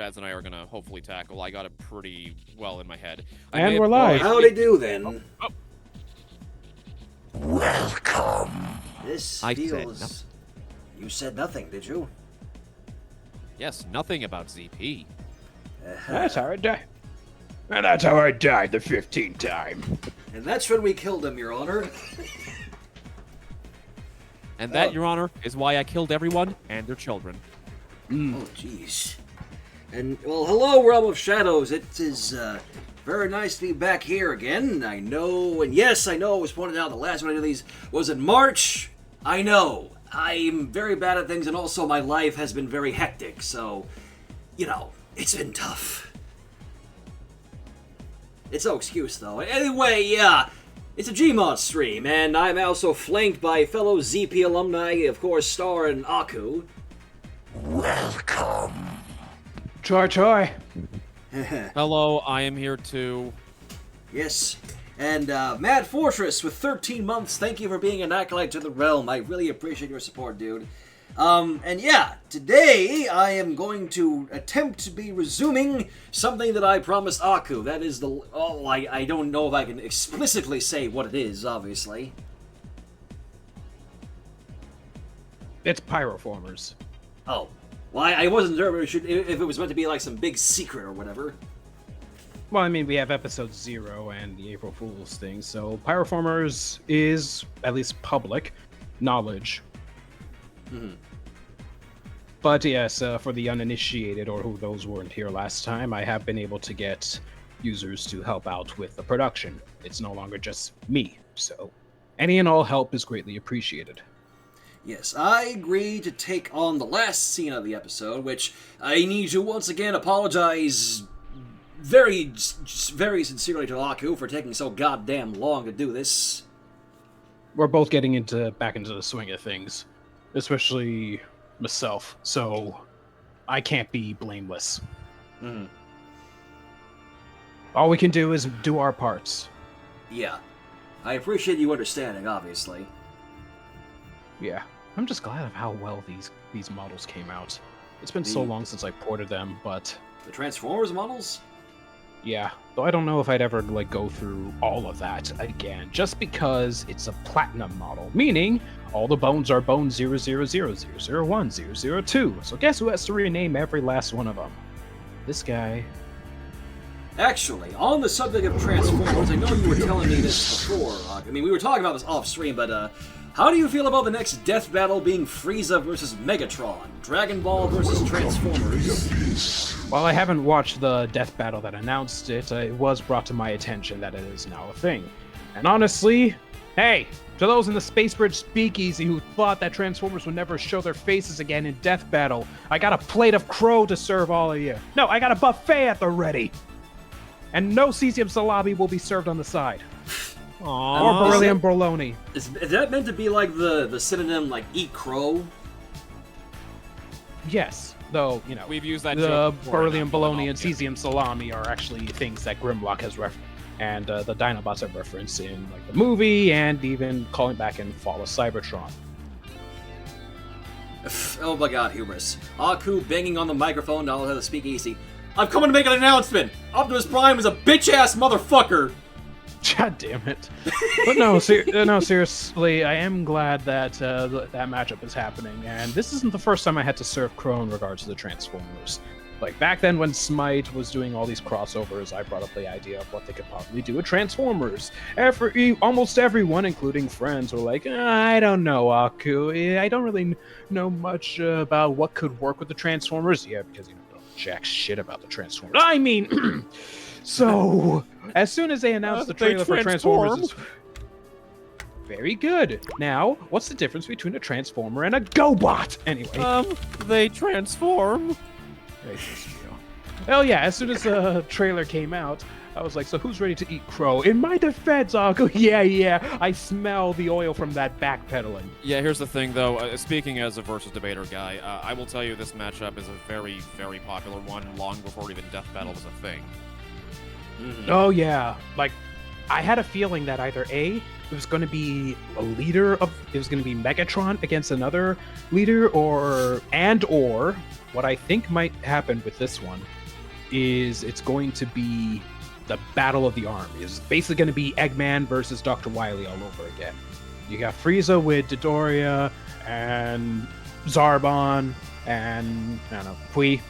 Shads and I are gonna hopefully tackle. I got it pretty well in my head. And we're live. Howdy do then. Welcome. This feels... You said nothing, did you? Yes, nothing about ZP. That's how I died. And that's how I died the 15th time. And that's when we killed him, Your Honor. And that, Your Honor, is why I killed everyone and their children. Oh, jeez. And, well, hello, Realm of Shadows. It is very nice to be back here again. I know, and yes, I know it was pointed out the last one I did these was in March. I know. I'm very bad at things, and also my life has been very hectic, so, you know, it's been tough. It's no excuse, though. Anyway, yeah, it's a Gmod stream, and I'm also flanked by fellow ZP alumni, of course, Star and Aku. Welcome. Choi Choi. Hello, I am here too. Yes. And Mad Fortress with 13 months, thank you for being an acolyte to the realm. I really appreciate your support, dude. And yeah, today I am going to attempt to be resuming something that I promised Aku. That is the... Oh, I don't know if I can explicitly say what it is, obviously. It's Pyroformers. Oh. Well, I wasn't sure if it was meant to be like some big secret or whatever. Well, I mean, we have episode 0 and the April Fool's thing, so Pyroformers is, at least public, knowledge. Mm-hmm. But yes, for the uninitiated, or who those weren't here last time, I have been able to get users to help out with the production. It's no longer just me, so any and all help is greatly appreciated. Yes, I agreed to take on the last scene of the episode, which I need to once again apologize very sincerely to Aku for taking so goddamn long to do this. We're both getting back into the swing of things, especially myself, so I can't be blameless. Mm. All we can do is do our parts. Yeah. I appreciate you understanding, obviously. Yeah. I'm just glad of how well these models came out. It's been so long since I ported them, but... The Transformers models? Yeah, though I don't know if I'd ever, go through all of that again, just because it's a platinum model, meaning all the bones are bone 000, 001, 002, so guess who has to rename every last one of them? This guy. Actually, on the subject of Transformers, I know you were telling me this before, I mean, we were talking about this off-stream, but, how do you feel about the next death battle being Frieza versus Megatron? Dragon Ball versus Transformers? While I haven't watched the death battle that announced it, it was brought to my attention that it is now a thing. And honestly, hey, to those in the Space Bridge speakeasy who thought that Transformers would never show their faces again in death battle, I got a plate of crow to serve all of you. No, I got a buffet at the ready. And no cesium salami will be served on the side. Or beryllium bologna. Is that meant to be like the synonym, like, eat crow? Yes, though, We've used that the joke beryllium bologna and cesium salami are actually things that Grimlock has and the Dinobots have referenced in the movie, and even calling back in Fall of Cybertron. Oh my god, hubris. Aku banging on the microphone now at the speakeasy. I'm coming to make an announcement! Optimus Prime is a bitch-ass motherfucker! God damn it. But no, seriously, I am glad that that matchup is happening, and this isn't the first time I had to serve crow in regards to the Transformers. Back then when Smite was doing all these crossovers, I brought up the idea of what they could probably do with Transformers. Almost everyone, including friends, were like, I don't know, Aku. I don't really know much about what could work with the Transformers. Yeah, because you don't know jack shit about the Transformers. I mean... So, as soon as they announced the trailer for Transformers, very good. Now, what's the difference between a Transformer and a GoBot? Anyway. They transform. Hell yeah, as soon as the trailer came out, I was like, so who's ready to eat crow? In my defense, Aku, yeah, I smell the oil from that backpedaling. Yeah, here's the thing, though. Speaking as a versus debater guy, I will tell you this matchup is a very, very popular one, long before even Death Battle was a thing. Mm-hmm. Oh yeah, I had a feeling that either A, it was going to be a leader of, it was going to be Megatron against another leader, or what I think might happen with this one is it's going to be the Battle of the Army. It's basically going to be Eggman versus Dr. Wily all over again. You got Frieza with Dodoria and Zarbon and, I don't know, Pui.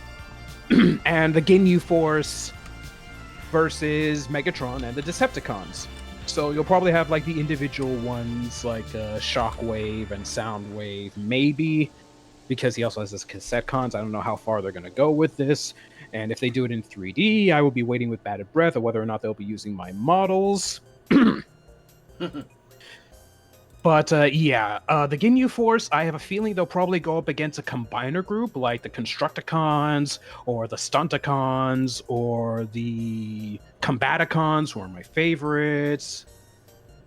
And the Ginyu Force versus Megatron and the Decepticons. So you'll probably have like the individual ones like Shockwave and Soundwave, maybe, because he also has his cassette cons. I don't know how far they're going to go with this. And if they do it in 3D, I will be waiting with bated breath of whether or not they'll be using my models. But the Ginyu Force, I have a feeling they'll probably go up against a combiner group like the Constructicons or the Stunticons or the Combaticons, who are my favorites.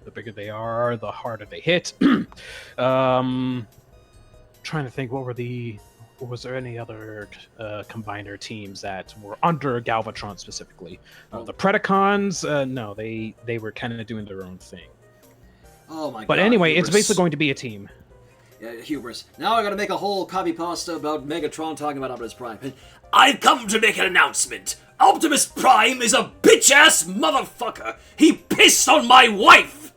The bigger they are, the harder they hit. Trying to think, was there any other combiner teams that were under Galvatron specifically? The Predacons, no, they were kind of doing their own thing. Oh my god. But anyway, Hubris. it's basically going to be a team. Yeah, hubris. Now I gotta make a whole copy pasta about Megatron talking about Optimus Prime. I've come to make an announcement. Optimus Prime is a bitch-ass motherfucker. He pissed on my wife!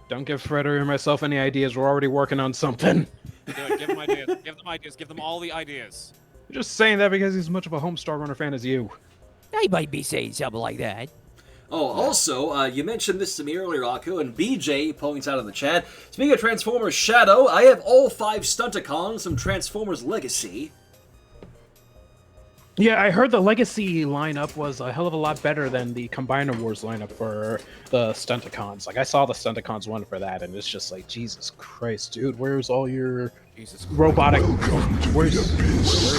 Don't give Frederick or myself any ideas. We're already working on something. Give them ideas. Give them ideas. Give them all the ideas. I'm just saying that because he's as much of a Homestar Runner fan as you. I might be saying something like that. Oh, also, you mentioned this to me earlier, Aku, and BJ points out in the chat. Speaking of Transformers Shadow, I have all 5 Stunticons from Transformers Legacy. Yeah, I heard the Legacy lineup was a hell of a lot better than the Combiner Wars lineup for the Stunticons. Like, I saw the Stunticons one for that, and it's just like, Jesus Christ, dude, where's all your robotic... Where's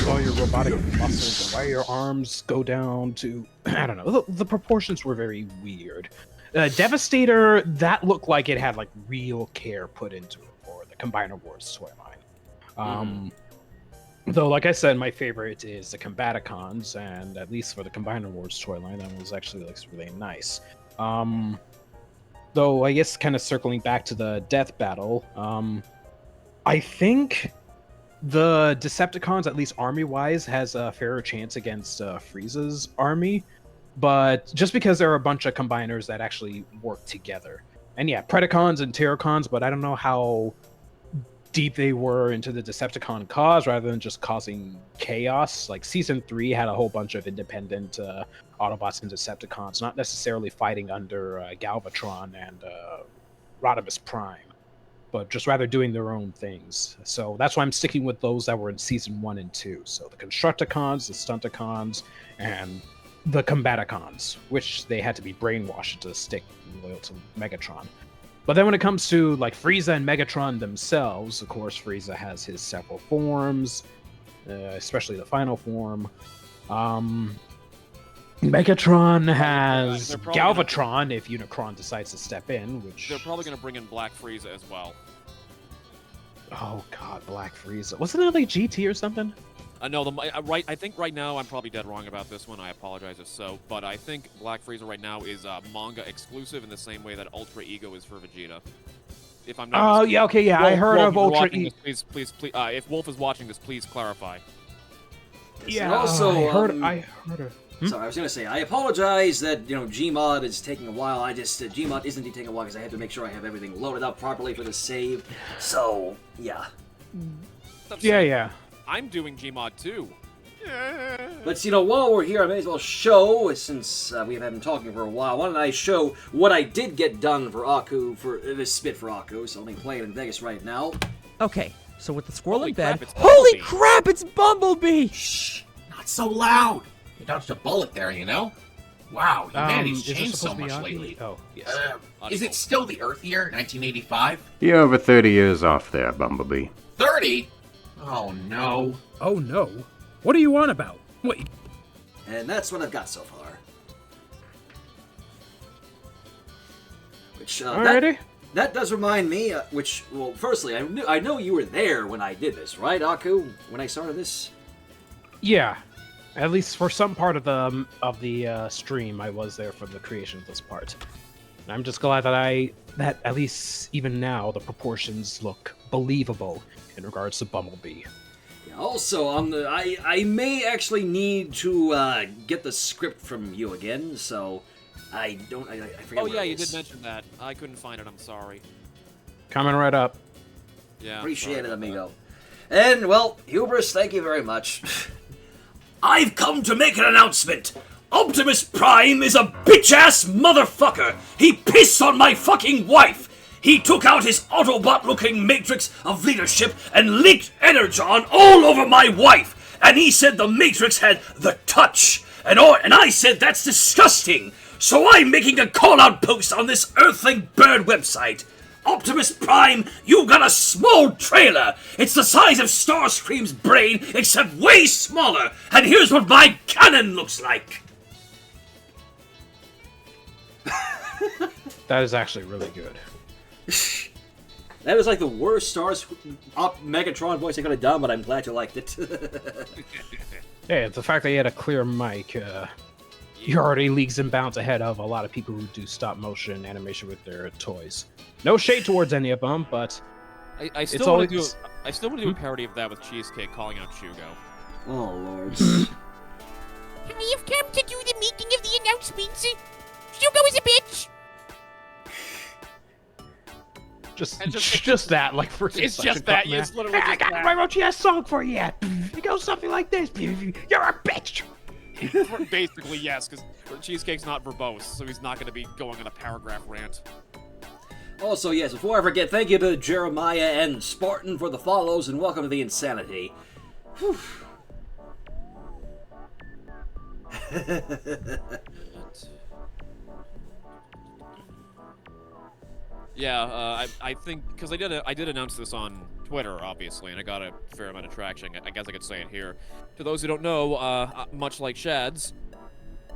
all your robotic muscles? And why your arms go down to... I don't know. The proportions were very weird. Devastator, that looked like it had, like, real care put into it for the Combiner Wars storyline. Though, like I said, my favorite is the Combaticons, and at least for the Combiner Wars storyline, that was actually like really nice. Though, I guess kind of circling back to the Death Battle, I think the Decepticons, at least army-wise, has a fairer chance against Frieza's army, but just because there are a bunch of Combiners that actually work together. And yeah, Predacons and Terracons, but I don't know how deep they were into the Decepticon cause rather than just causing chaos. Like Season 3 had a whole bunch of independent Autobots and Decepticons, not necessarily fighting under Galvatron and Rodimus Prime, but just rather doing their own things. So that's why I'm sticking with those that were in Season 1 and 2. So the Constructicons, the Stunticons, and the Combaticons, which they had to be brainwashed to stick loyal to Megatron. But then when it comes to like Frieza and Megatron themselves, of course, Frieza has his several forms, especially the final form. Megatron has Galvatron if Unicron decides to step in, which... They're probably going to bring in Black Frieza as well. Oh god, Black Frieza. Wasn't it like GT or something? No, I think right now I'm probably dead wrong about this one. I apologize if so, but I think Black Frieza right now is manga exclusive in the same way that Ultra Ego is for Vegeta. If I'm not mistaken. Yeah, okay, yeah, I heard of Ultra Ego. Please, if Wolf is watching this, please clarify. Yeah, and also, I heard of. Sorry, I was gonna say, I apologize that, Gmod is taking a while. Gmod isn't taking a while because I had to make sure I have everything loaded up properly for the save. So, yeah. Yeah. I'm doing Gmod too. But, while we're here, I may as well show, since we have been talking for a while, why don't I show what I did get done for Aku, for this spit for Aku, so let me play it in Vegas right now. Okay, so with the squirrel in bed... Holy crap, it's Bumblebee! Shh! Not so loud! You dodged a bullet there, Wow, humanity's changed so much lately. Oh, yes. Is it still the Earth year, 1985? You're over 30 years off there, Bumblebee. 30? Oh, no. Oh, no. What are you on about? Wait. And that's what I've got so far. Which, that does remind me, firstly, I know you were there when I did this, right, Aku? When I started this? Yeah. At least for some part of the stream, I was there for the creation of this part. And I'm just glad that at least even now the proportions look believable in regards to Bumblebee. Also, I may actually need to get the script from you again, so I forget. Oh where yeah, it you is. did mention that. I couldn't find it. I'm sorry. Coming right up. Yeah. Appreciate it, amigo. And well, Hubris, thank you very much. I've come to make an announcement. Optimus Prime is a bitch-ass motherfucker. He pissed on my fucking wife. He took out his Autobot-looking matrix of leadership and leaked energon all over my wife. And he said the matrix had the touch. And I said that's disgusting. So I'm making a call-out post on this Earthling Bird website. Optimus Prime, you got a small trailer. It's the size of Starscream's brain, except way smaller. And here's what my cannon looks like. That is actually really good. That was like the worst Megatron voice I could have done, but I'm glad you liked it. Yeah, the fact that he had a clear mic, he already leagues and bounds ahead of a lot of people who do stop motion animation with their toys. No shade towards any of them, but I still want to do a parody of that with Cheesecake calling out Shugo. Oh, Lord. I have come to do the making of the announcements. Hugo is a bitch. Just that, like for It's just that. It's literally I just got that. my Rochi song for you. It goes something like this. You're a bitch. Basically, yes, because Cheesecake's not verbose, so he's not going to be going on a paragraph rant. Also, yes, before I forget, thank you to Jeremiah and Spartan for the follows, and welcome to the Insanity. Whew. Yeah, I think because I did announce this on Twitter, obviously, and I got a fair amount of traction. I guess I could say it here. To those who don't know, much like Shads,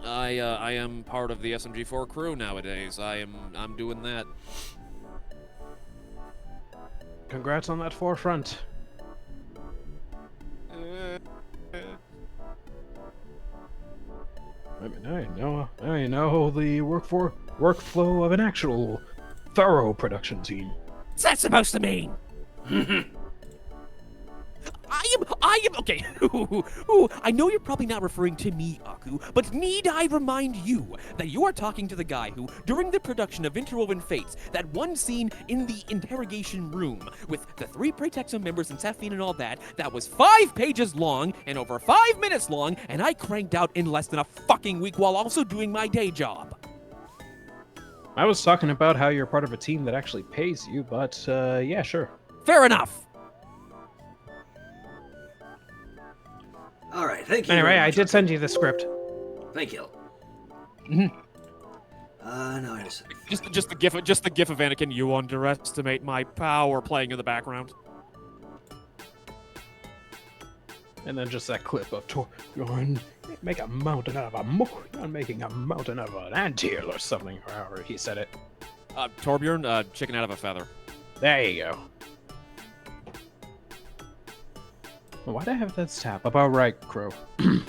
I am part of the SMG4 crew nowadays. I'm doing that. Congrats on that forefront. I mean, I know the workflow of an actual thorough production team. What's that supposed to mean? I am, okay. Ooh, I know you're probably not referring to me, Aku, but need I remind you that you are talking to the guy who, during the production of Interwoven Fates, that one scene in the interrogation room with the 3 Pretexum members and Sapphine and all that was 5 pages long and over 5 minutes long, and I cranked out in less than a fucking week while also doing my day job. I was talking about how you're part of a team that actually pays you, but yeah, sure. Fair enough. All right, thank you. Anyway, very I much. did send you the script. Thank you. Mhm. No, I just... Just the gif of Anakin. You underestimate my power playing in the background. And then just that clip of you're making a mountain out of an anthill or something, however he said it. Torbjorn, chicken out of a feather. There you go. Why'd I have that tap? About right, Crow. Yes,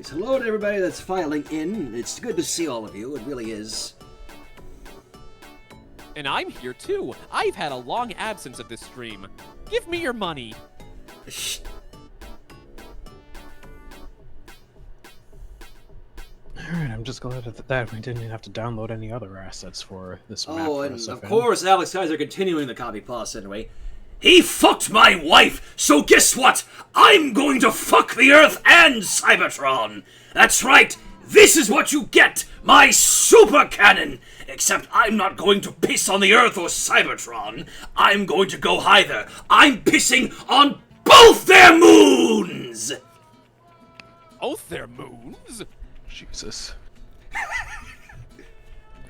hello to everybody that's filing in. It's good to see all of you. It really is. And I'm here too. I've had a long absence at this stream. Give me your money. Alright, I'm just glad that we didn't have to download any other assets for this map. Oh, for and SFN. of course, Alex Kaiser continuing the copy pause anyway. He fucked my wife, so guess what? I'm going to fuck the Earth and Cybertron. That's right. This is what you get, my super cannon. Except I'm not going to piss on the Earth or Cybertron. I'm going to go higher. I'm pissing on both their moons. Both their moons? Jesus.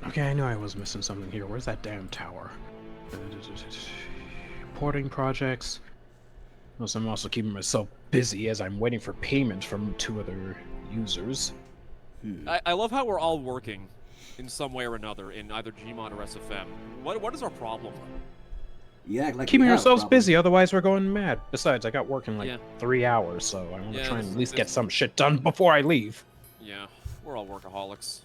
Okay, I know I was missing something here. Where's that damn tower? Porting projects. Also, I'm also keeping myself busy as I'm waiting for payment from 2 other users. I love how we're all working in some way or another in either Gmod or SFM. What is our problem? You act like Keeping you have ourselves problems. busy, otherwise we're going mad. Besides, I got work in like Yeah. 3 hours, so I want to Yeah, try and this- at least this- get some shit done before I leave. Yeah, we're all workaholics.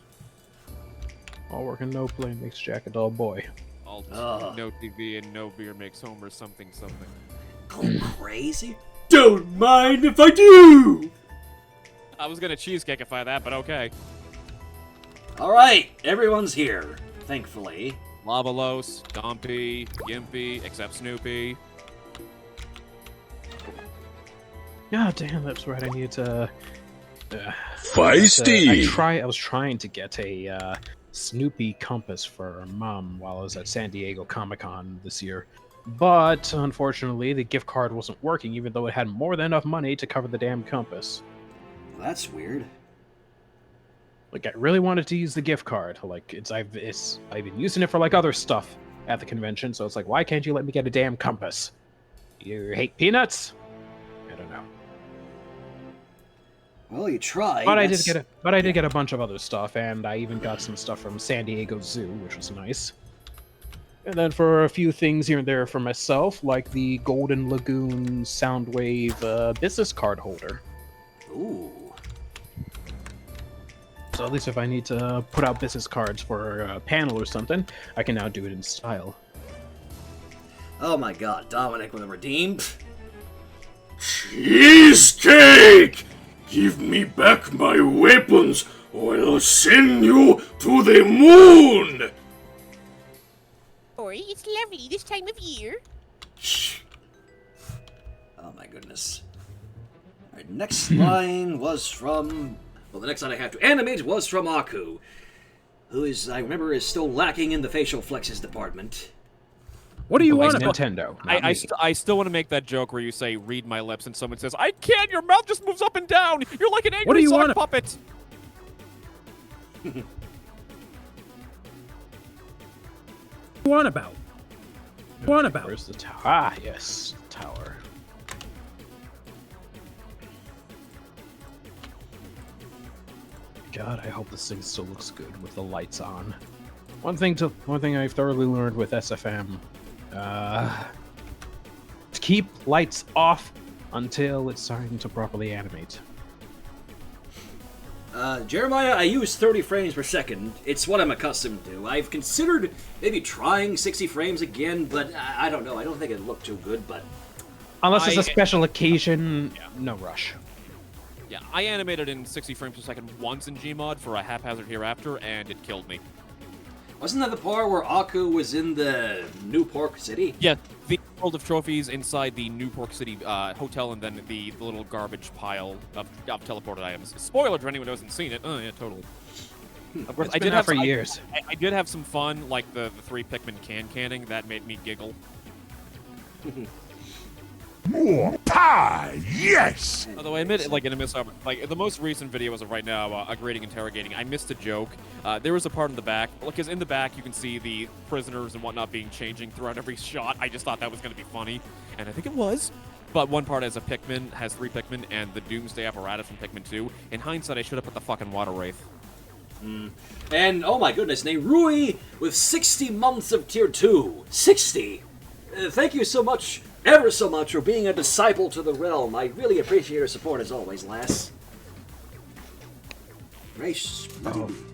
All work and no play makes Jack a dull boy. All Ugh. no TV and no beer makes Homer something. Go crazy? Don't mind if I do! I was gonna cheesecake-ify that, but okay. Alright, everyone's here, thankfully. Lavalos, Dompy, Gimpy, except Snoopy. God damn, that's right. I need to. Feisty! I was trying to get a Snoopy compass for Mom while I was at San Diego Comic-Con this year, but unfortunately, the gift card wasn't working, even though it had more than enough money to cover the damn compass. That's weird. Like, I really wanted to use the gift card. Like, I've been using it for like other stuff at the convention, so it's like, why can't you let me get a damn compass? You hate peanuts? I don't know. Well, you tried. But I did get a bunch of other stuff, and I even got some stuff from San Diego Zoo, which was nice. And then for a few things here and there for myself, like the Golden Lagoon Soundwave business card holder. Ooh. So at least if I need to put out business cards for a panel or something, I can now do it in style. Oh my god, Dominic with a redeem? Cheesecake! Give me back my weapons, or I'll send you to the moon! Ori, it's lovely this time of year. Oh my goodness. Alright, next line was from... Well, the next line I have to animate was from Aku, who is, I remember, is still lacking in the facial flexes department. What do you Like want about? Nintendo. not I me. still want to make that joke where you say, read my lips, and someone says, I can't, your mouth just moves up and down! You're like an What do angry you sock wanna- puppet! What do you want about? What about? Where's the tower? Ah, yes, tower. God, I hope this thing still looks good with the lights on. One thing I've thoroughly learned with SFM, to keep lights off until it's starting to properly animate. Jeremiah, I use 30 frames per second. It's what I'm accustomed to. I've considered maybe trying 60 frames again, but I don't know. I don't think it'd look too good, but... Unless it's a special occasion, no rush. Yeah, I animated in 60 frames per second once in Gmod for a haphazard hereafter, and it killed me. Wasn't that the part where Aku was in the New Pork City? Yeah, the world of trophies inside the New Pork City hotel, and then the little garbage pile of teleported items. Spoiler to anyone who hasn't seen it. Oh yeah, totally. Of course, It's been out for years. I did have some fun, like the 3 Pikmin canning. That made me giggle. More pie, yes! Although I admit, it, like in a like the most recent video as of right now, grading interrogating, I missed a joke. There was a part in the back, because in the back you can see the prisoners and whatnot changing throughout every shot. I just thought that was going to be funny, and I think it was. But one part has 3 Pikmin, and the Doomsday apparatus from Pikmin 2. In hindsight, I should have put the fucking Water Wraith. And, oh my goodness, Nerui with 60 months of Tier 2. 60! Thank you so much, ever so much, for being a disciple to the realm. I really appreciate your support as always, lass. Gracious.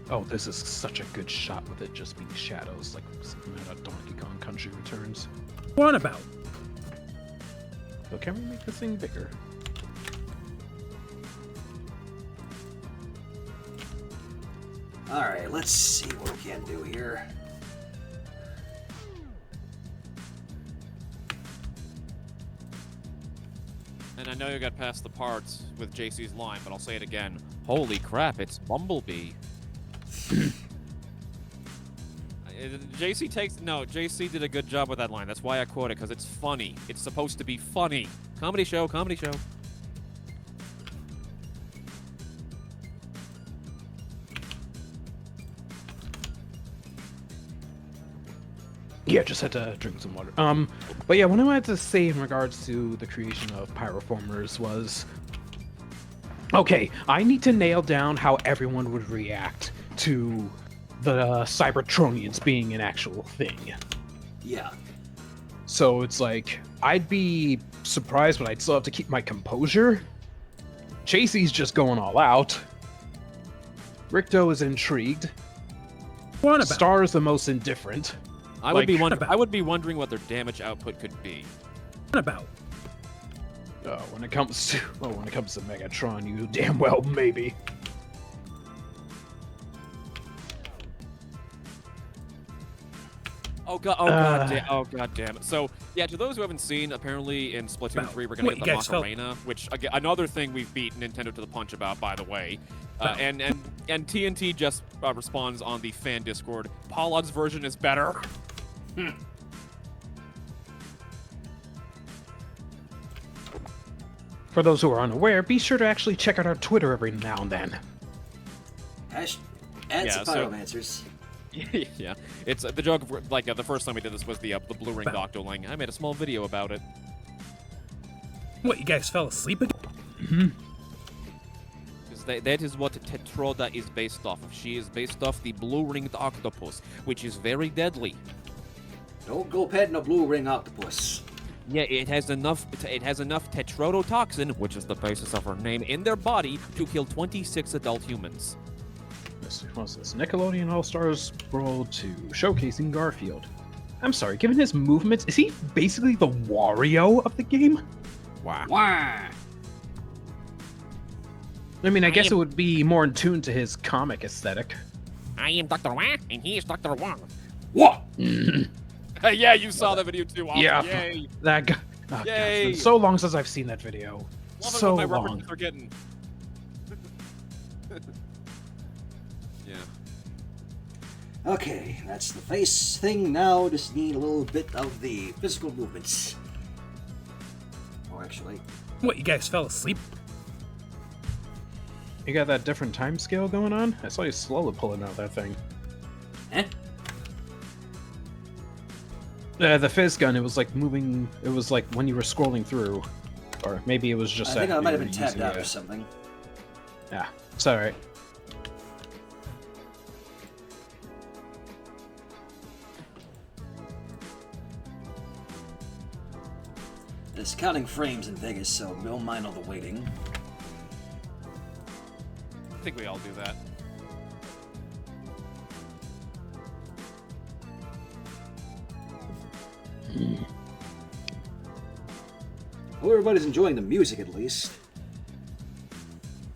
Oh, this is such a good shot with it just being shadows, like something out of Donkey Kong Country Returns. What about? So can we make this thing bigger? Alright, let's see what we can do here. And I know you got past the parts with JC's line, but I'll say it again. Holy crap, it's Bumblebee. JC did a good job with that line. That's why I quote it, because it's funny. It's supposed to be funny. Comedy show, comedy show. Yeah, just had to drink some water. But yeah, what I wanted to say in regards to the creation of Pyroformers was... Okay, I need to nail down how everyone would react to the Cybertronians being an actual thing. Yeah. So it's like, I'd be surprised, but I'd still have to keep my composure. Chasey's just going all out. Ricto is intrigued. What about? Star is the most indifferent. I would be wondering what their damage output could be. What about? When it comes to Megatron, you damn well maybe. Oh god damn it. So yeah, to those who haven't seen, apparently in Splatoon 3 we're gonna get the Macarena, which again, another thing we've beat Nintendo to the punch about, by the way. And TNT just responds on the fan Discord. Pollard's version is better. For those who are unaware, be sure to actually check out our Twitter every now and then. Add Ze Pyromancers. Yeah, it's the joke of, like, the first time we did this was the blue ring Octoling. I made a small video about it. What, you guys fell asleep again? Because that is what Tetroda is based off of. She is based off the blue ringed octopus, which is very deadly. Don't go petting a blue ring octopus. Yeah, it has enough tetrodotoxin, which is the basis of her name, in their body to kill 26 adult humans. What's this? Nickelodeon All-Stars World 2, showcasing Garfield. I'm sorry, given his movements, is he basically the Wario of the game? Wow. I mean, I guess it would be more in tune to his comic aesthetic. I am Dr. Wah, and he is Dr. Wong. What? Yeah, you saw that video too. Awesome. Yeah, Yay. that guy. Oh, God, Yay. it's been so long since I've seen that video. Love So it when my long. references are getting. Yeah. Okay, that's the face thing. Now just need a little bit of the physical movements. Oh, actually. What, you guys fell asleep? You got that different time scale going on? I saw you slowly pulling out that thing. Eh? The fizz gun, it was like moving, it was like when you were scrolling through. Or maybe it was just I think that I might you have been were tapped using out it. or something. Yeah, it's alright. It's counting frames in Vegas, so don't mind all the waiting. I think we all do that. Hope everybody's enjoying the music at least.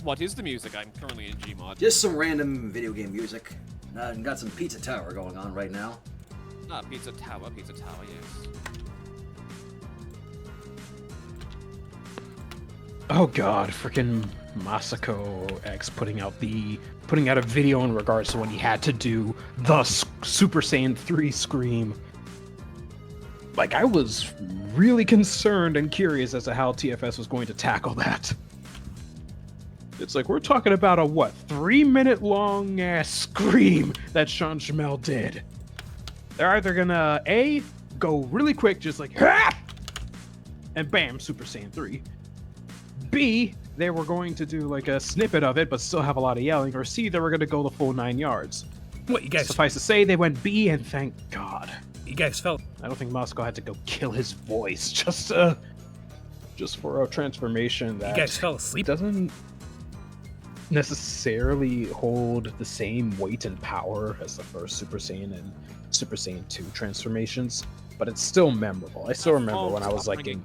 What is the music? I'm currently in Gmod. Just some random video game music. And got some Pizza Tower going on right now. Pizza Tower, yes. Oh god, freaking Masako X putting out a video in regards to when he had to do the Super Saiyan 3 scream. Like, I was really concerned and curious as to how TFS was going to tackle that. It's like, we're talking about a, 3-minute long ass scream that Sean Jamel did. They're either gonna, A, go really quick, just like, ha! And bam, Super Saiyan 3. B, they were going to do like a snippet of it, but still have a lot of yelling, or C, they were gonna go the full 9 yards. What, you guys... Suffice to say, they went B, and thank God. You guys fell... I don't think Moscow had to go kill his voice just for a transformation that You guys fell asleep? doesn't necessarily hold the same weight and power as the first Super Saiyan and Super Saiyan 2 transformations, but it's still memorable. I still remember when I was like in...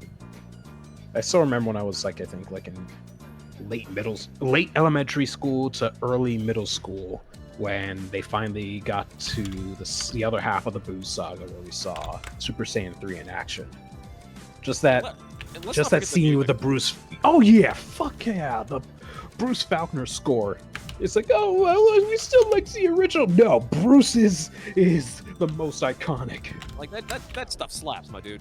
I still remember when I was like, I think like in late elementary school to early middle school, when they finally got to the other half of the Boo Saga where we saw Super Saiyan 3 in action. Just that scene with the Bruce... Oh yeah, fuck yeah, the Bruce Falconer score. It's like, oh, well, we still like the original. No, Bruce is the most iconic. Like, that stuff slaps, my dude.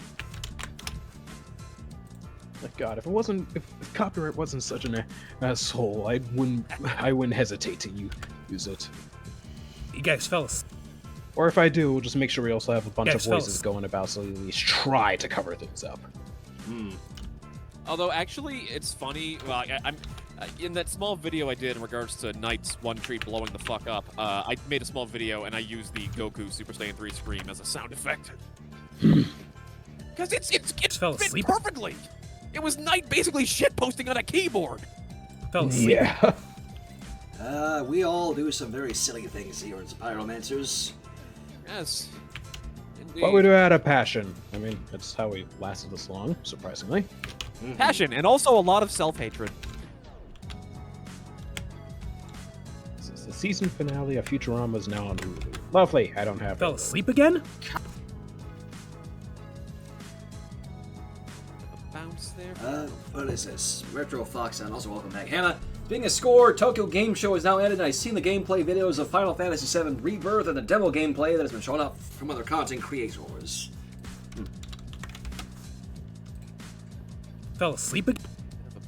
Like, God, if copyright wasn't such an asshole, I wouldn't hesitate to use it. You guys fell asleep? Or if I do, we'll just make sure we also have a bunch of voices going about, so we at least try to cover things up. Although, actually, it's funny. Well, I'm in that small video I did in regards to Knight's one tree blowing the fuck up. I made a small video and I used the Goku Super Saiyan 3 scream as a sound effect. Because it Fell fit asleep. perfectly. It was Knight basically shit posting on a keyboard. Fell asleep. Yeah. We all do some very silly things here as Pyromancers. Yes. Indeed. But we do out of passion. I mean, that's how we lasted this long, surprisingly. Passion and also a lot of self-hatred. This is the season finale of Futurama is now on Hulu. Lovely. I don't have Fell it. asleep again? Bounce there. What is this? Retro Fox and also welcome back, Hannah. Being a score, Tokyo Game Show is now ended, and I've seen the gameplay videos of Final Fantasy VII Rebirth and the demo gameplay that has been shown up from other content creators. Fell asleep again?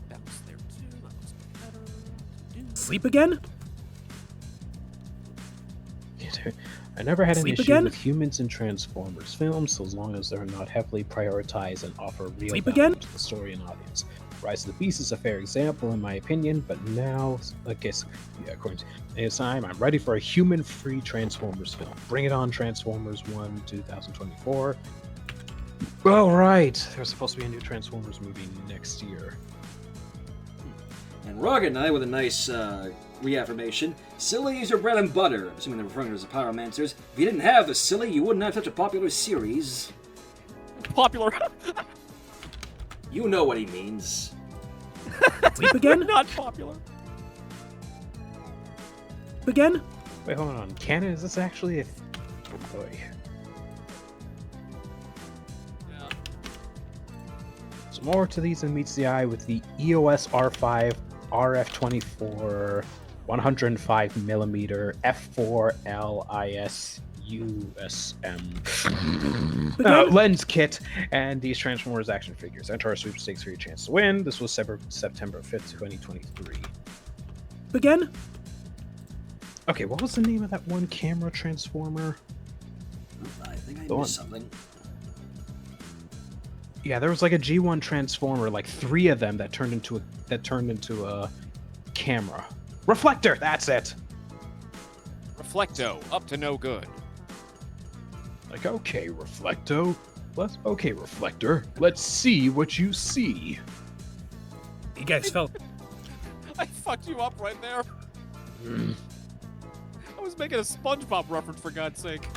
Bounce there too. That looks better. Sleep again? I never had an Sleep issue again? with humans in Transformers films, as long as they're not heavily prioritized and offer real Sleep value again? to the story and audience. Rise of the Beast is a fair example, in my opinion, but now, I guess, yeah, according to ASI, I'm ready for a human-free Transformers film. Bring it on, Transformers 1 2024. Well, right, there's supposed to be a new Transformers movie next year. And Rocket Knight with a nice reaffirmation. Silly is your bread and butter. Assuming they're referring to as the Pyromancers. If you didn't have the Silly, you wouldn't have such a popular series. Popular. You know what he means. Sleep again? Not popular. Again? Wait, hold on. Canon, is this actually a... Oh boy. Yeah. So more to these than meets the eye with the EOS R5 RF24 105mm F4 LIS USM lens kit and these Transformers action figures. Enter our sweepstakes for your chance to win. This was September 5th, 2023. Again? Okay, what was the name of that one camera Transformer? I think I Go on. missed something. Yeah, there was like a G1 Transformer, like 3 of them that turned into a camera. Reflector, that's it. Reflecto, up to no good. Like, okay, Reflector, let's see what you see. You guys fell. I fucked you up right there. I was making a SpongeBob reference, for God's sake.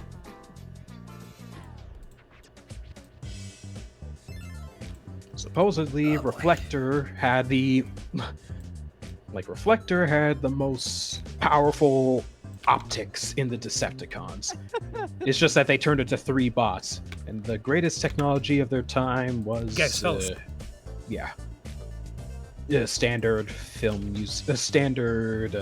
Supposedly, Reflector had the most powerful optics in the Decepticons. It's just that they turned it to 3 bots, and the greatest technology of their time was You guys fell. standard film use, standard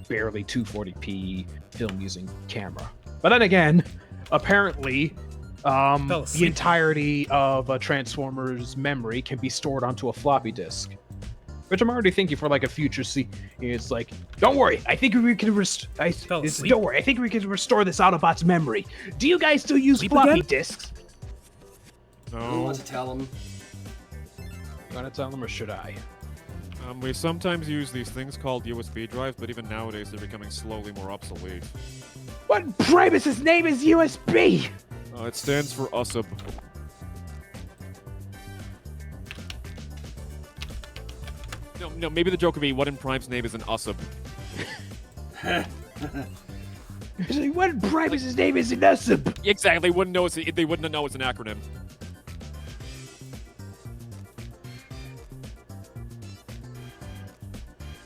barely 240p film using camera. But then again, apparently the asleep. entirety of a Transformer's memory can be stored onto a floppy disk. Which I'm already thinking for like a future it's like, don't worry, I think we can Fell asleep. don't worry, I think we can restore this Autobot's memory. Do you guys still use Sleep floppy again? disks? Who No. wants to tell him? You wanna tell them or should I? We sometimes use these things called USB drives, but even nowadays they're becoming slowly more obsolete. What Primus's name is USB? It stands for USB. No, maybe the joke would be, what in Prime's name is an USB? What Primus's name is an USB? Exactly, they wouldn't know they wouldn't know it's an acronym.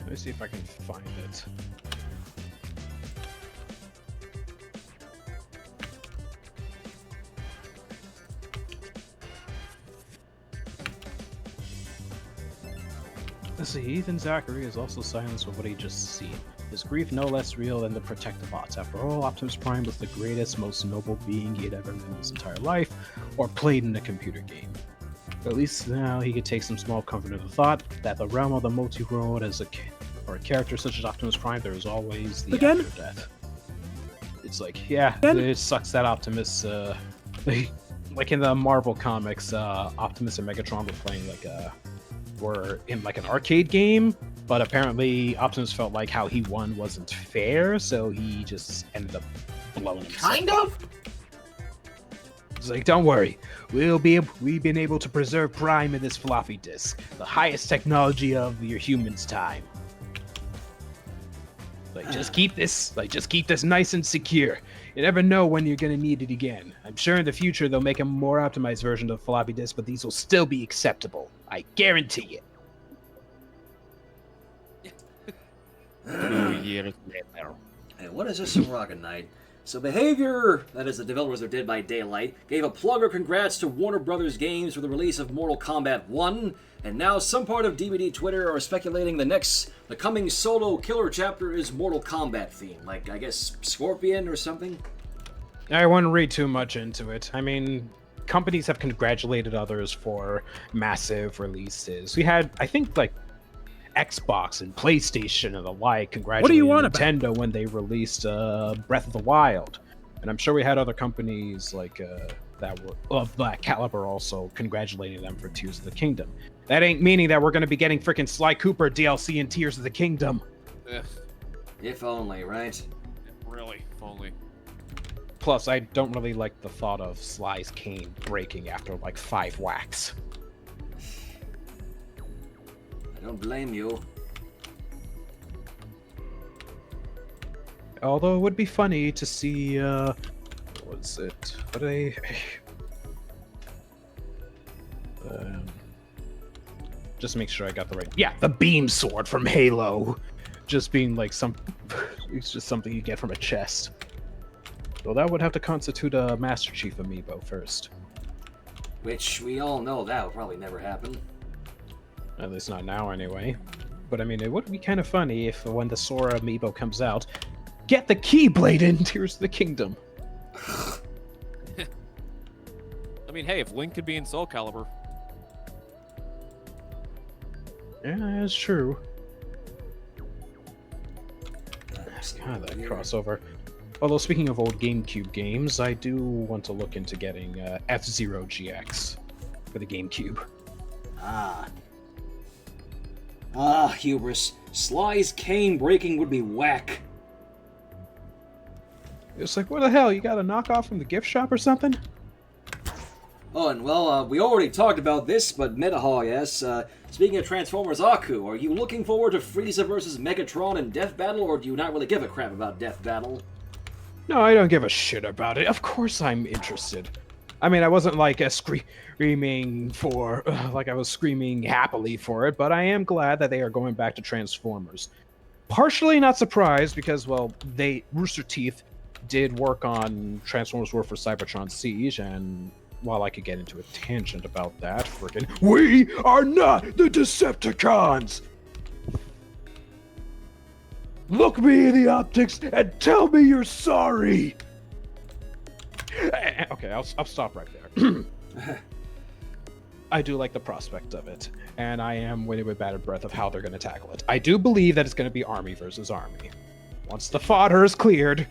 Let me see if I can find it. Let's see, Ethan Zachary is also silenced for what he just seen. His grief no less real than the Protectobots. After all, Optimus Prime was the greatest, most noble being he had ever been in his entire life, or played in a computer game. But at least now he could take some small comfort in the thought that the realm of the multi-world for a character such as Optimus Prime, there is always the Again? after death. It's like, yeah, Again? it sucks that Optimus, like in the Marvel comics, Optimus and Megatron were in like an arcade game, but apparently Optimus felt like how he won wasn't fair, so he just ended up blowing himself. Kind of? It's like, don't worry, we've been able to preserve Prime in this floppy disk, the highest technology of your human's time. Like, just keep this nice and secure. You never know when you're gonna need it again. I'm sure in the future they'll make a more optimized version of the floppy disk, but these will still be acceptable. I guarantee it. 2 years later. Hey, what is this from Rocket Knight? So Behavior, that is the developers of Dead by Daylight, gave a plug or congrats to Warner Brothers Games for the release of Mortal Kombat 1, and now some part of DVD Twitter are speculating the coming solo killer chapter is Mortal Kombat themed, like, I guess, Scorpion or something? I wouldn't read too much into it. I mean, companies have congratulated others for massive releases. We had, I think, like, Xbox and PlayStation and the like congratulating Nintendo when they released Breath of the Wild. And I'm sure we had other companies like that were of that caliber also congratulating them for Tears of the Kingdom. That ain't meaning that we're going to be getting freaking Sly Cooper DLC in Tears of the Kingdom. Ugh, If only, right? really, if only. Plus, I don't really like the thought of Sly's cane breaking after like 5 whacks. I don't blame you. Although it would be funny to see, what was it? What they... just make sure I got the right... Yeah, the beam sword from Halo. Just being like some... it's just something you get from a chest. So that would have to constitute a Master Chief amiibo first. Which we all know that will probably never happen. At least not now, anyway. But I mean, it would be kind of funny if when the Sora amiibo comes out, get the Keyblade in Tears of the Kingdom. I mean, hey, if Link could be in Soul Calibur. Yeah, that's true. God, that crossover. Although, speaking of old GameCube games, I do want to look into getting F-Zero GX for the GameCube. Hubris. Sly's cane breaking would be whack. It's like, what the hell? You got a knockoff from the gift shop or something? Oh, and well, we already talked about this, but Metahog asks, speaking of Transformers Aku, are you looking forward to Frieza vs. Megatron in Death Battle, or do you not really give a crap about Death Battle? No, I don't give a shit about it. Of course I'm interested. I mean, I wasn't like screaming for, like I was screaming happily for it, but I am glad that they are going back to Transformers. Partially not surprised because, well, Rooster Teeth did work on Transformers War for Cybertron Siege, and while I could get into a tangent about that, frickin' we are not the Decepticons! Look me in the optics and tell me you're sorry! Okay, I'll stop right there. I do like the prospect of it, and I am waiting with bated breath of how they're going to tackle it. I do believe that it's going to be army versus army. Once the fodder is cleared,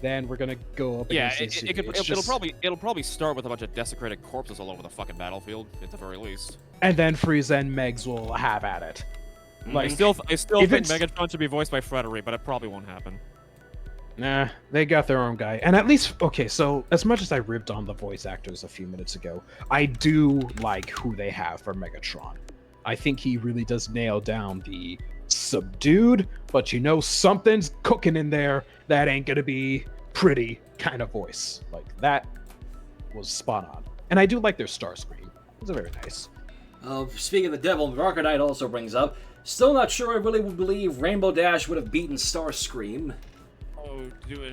then we're going to go up against it'll probably start with a bunch of desecrated corpses all over the fucking battlefield, at the very least. And then Frieza and Megs will have at it. Like, I still think Megatron should be voiced by Frederick, but it probably won't happen. Nah, they got their own guy. And at least, okay, so as much as I ribbed on the voice actors a few minutes ago, I do like who they have for Megatron. I think he really does nail down the subdued, but you know something's cooking in there that ain't gonna be pretty kind of voice. Like, that was spot on. And I do like their Starscream. It's very nice. Speaking of the devil, Rocket Knight also brings up, still not sure I really would believe Rainbow Dash would have beaten Starscream.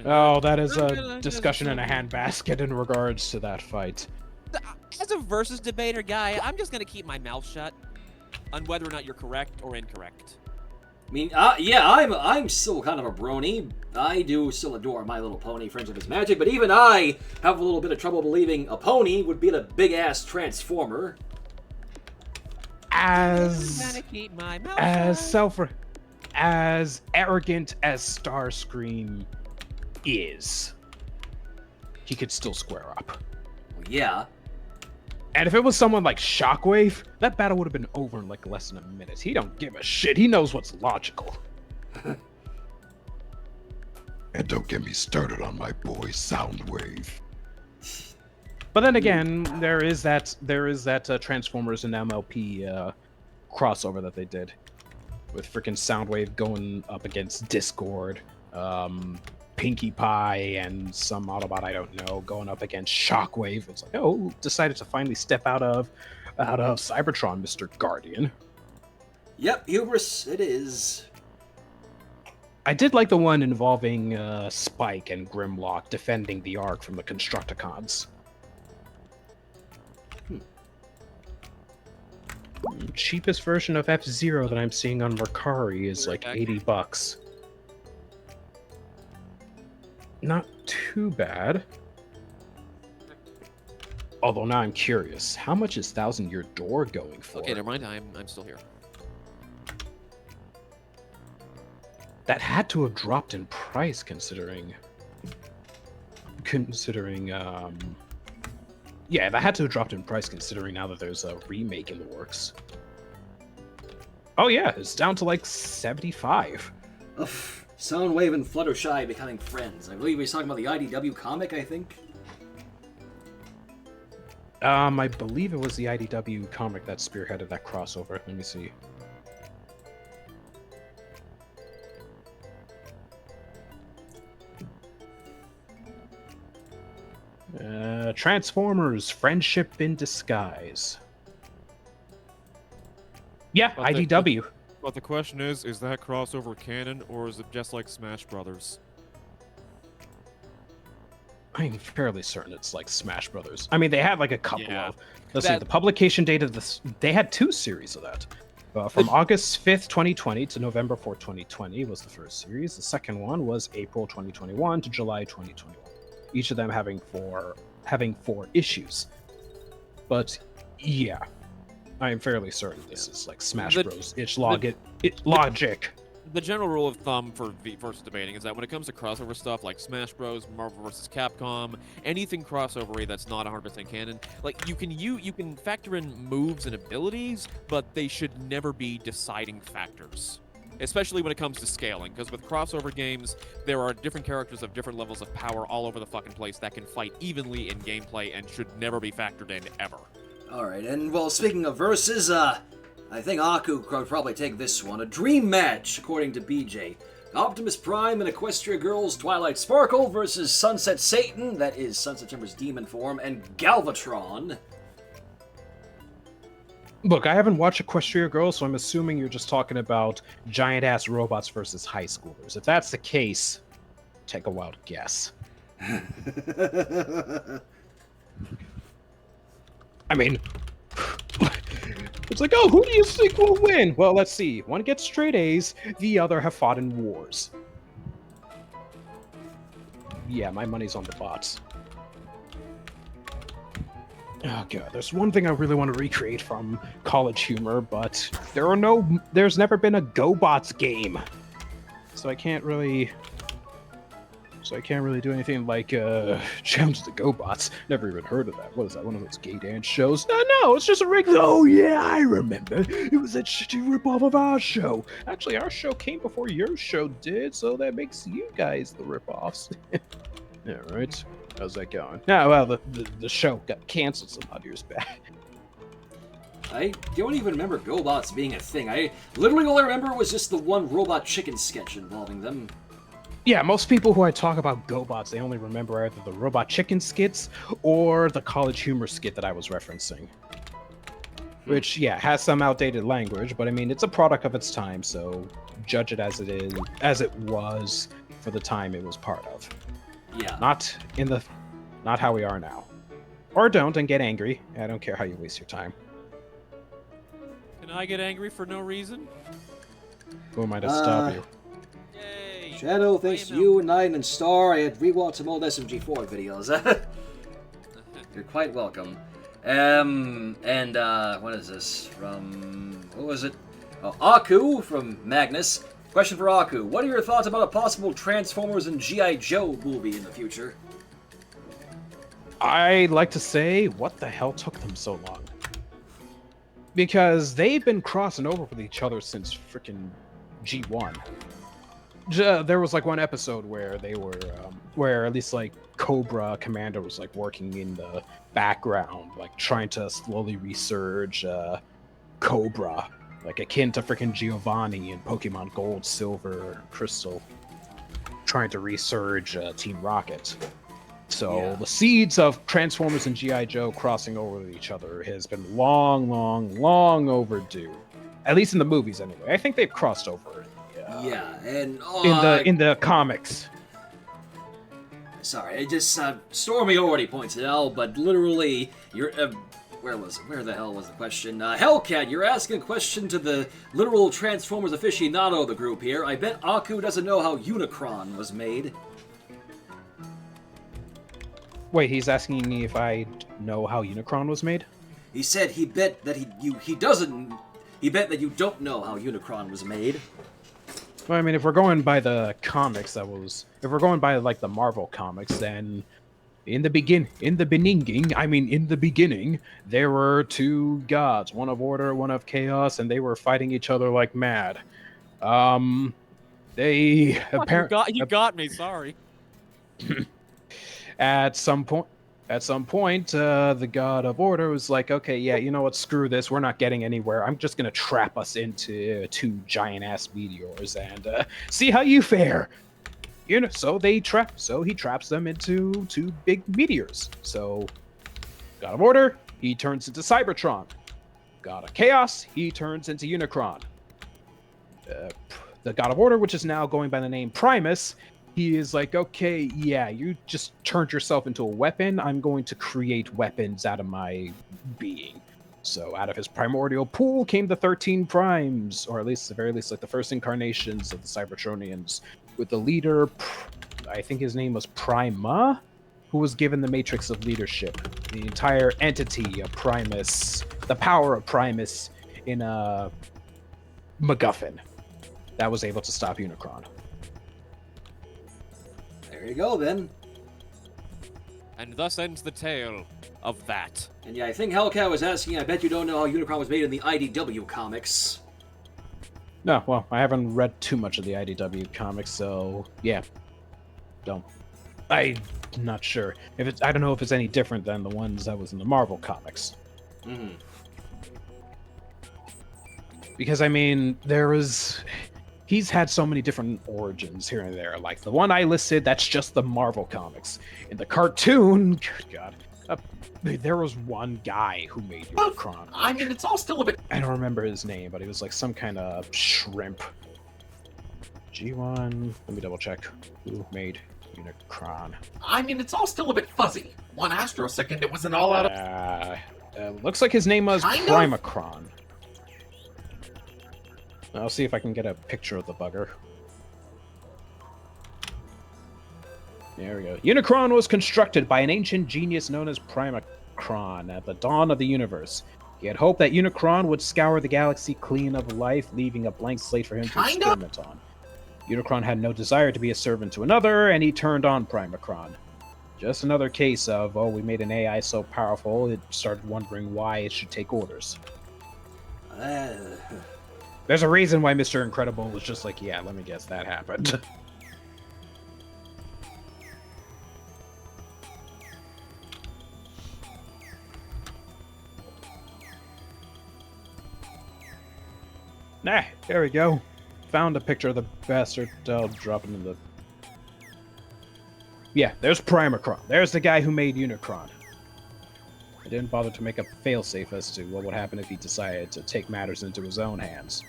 Oh, that is a discussion in a handbasket in regards to that fight. As a versus debater guy, I'm just gonna keep my mouth shut on whether or not you're correct or incorrect. I mean, yeah, I'm still kind of a brony. I do still adore My Little Pony, Friendship is Magic, but even I have a little bit of trouble believing a pony would beat a big-ass Transformer. As arrogant as Starscream is, he could still square up. Well, yeah. And if it was someone like Shockwave, that battle would have been over in like less than a minute. He don't give a shit. He knows what's logical. And don't get me started on my boy Soundwave. But then again, there is that Transformers and MLP crossover that they did, with freaking Soundwave going up against Discord, Pinkie Pie, and some Autobot I don't know going up against Shockwave. It's like, oh, decided to finally step out of Cybertron, Mr. Guardian. Yep, hubris it is. I did like the one involving Spike and Grimlock defending the Ark from the Constructicons. Cheapest version of F-Zero that I'm seeing on Mercari is like $80. Not too bad. Although now I'm curious, how much is Thousand Year Door going for? Okay, never mind. I'm still here. That had to have dropped in price considering yeah, that had to have dropped in price considering now that there's a remake in the works. Oh yeah, it's down to like 75. Ugh, Soundwave and Fluttershy becoming friends. I believe he's talking about the IDW comic, I think. I believe it was the IDW comic that spearheaded that crossover. Let me see. Transformers, Friendship in Disguise. Yeah, IDW. But the question is that crossover canon, or is it just like Smash Brothers? I'm fairly certain it's like Smash Brothers. I mean, they had like a couple of... Let's see, That- the publication date of this... They had 2 series of that. From August 5th, 2020 to November 4th, 2020 was the first series. The second one was April 2021 to July 2021. Each of them having four issues. But yeah, I am fairly certain this is like Smash Bros. It's logic. The general rule of thumb for versus debating is that when it comes to crossover stuff like Smash Bros, Marvel vs. Capcom, anything crossovery that's not 100% canon, like you can factor in moves and abilities, but they should never be deciding factors. Especially when it comes to scaling, because with crossover games, there are different characters of different levels of power all over the fucking place that can fight evenly in gameplay and should never be factored in ever. Alright, and well, speaking of verses, I think Aku could probably take this one. A dream match, according to BJ. Optimus Prime and Equestria Girls Twilight Sparkle versus Sunset Satan, that is Sunset Timber's demon form, and Galvatron. Look, I haven't watched Equestria Girls, so I'm assuming you're just talking about giant-ass robots versus high schoolers. If that's the case, take a wild guess. I mean, it's like, oh, who do you think will win? Well, let's see. One gets straight A's, the other have fought in wars. Yeah, my money's on the bots. Oh god, there's one thing I really want to recreate from College Humor, but there's never been a GoBots game. So I can't really do anything like Challenge the GoBots. Never even heard of that. What is that? One of those gay dance shows? No, it's just a regular. Oh yeah, I remember. It was that shitty ripoff of our show. Actually, our show came before your show did, so that makes you guys the ripoffs. Yeah, right. How's that going? Yeah, well, the show got canceled some odd years back. I don't even remember GoBots being a thing. Literally all I remember was just the one Robot Chicken sketch involving them. Yeah, most people who I talk about GoBots, they only remember either the Robot Chicken skits or the College Humor skit that I was referencing. Which, yeah, has some outdated language, but I mean, it's a product of its time, so judge it as it was for the time it was part of. Yeah. Not how we are now. Or don't and get angry. I don't care how you waste your time. Can I get angry for no reason? Who am I to stop you? Yay! Shadow, thanks to you, Nine, and Star, I had rewatched some old SMG4 videos. You're quite welcome. What is this? What was it? Oh, Aku from Magnus. Question for Aku. What are your thoughts about a possible Transformers and G.I. Joe movie in the future? I'd like to say, what the hell took them so long? Because they've been crossing over with each other since frickin' G1. there was like one episode where they were, where at least like Cobra Commander was like working in the background, like trying to slowly resurge Cobra, like akin to freaking Giovanni in Pokemon Gold, Silver, Crystal, trying to resurge Team Rocket. So the seeds of Transformers and G.I. Joe crossing over with each other has been long, long, long overdue. At least in the movies, anyway. I think they've crossed over. And in the comics. Sorry, it just Stormy already pointed out, but literally, you're where the hell was the question? Hellcat, you're asking a question to the literal Transformers aficionado of the group here. I bet Aku doesn't know how Unicron was made. Wait, he's asking me if I know how Unicron was made? He said he bet that he doesn't. He bet that you don't know how Unicron was made. Well, I mean, if we're going by the comics, if we're going by like the Marvel comics, then in the beginning, there were two gods, one of order, one of chaos, and they were fighting each other like mad. They apparently You got me. Sorry. At some point, the god of order was like, okay, yeah, you know what, screw this, we're not getting anywhere. I'm just gonna trap us into two giant-ass meteors and see how you fare. You know, so he traps them into two big meteors. So, god of order, he turns into Cybertron. God of chaos, he turns into Unicron. The god of order, which is now going by the name Primus, he is like, okay, yeah, you just turned yourself into a weapon. I'm going to create weapons out of my being. So out of his primordial pool came the 13 primes, or at least, at the very least, like the first incarnations of the Cybertronians, with the leader, I think his name was Prima, who was given the matrix of leadership. The entire entity of Primus, the power of Primus in a MacGuffin that was able to stop Unicron. There you go, then. And thus ends the tale of that. And yeah, I think Hellcat was asking, I bet you don't know how Unicron was made in the IDW comics. No, well, I haven't read too much of the IDW comics, so yeah. I'm not sure. I don't know if it's any different than the ones that was in the Marvel comics. Mm-hmm. Because, I mean, he's had so many different origins here and there. Like the one I listed, that's just the Marvel comics. In the cartoon, good God, there was one guy who made Unicron. I mean, it's all still a bit... I don't remember his name, but he was like some kind of shrimp. G1, let me double check. Who made Unicron? I mean, it's all still a bit fuzzy. 1 astrosecond, it was an all-out... Looks like his name was Kind of. Primacron. I'll see if I can get a picture of the bugger. There we go. Unicron was constructed by an ancient genius known as Primacron at the dawn of the universe. He had hoped that Unicron would scour the galaxy clean of life, leaving a blank slate for him to experiment on. Unicron had no desire to be a servant to another, and he turned on Primacron. Just another case of, we made an AI so powerful, it started wondering why it should take orders. There's a reason why Mr. Incredible was just like, yeah, let me guess, that happened. Nah, there we go. Found a picture of the bastard. I'll drop it in the... Yeah, there's Primacron. There's the guy who made Unicron. I didn't bother to make a failsafe as to what would happen if he decided to take matters into his own hands.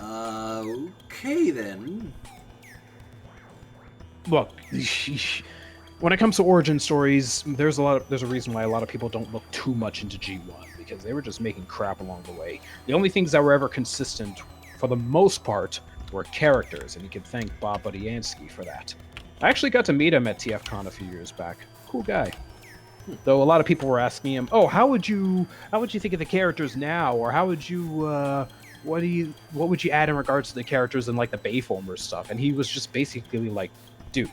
Okay then. Look, when it comes to origin stories, there's a reason why a lot of people don't look too much into G1, because they were just making crap along the way. The only things that were ever consistent, for the most part, were characters, and you can thank Bob Budiansky for that. I actually got to meet him at TFCon a few years back. Cool guy. Though a lot of people were asking him, "Oh, how would you think of the characters now, or how would you, what would you add in regards to the characters and like the Bayformers stuff?" And he was just basically like, "Dude,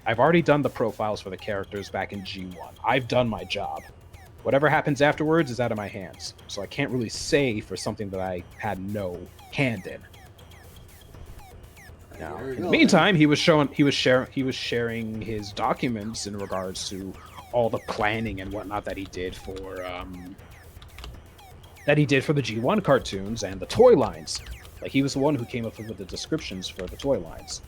I've already done the profiles for the characters back in G1. I've done my job. Whatever happens afterwards is out of my hands. So I can't really say for something that I had no hand in." Now, There you in the go, meantime, he was sharing his documents in regards to all the planning and whatnot that he did for the G1 cartoons and the toy lines. Like, he was the one who came up with the descriptions for the toy lines.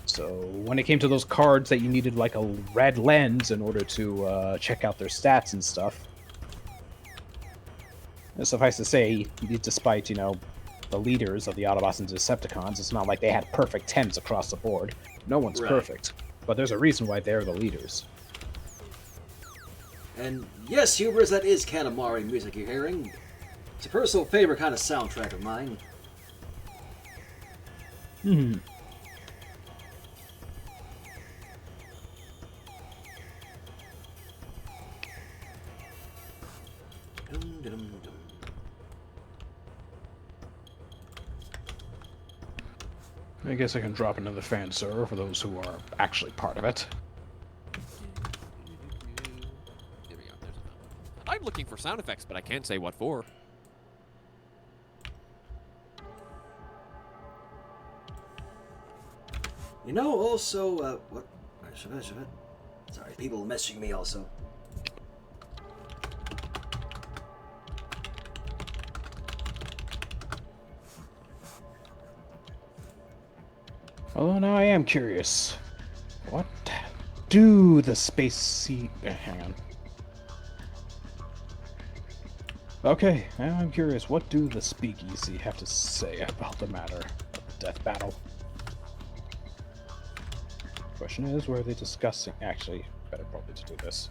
So when it came to those cards that you needed like a red lens in order to check out their stats and stuff, and suffice to say, despite, you know, the leaders of the Autobots and Decepticons, it's not like they had perfect 10s across the board. No one's perfect. But there's a reason why they're the leaders. And yes, Hubers, that is Katamari music you're hearing. It's a personal favorite kind of soundtrack of mine. Hmm. I guess I can drop another fan server for those who are actually part of it. There we go. There's another. I'm looking for sound effects, but I can't say what for. You know, also, what? Should I? Sorry, people messaging me also. Although now I am curious. What do the space sea... hang on. Okay, now I'm curious. What do the Speakeasy have to say about the matter of the death battle? Question is, were they discussing... Actually, better probably to do this.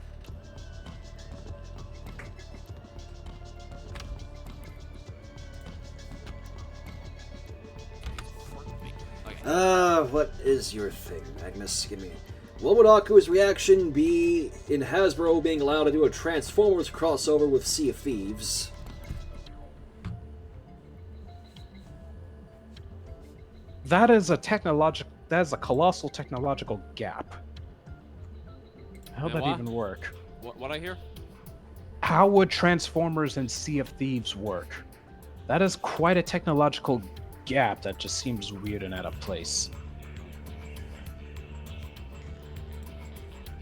What is your thing, Magnus? Give me... What would Aku's reaction be in Hasbro being allowed to do a Transformers crossover with Sea of Thieves? That is a colossal technological gap. How'd that even work? What I hear? How would Transformers and Sea of Thieves work? That is quite a technological gap that just seems weird and out of place.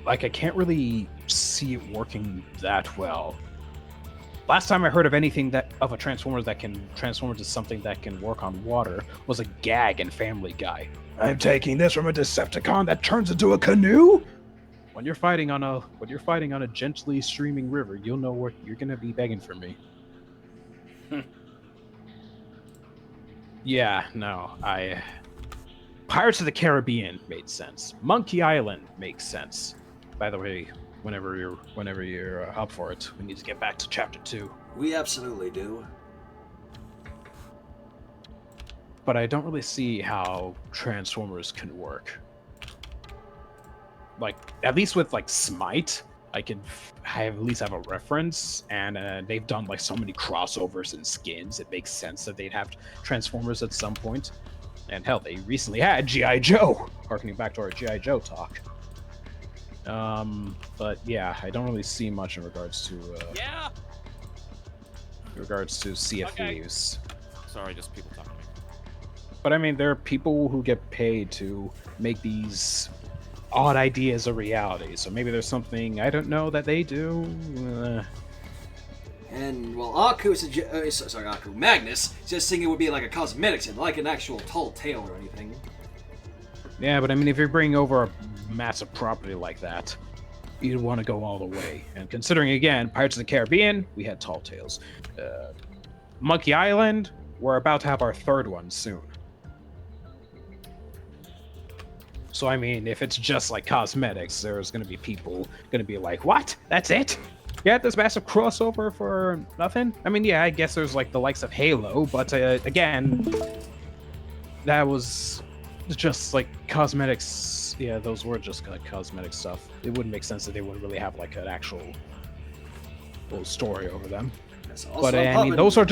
Like, I can't really see it working that well. Last time I heard of anything of a Transformers that can transform into something that can work on water was a gag in Family Guy. I'm taking this from a Decepticon that turns into a canoe? When you're fighting on a gently streaming river, you'll know what you're gonna be begging for me. Yeah, no, Pirates of the Caribbean made sense. Monkey Island makes sense. By the way, whenever you're up for it, we need to get back to Chapter 2. We absolutely do. But I don't really see how Transformers can work. Like, at least with, like, Smite, I at least have a reference, and they've done, like, so many crossovers and skins, it makes sense that they'd have Transformers at some point. And hell, they recently had G.I. Joe, harkening back to our G.I. Joe talk. But yeah, I don't really see much in regards to Sea of Thieves. Sorry, just people talking to me. But I mean, there are people who get paid to make these odd ideas a reality. So maybe there's something I don't know that they do. And well, Magnus just thinking it would be like a cosmetics and like an actual tall tale or anything. Yeah, but I mean, if you're bringing over a massive property like that, you'd want to go all the way. And considering, again, Pirates of the Caribbean, we had Tall Tales. Monkey Island, we're about to have our third one soon. So, I mean, if it's just like cosmetics, there's going to be people going to be like, what? That's it? Yeah, this massive crossover for nothing? I mean, yeah, I guess there's like the likes of Halo, but again, that was just like cosmetics. Yeah, those were just like cosmetic stuff. It wouldn't make sense that they wouldn't really have like an actual little story over them. But I mean, those are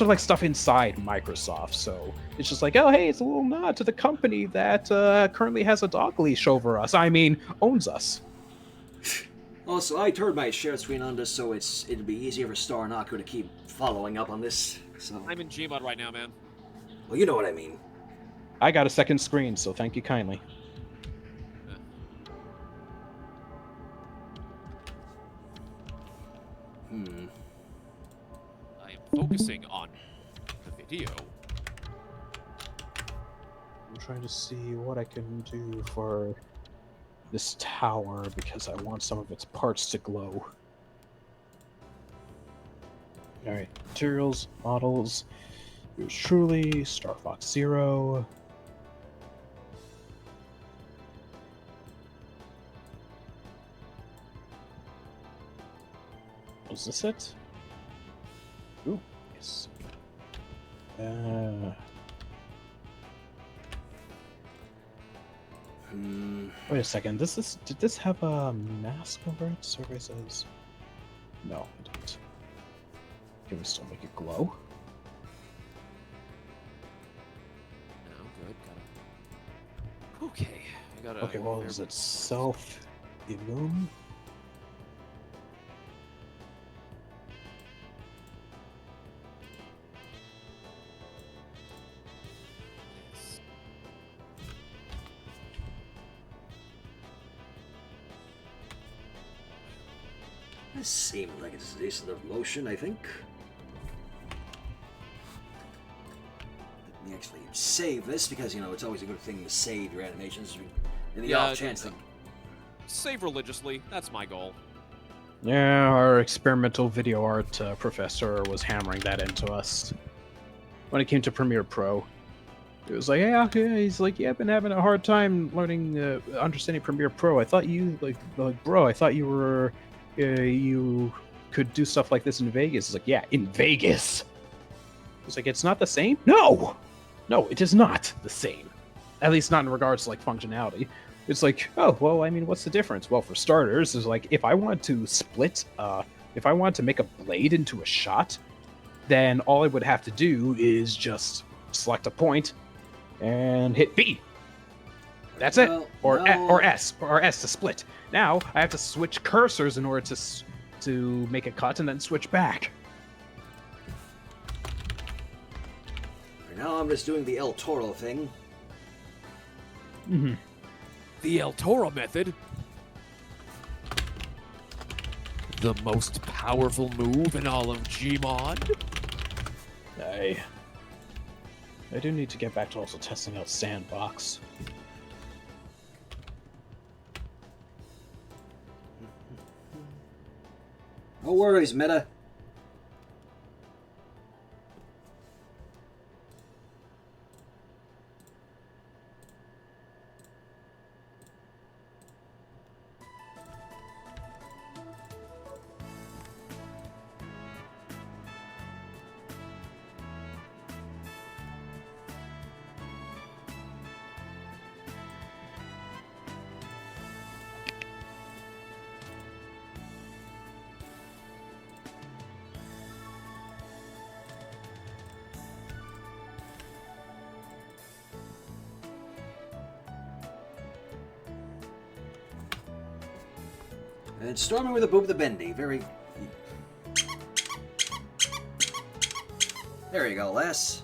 like stuff inside Microsoft. So it's just like, oh hey, it's a little nod to the company that currently has a dog leash over us. I mean, owns us. Also, I turned my share screen on this so it'd be easier for Star and Aku to keep following up on this. So I'm in Gmod right now, man. Well, you know what I mean. I got a second screen, so thank you kindly. I am focusing on the video. I'm trying to see what I can do for this tower because I want some of its parts to glow. Alright, materials, models. Yours truly, Star Fox Zero. Was this it? Ooh, yes. Wait a second. Did this have a mask over it? Survey says no, it didn't. Can we still make it glow? No, good. Okay, I gotta. Okay, well, is it self illum? Yes. This seemed like it's decent of motion, I think. Let me actually save this because, you know, it's always a good thing to save your animations in the off chance that... Save religiously. That's my goal. Yeah, our experimental video art professor was hammering that into us when it came to Premiere Pro. It was like, yeah, he's like, yeah, I've been having a hard time learning, understanding Premiere Pro. I thought you, bro, I thought you were, you could do stuff like this in Vegas. It's like, yeah, in Vegas. It's like, it's not the same? No! No, it is not the same. At least not in regards to, like, functionality. It's like, oh, well, I mean, what's the difference? Well, for starters, is like, if I want to split, if I want to make a blade into a shot, then all I would have to do is just select a point and hit B. That's it. Or S to split. Now I have to switch cursors in order to make a cut and then switch back. Right now I'm just doing the El Toro thing. Mm-hmm. The El Toro method. The most powerful move in all of Gmod. I do need to get back to also testing out Sandbox. No worries, Meta. And storming with a boob the bendy. Very... There you go, Les.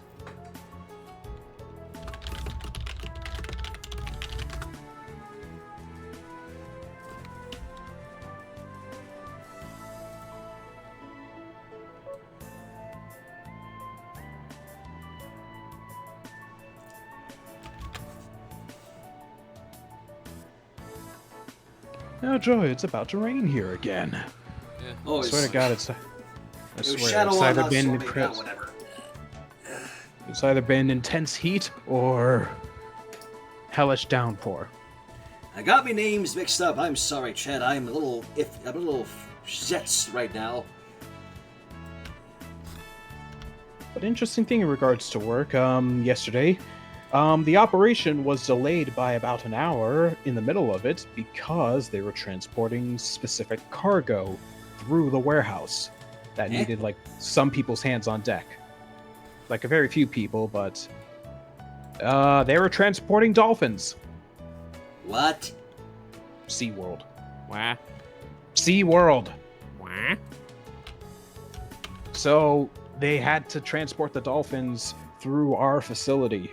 Oh joy, it's about to rain here again. Yeah. Oh, I swear to God, I swear, Shadow it's on either us, been so maybe not, whatever. it's either been intense heat or hellish downpour. I got me names mixed up. I'm sorry, Chad. I'm a little zets right now. But interesting thing in regards to work, yesterday, the operation was delayed by about an hour in the middle of it because they were transporting specific cargo through the warehouse that needed, like, some people's hands on deck. Like, a very few people, but they were transporting dolphins. What? SeaWorld. Wah. SeaWorld. Wah. So they had to transport the dolphins through our facility.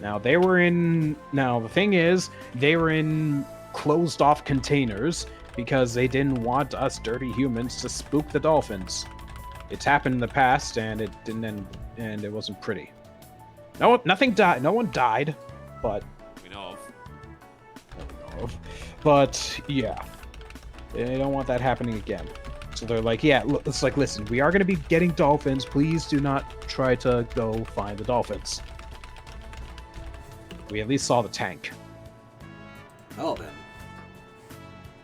Now they were in. Now the thing is, they were in closed-off containers because they didn't want us dirty humans to spook the dolphins. It's happened in the past, and it didn't end, and it wasn't pretty. Nothing died. No one died, but We know of. But yeah, they don't want that happening again. So they're like, yeah, it's like, listen, we are going to be getting dolphins. Please do not try to go find the dolphins. We at least saw the tank. Oh, then.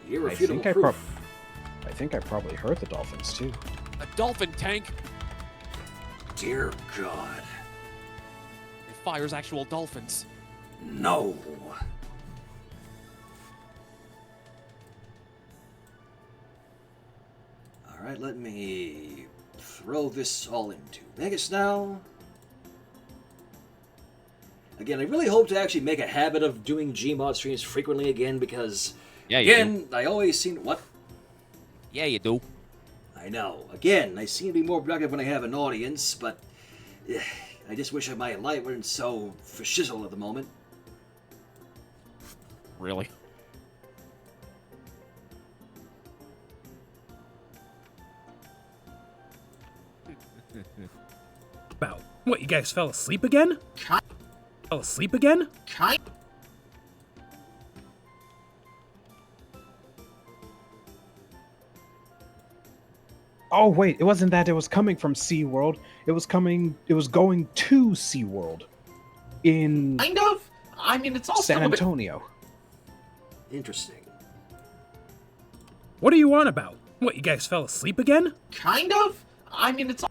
I Irrefutable think proof. I think I probably heard the dolphins too. A dolphin tank. Dear God. It fires actual dolphins. No. Alright, let me throw this all into Vegas now. Again, I really hope to actually make a habit of doing Gmod streams frequently again because, Yeah, you again, I always seem... What? Yeah, you do. I know. Again, I seem to be more productive when I have an audience, but I just wish my life weren't so fashizzle at the moment. Really? About what? You guys fell asleep again? Fell asleep again? Oh wait, it wasn't that. It was coming from SeaWorld. It was going to SeaWorld in Kind of. I mean, it's all San still a bit... Antonio. Interesting. What are you on about? What? You guys fell asleep again? Kind of. I mean, it's all...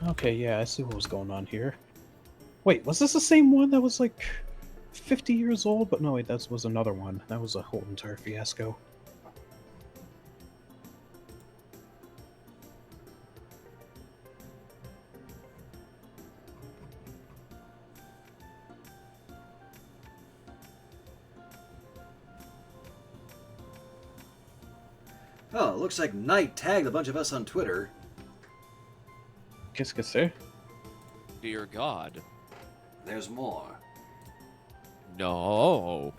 Okay, yeah, I see what was going on here. Wait, was this the same one that was like 50 years old? But no, wait, that was another one. That was a whole entire fiasco. Oh, it looks like Knight tagged a bunch of us on Twitter. Qu'est-ce que c'est? Dear God. There's more. No.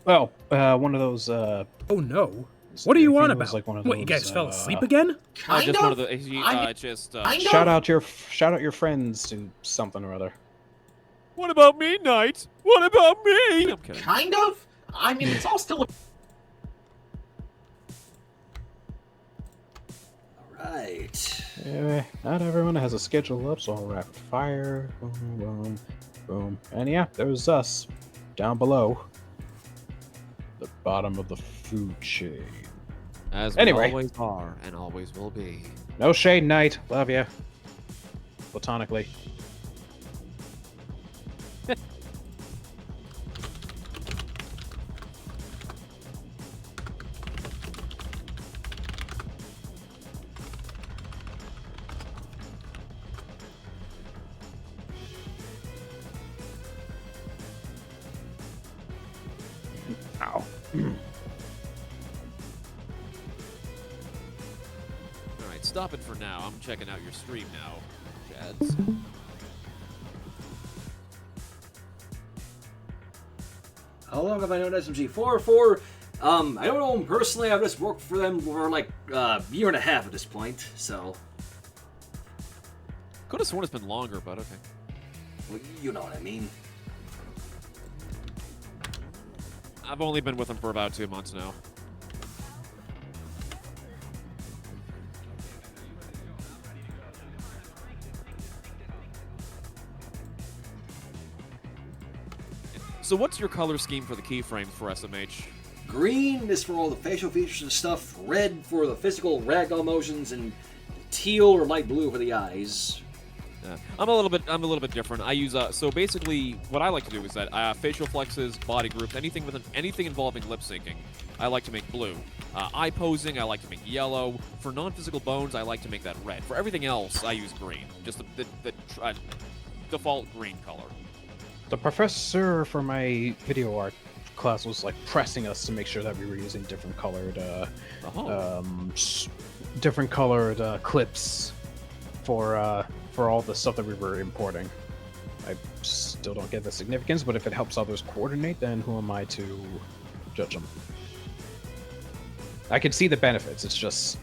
Well, one of those. Oh no. What are you I on think it was about? like one of What? You those, guys fell asleep again? Kind just of. one of the. I mean, shout out your friends to something or other. What about me, Knight? What about me? I'm kidding. Kind of. I mean, it's all still a... Alright. Not everyone has a schedule up, so I'll rapid fire. Boom, boom, boom. And yeah, there's us down below. The bottom of the food chain. As we Anyway. always are and always will be. No shade, Knight. Love ya. Platonically. Ow. Alright, stop it for now. I'm checking out your stream now, Chads. How long have I known SMG? I don't know them personally. I've just worked for them for like a year and a half at this point, so. Could have sworn it's been longer, but okay. Well, you know what I mean. I've only been with him for about 2 months now. So what's your color scheme for the keyframes for SMH? Green is for all the facial features and stuff, red for the physical ragdoll motions, and teal or light blue for the eyes. I'm a little bit different. I use so basically what I like to do is that facial flexes, body groups, anything involving lip syncing, I like to make blue. Eye posing, I like to make yellow. For non-physical bones, I like to make that red. For everything else, I use green, just the default green color. The professor for my video art class was like pressing us to make sure that we were using different colored clips for all the stuff that we were importing. I still don't get the significance, but if it helps others coordinate, then who am I to judge them? I can see the benefits. It's just,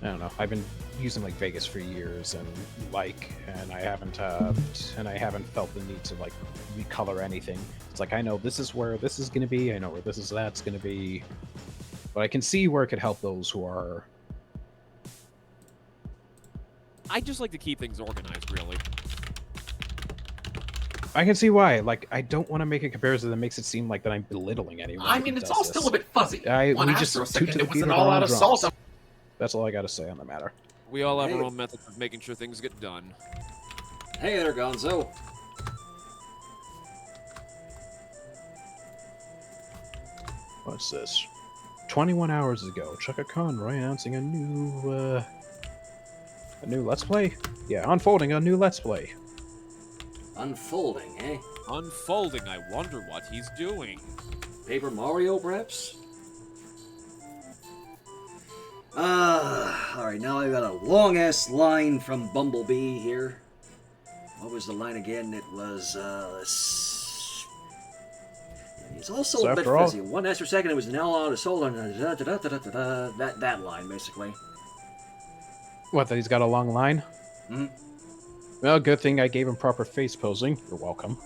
I don't know. I've been using like Vegas for years, and I haven't felt the need to like recolor anything. It's like I know this is where this is gonna be. I know where that's gonna be, but I can see where it could help those who are. I just like to keep things organized, really. I can see why. Like, I don't want to make a comparison that makes it seem like that I'm belittling anyone. I mean, it's all still a bit fuzzy. We just for a second, it was an all all-out assault. That's all I got to say on the matter. We all have our own methods of making sure things get done. Hey there, Gonzo. What's this? 21 hours ago, Chaka Conroy announcing a new Let's Play? Yeah, unfolding a new Let's Play. Unfolding, eh? Unfolding, I wonder what he's doing. Paper Mario, perhaps? Alright, now I've got a long-ass line from Bumblebee here. What was the line again? It was, it's also so a bit fuzzy. 1 extra second, it was an all-out assault on that line, basically. What, that he's got a long line? Mm-hmm. Well, good thing I gave him proper face posing. You're welcome.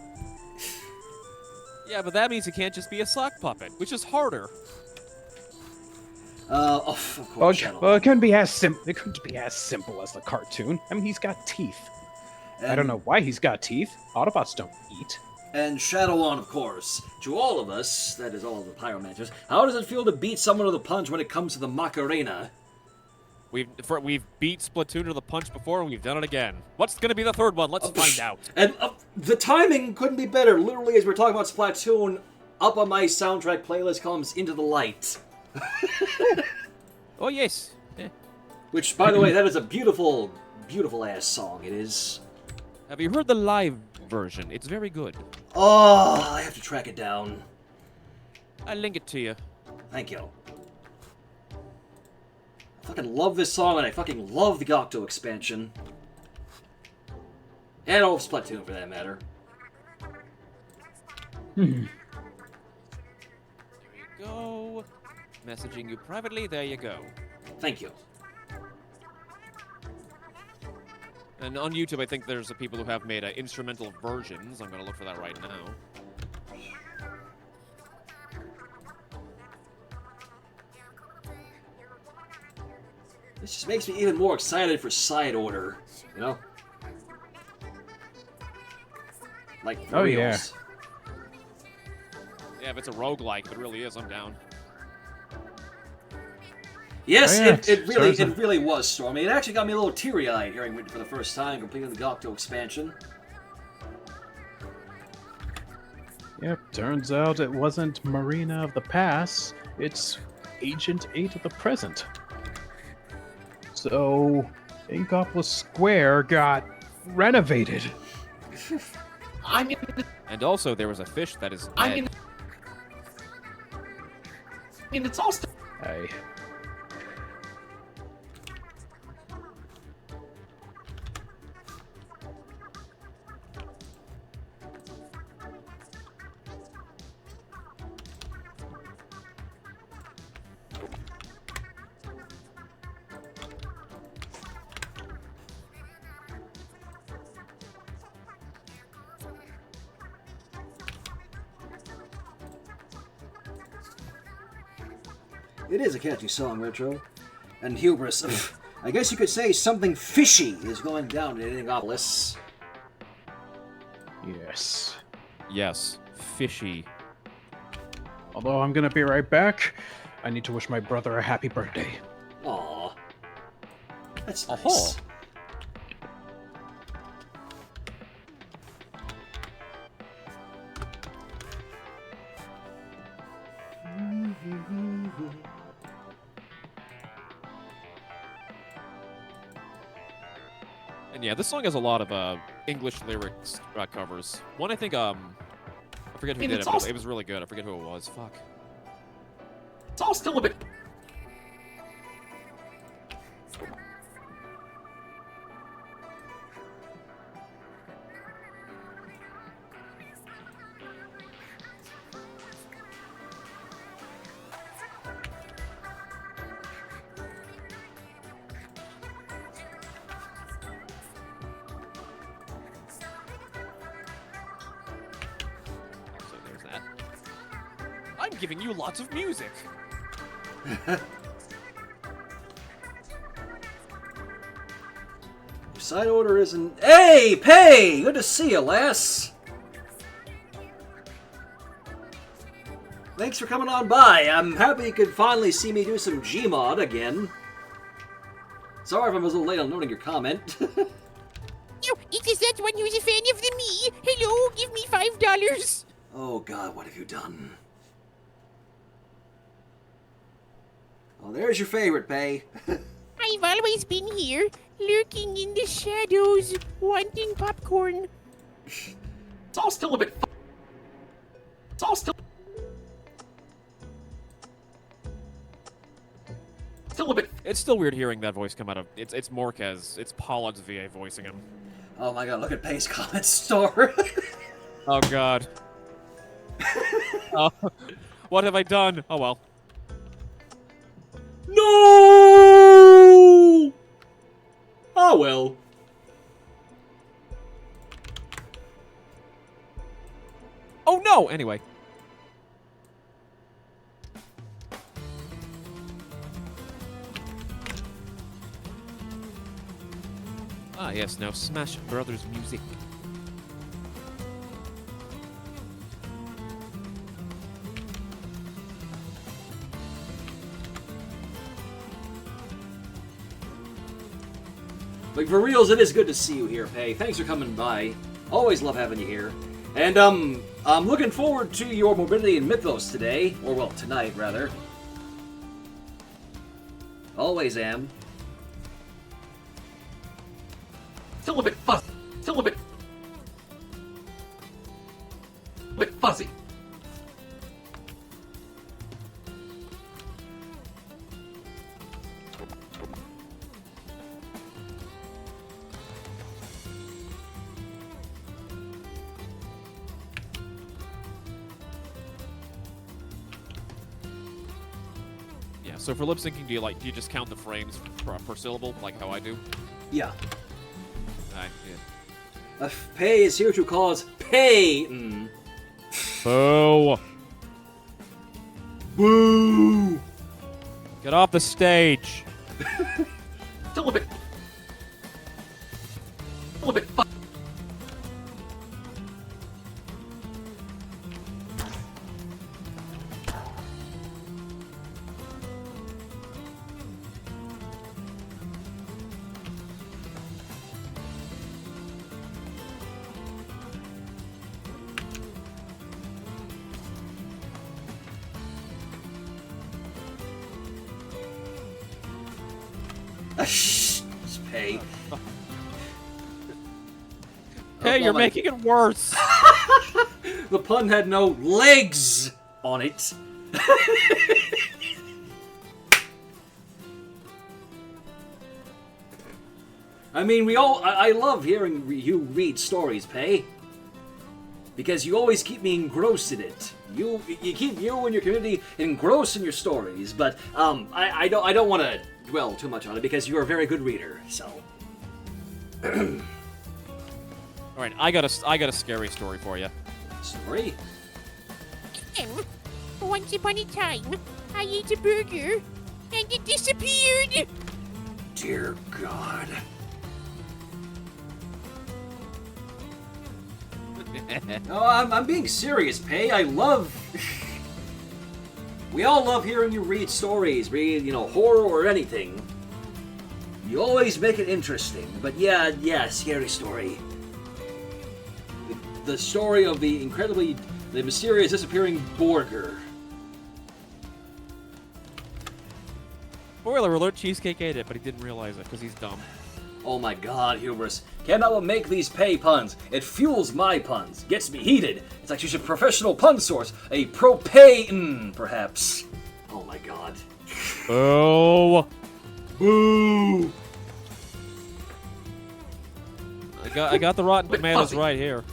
Yeah, but that means he can't just be a sock puppet, which is harder. Of course. Well, it couldn't be as simple as the cartoon. I mean, he's got teeth. I don't know why he's got teeth. Autobots don't eat. And Shadow On, of course. To all of us, that is all of the Pyromancers, how does it feel to beat someone with a punch when it comes to the Macarena? We've beat Splatoon to the punch before, and we've done it again. What's gonna be the third one? Let's find out. And the timing couldn't be better. Literally, as we're talking about Splatoon, up on my soundtrack playlist comes Into the Light. Oh yes. Yeah. Which, by the way, that is a beautiful, beautiful ass song. It is. Have you heard the live version? It's very good. Oh, I have to track it down. I'll link it to you. Thank you. I fucking love this song, and I fucking love the Octo expansion. And all of Splatoon, for that matter. Here we go. Messaging you privately, there you go. Thank you. And on YouTube, I think there's people who have made instrumental versions. I'm gonna look for that right now. This just makes me even more excited for Side Order, you know? Like, for reals. Yeah, if it's a roguelike, if it really is, I'm down. Yes, it really was, Stormy. It actually got me a little teary-eyed hearing it for the first time, completing the Octo expansion. Yep, turns out it wasn't Marina of the past, it's Agent 8 of the present. So, Inkopolis Square got renovated. And also, there was a fish that is dead. I mean, it's all still... Hey. It is a catchy song, Retro. And Hubris. I guess you could say something fishy is going down in Inkopolis. Yes. Yes, fishy. Although I'm gonna be right back, I need to wish my brother a happy birthday. Aww. That's nice. Oh. And yeah, this song has a lot of English lyrics covers. One I think I forget who did it, but it was really good. I forget who it was. Fuck. It's all still a bit. So there's that. I'm giving you lots of music. Your side order isn't. Hey, Pay! Good to see you, lass. Thanks for coming on by. I'm happy you could finally see me do some Gmod again. Sorry if I was a little late on noting your comment. You, it is that one who's a fan of the me. Hello, give me $5. Oh God, what have you done? Oh, there's your favorite, Pay. I've always been here, lurking in the shadows, wanting popcorn. It's all still a bit. It's all still. Still a bit. It's still weird hearing that voice come out of. It's Morquez. It's Pollard's VA voicing him. Oh my God, look at Pay's comment store. Oh God. Oh, what have I done? Oh well. No! Oh well. Oh no! Anyway. Ah yes, now Smash Brothers music. Like, for reals, it is good to see you here, Pay. Thanks for coming by. Always love having you here. And, I'm looking forward to your Morbidity and Mythos today. Or, well, tonight, rather. Always am. Still a bit fuzzy. Still a bit fuzzy. Yeah. So for lip syncing, do you just count the frames per syllable, like how I do? Yeah. Yeah. Pay is here to cause pain. Boo! Boo! Get off the stage. Still a bit fuzzy. Pay. Hey, you're making it worse. The pun had no legs on it. I mean, I love hearing you read stories, Pay. Because you always keep me engrossed in it. You keep you and your community engrossed in your stories, but I don't want to dwell too much on it because you're a very good reader. So, All right, I got a scary story for you. story. Once upon a time, I ate a burger, and it disappeared. Dear God. No, I'm being serious, Pay. I love. We all love hearing you read stories, horror or anything. You always make it interesting. But yeah, scary story. The story of the mysterious disappearing burger. Spoiler alert: Cheesecake ate it, but he didn't realize it because he's dumb. Oh my god, Hubris. Cannot make these pay puns. It fuels my puns. Gets me heated. It's like she's a professional pun source. A propane, perhaps. Oh my god. Oh. Boo! I got the Rotten Tomatoes right here.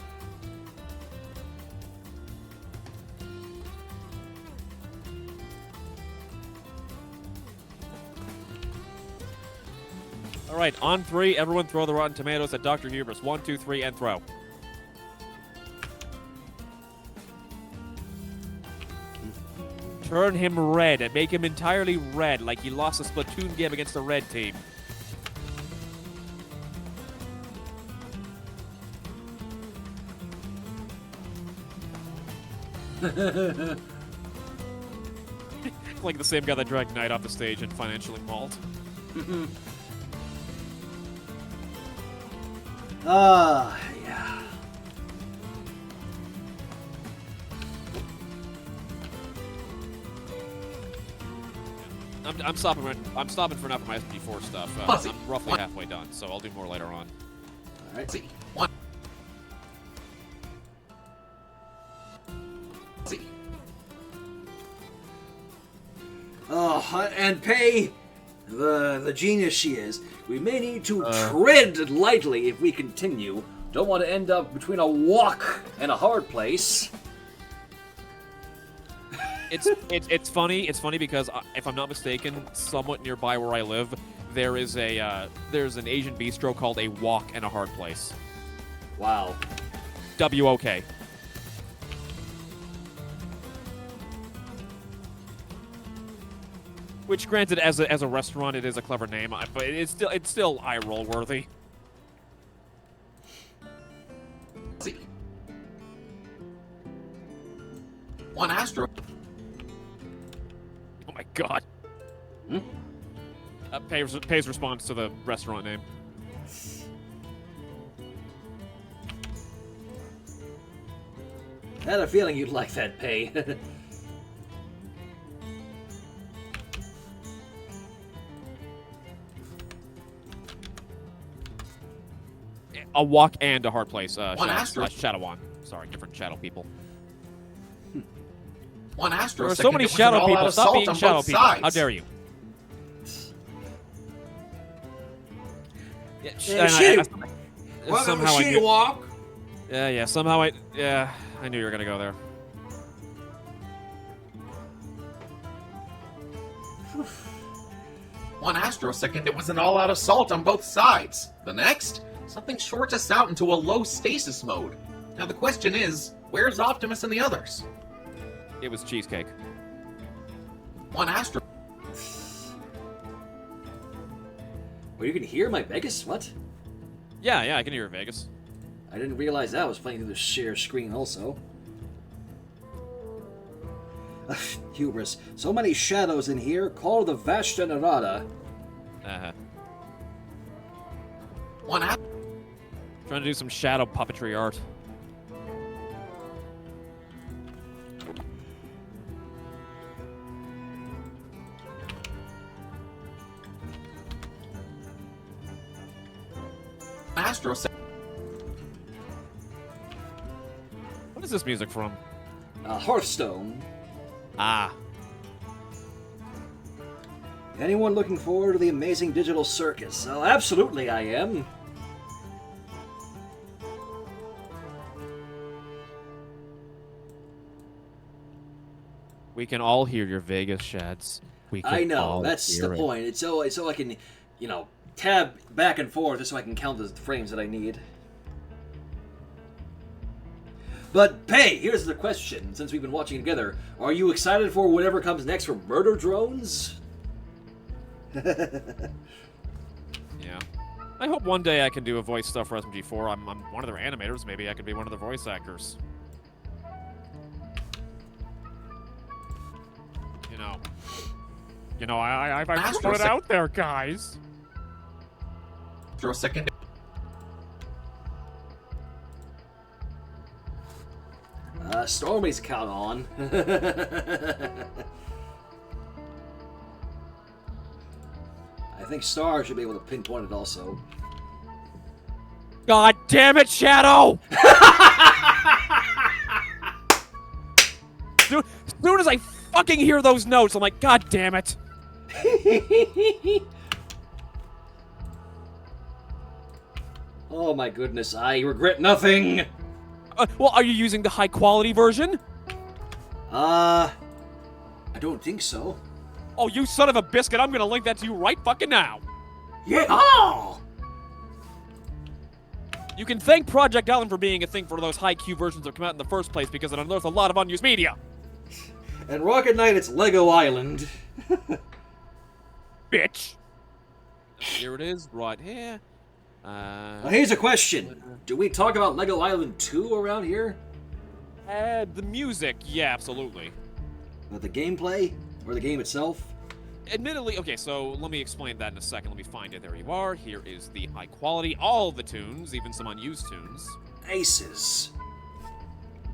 All right, on 3, everyone throw the Rotten Tomatoes at Dr. Hubris. 1, 2, 3, and throw. Turn him red and make him entirely red, like he lost a Splatoon game against the red team. Like the same guy that dragged Knight off the stage and financially mauled. Yeah. I'm stopping for now for my SG4 stuff. I'm roughly halfway done, so I'll do more later on. Alright. See. One. See. Oh, and Pay, the genius she is, we may need to tread lightly if we continue. Don't want to end up between a walk and a hard place. It's funny. It's funny because if I'm not mistaken, somewhat nearby where I live, there's an Asian bistro called A Walk and a Hard Place. Wow. WOK. Which, granted, as a restaurant, it is a clever name, but it's still eye roll worthy. See. One Astro. Oh my god. Pays response to the restaurant name. I had a feeling you'd like that, Pay. A walk and a hard place. One Astro. Shadowon. Sorry, different shadow people. One Astro. There are so many shadow people. Stop being shadow people. How dare you? Welcome to She Walk. Yeah. Somehow I knew you were gonna go there. One Astro second, it was an all-out assault on both sides. The next, something shorts us out into a low stasis mode. Now the question is, where's Optimus and the others? It was cheesecake. One Astro. Well, you can hear my Vegas? What? Yeah, I can hear Vegas. I didn't realize that was playing through the share screen also. Hubris. So many shadows in here. Call the Vashta Narada. One Astro. Trying to do some shadow puppetry art. Astro. What is this music from? Hearthstone. Ah. Anyone looking forward to the amazing digital circus? Oh, absolutely I am. We can all hear your Vegas shads. I know, that's the point. It's so I can, tab back and forth just so I can count the frames that I need. But, Pay, here's the question, since we've been watching together. Are you excited for whatever comes next for Murder Drones? Yeah. I hope one day I can do a voice stuff for SMG4. I'm one of their animators. Maybe I could be one of their voice actors. I've put it out there, guys. For a second. Stormy's count on. I think Star should be able to pinpoint it also. God damn it, Shadow! As soon as I fucking hear those notes, I'm like, God damn it. Oh my goodness, I regret nothing! Well, are you using the high quality version? I don't think so. Oh, you son of a biscuit, I'm gonna link that to you right fucking now. Yeah! Oh! You can thank Project Island for being a thing for those high Q versions that come out in the first place because it unearthed a lot of unused media. And Rocket Knight, it's Lego Island. Bitch. Here it is, right here. Now here's a question. Do we talk about Lego Island 2 around here? The music, yeah, absolutely. About the gameplay? Or the game itself? Admittedly, okay, so let me explain that in a second. Let me find it. There you are. Here is the high quality, all the tunes, even some unused tunes. Aces.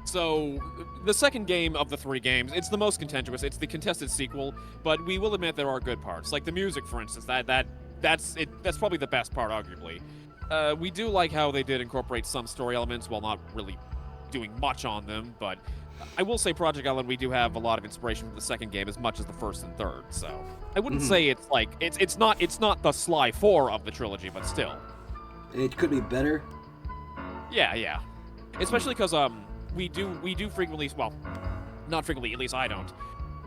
So, the second game of the 3 games, it's the most contentious. It's the contested sequel, but we will admit there are good parts. Like the music, for instance, that's probably the best part, arguably. We do like how they did incorporate some story elements while not really doing much on them, but I will say Project Island, we do have a lot of inspiration from the second game as much as the first and third, so I wouldn't say it's like it's not the Sly 4 of the trilogy, but still. It could be better. Yeah. Especially because we do frequently, well, not frequently, at least I don't.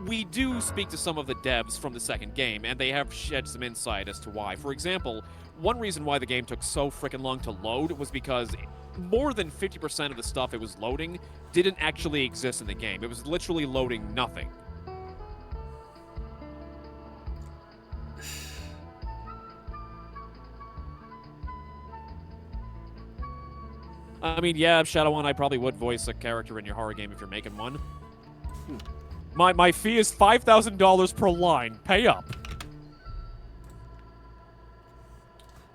We do speak to some of the devs from the second game, and they have shed some insight as to why. For example, one reason why the game took so freaking long to load was because more than 50% of the stuff it was loading didn't actually exist in the game. It was literally loading nothing. I mean, yeah, Shadow One, I probably would voice a character in your horror game if you're making one. My fee is $5,000 per line. Pay up.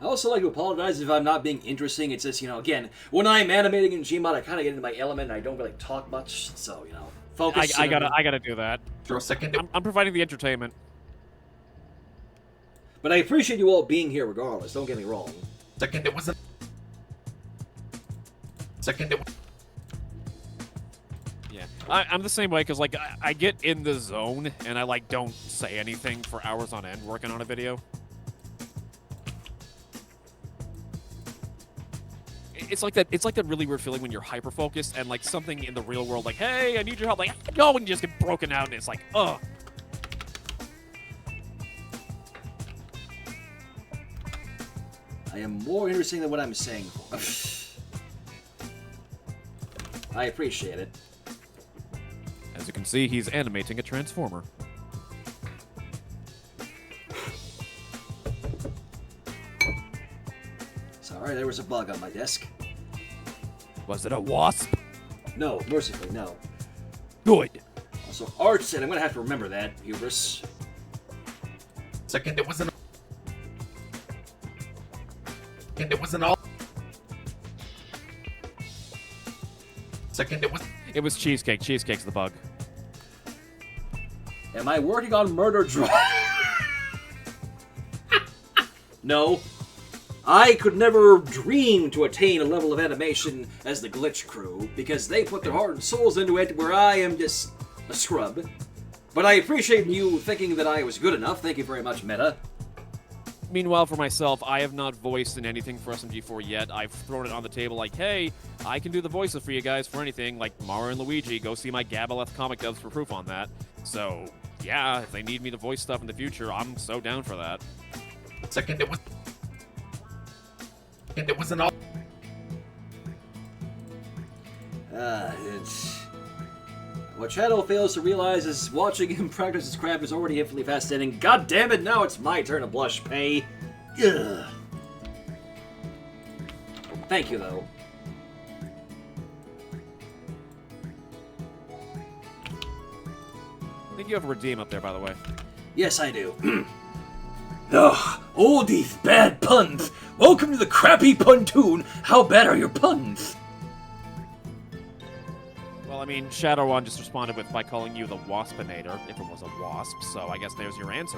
I also like to apologize if I'm not being interesting. It's just, again, when I'm animating in Gmod, I kind of get into my element and I don't really talk much. So, focus. I gotta do that. For a second, I'm providing the entertainment. But I appreciate you all being here regardless. Don't get me wrong. Second, it wasn't. Second, it was. Yeah, I'm the same way because like I get in the zone and I like don't say anything for hours on end working on a video. It's like that really weird feeling when you're hyper focused and like something in the real world like, hey, I need your help, like go, and you just get broken out and it's like, ugh. I am more interesting than what I'm saying. I appreciate it. As you can see, he's animating a transformer. Sorry, there was a bug on my desk. Was it a wasp? No, mercifully, no. Good. Also, arts, and I'm gonna have to remember that, Hubris. Second, it wasn't. Second, it wasn't all. Second, it was. It was cheesecake. Cheesecake's the bug. Am I working on murder drone? No. I could never dream to attain a level of animation as the Glitch crew, because they put their heart and souls into it, where I am just a scrub. But I appreciate you thinking that I was good enough. Thank you very much, Meta. Meanwhile, for myself, I have not voiced in anything for SMG4 yet. I've thrown it on the table like, hey, I can do the voices for you guys for anything, like Mario and Luigi. Go see my Gabaleth comic dubs for proof on that. So, yeah, if they need me to voice stuff in the future, I'm so down for that. Second, it was. And it wasn't all. What Shadow fails to realize is watching him practice his craft is already infinitely fascinating. God damn it, now it's my turn to blush, Pay. Ugh. Thank you, though. I think you have a redeem up there, by the way. Yes, I do. Ugh, all these bad puns. Welcome to the crappy pontoon. How bad are your puns? Well, I mean, Shadow One just responded by calling you the Waspinator, if it was a wasp, so I guess there's your answer.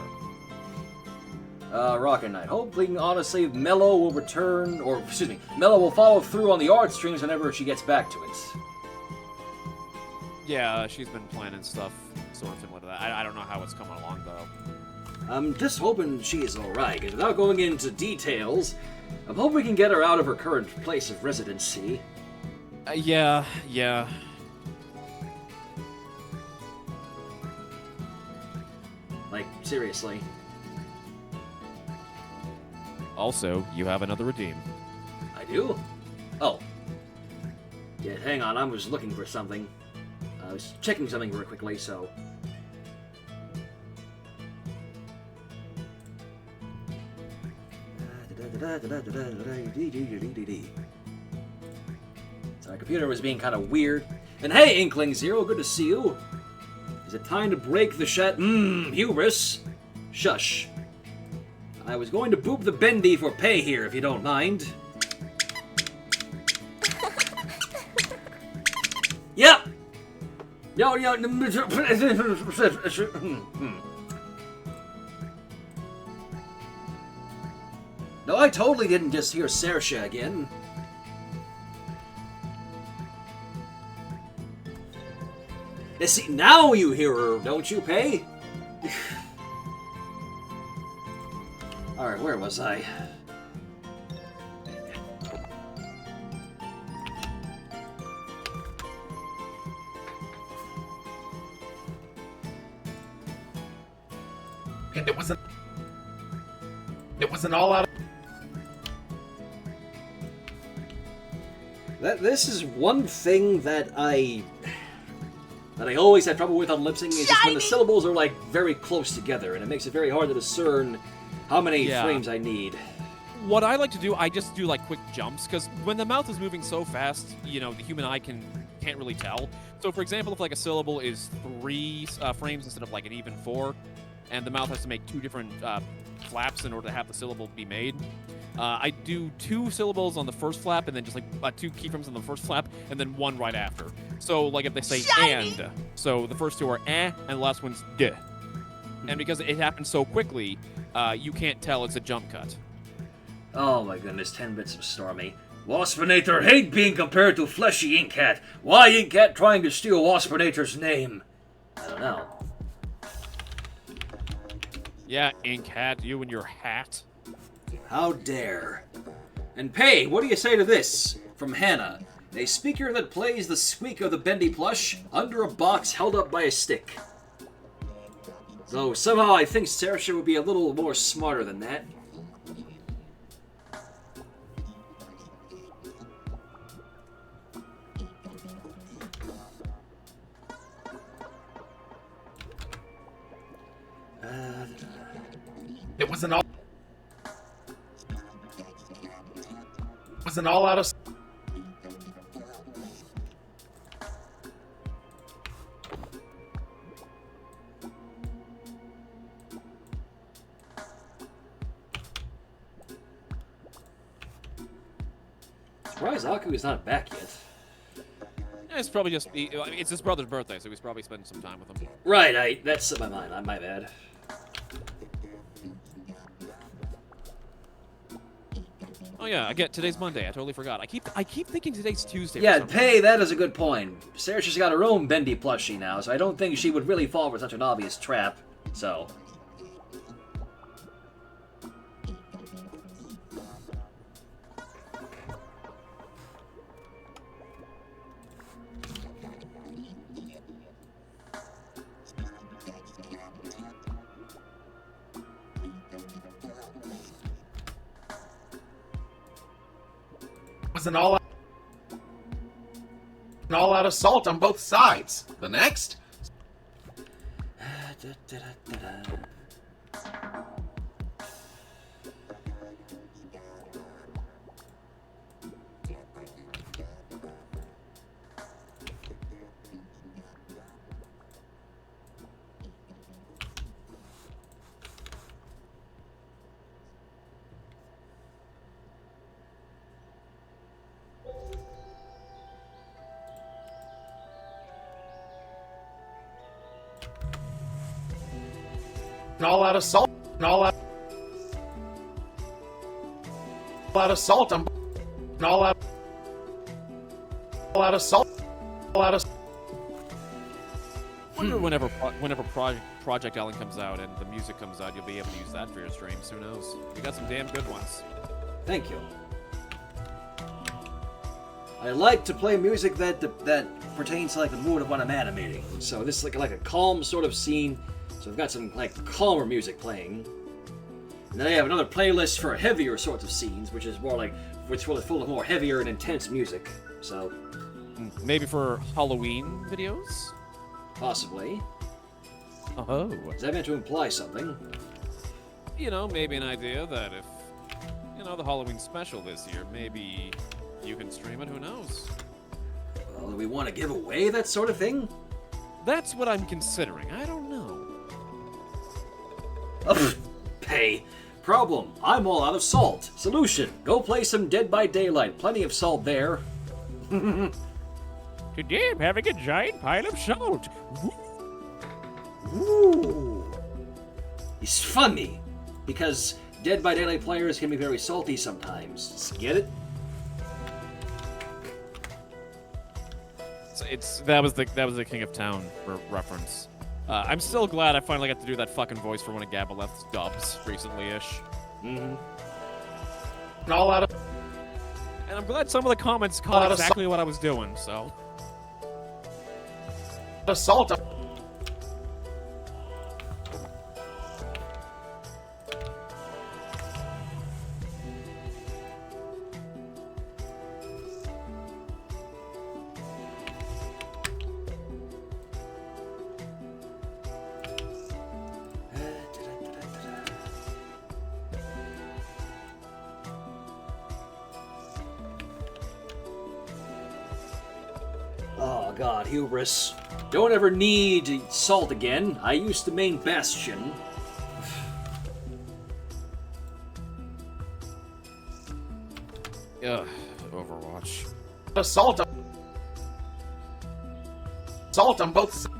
Rocket Knight. Hoping, honestly, Mello will return, or, excuse me, Mello will follow through on the art streams whenever she gets back to it. Yeah, she's been planning stuff sort of similar to that. I don't know how it's coming along, though. I'm just hoping she is alright, because without going into details, I'm hoping we can get her out of her current place of residency. Yeah. Like, seriously. Also, you have another redeem. I do? Oh. Yeah, hang on, I was looking for something. I was checking something very quickly, so... Sorry, computer was being kind of weird. And hey, Inkling Zero, good to see you. Is it time to break the hubris? Shush. I was going to boop the bendy for pay here, if you don't mind. Yep! Yo. No, I totally didn't just hear Saoirse again. Yeah, see, now you hear her, don't you, Pay? Alright, where was I? And it was an all-out... This is one thing that I always had trouble with on lip syncing, is just when the syllables are like very close together, and it makes it very hard to discern how many frames I need. What I like to do, I just do like quick jumps, because when the mouth is moving so fast, you know, the human eye can't really tell. So for example, if like a syllable is 3 frames instead of like an even 4, and the mouth has to make 2 different flaps in order to have the syllable be made, I do 2 syllables on the first flap, and then just like 2 keyframes on the first flap, and then 1 right after. So like if they say and, so the first 2 are and the last one's d. And because it happens so quickly, you can't tell it's a jump cut. Oh my goodness, 10 bits of Stormy. Waspinator hate being compared to Fleshy Inkcat. Why Inkcat trying to steal Waspinator's name? I don't know. Yeah, Inkhat, you and your hat. How dare. And Pay, what do you say to this? From Hannah. A speaker that plays the squeak of the bendy plush under a box held up by a stick. So somehow I think Saoirse would be a little more smarter than that. It was an all-out of... Surprised Aku is not back yet. Yeah, it's probably just, it's his brother's birthday, so he's probably spending some time with him. Right, that's in my mind, my bad. Oh yeah, again, today's Monday. I totally forgot. I keep thinking today's Tuesday. Yeah, Pay, that is a good point. Saoirse's got her own bendy plushie now, so I don't think she would really fall for such an obvious trap. So. Was an all-out assault on both sides. The next? An all-out assault. An all-out... out of salt on all out of salt. All out of. I wonder whenever Project Ellen comes out and the music comes out, you'll be able to use that for your streams. Who knows? You got some damn good ones. Thank you. I like to play music that pertains to like the mood of what I'm animating. So this is like a calm sort of scene. So I've got some like calmer music playing. And then I have another playlist for heavier sorts of scenes, which is more like full of more heavier and intense music. So Maybe for Halloween videos? possibly. Oh. Is that meant to imply something? You know, maybe an idea that if, the Halloween special this year, maybe you can stream it, who knows? Well, do we want to give away that sort of thing? That's what I'm considering. I don't know. Hey. Problem. I'm all out of salt. Solution. Go play some Dead by Daylight. Plenty of salt there. Today I'm having a giant pile of salt. Ooh. It's funny. Because Dead by Daylight players can be very salty sometimes. Get it? That was the King of Town reference. I'm still glad I finally got to do that fucking voice for one of Gabaleth's dubs recently-ish. Mm-hmm. All out of. And I'm glad some of the comments caught exactly what I was doing, so. Salt. Oh god, hubris. Don't ever need salt again. I used to main Bastion. Ugh, Overwatch. Salt on both sides.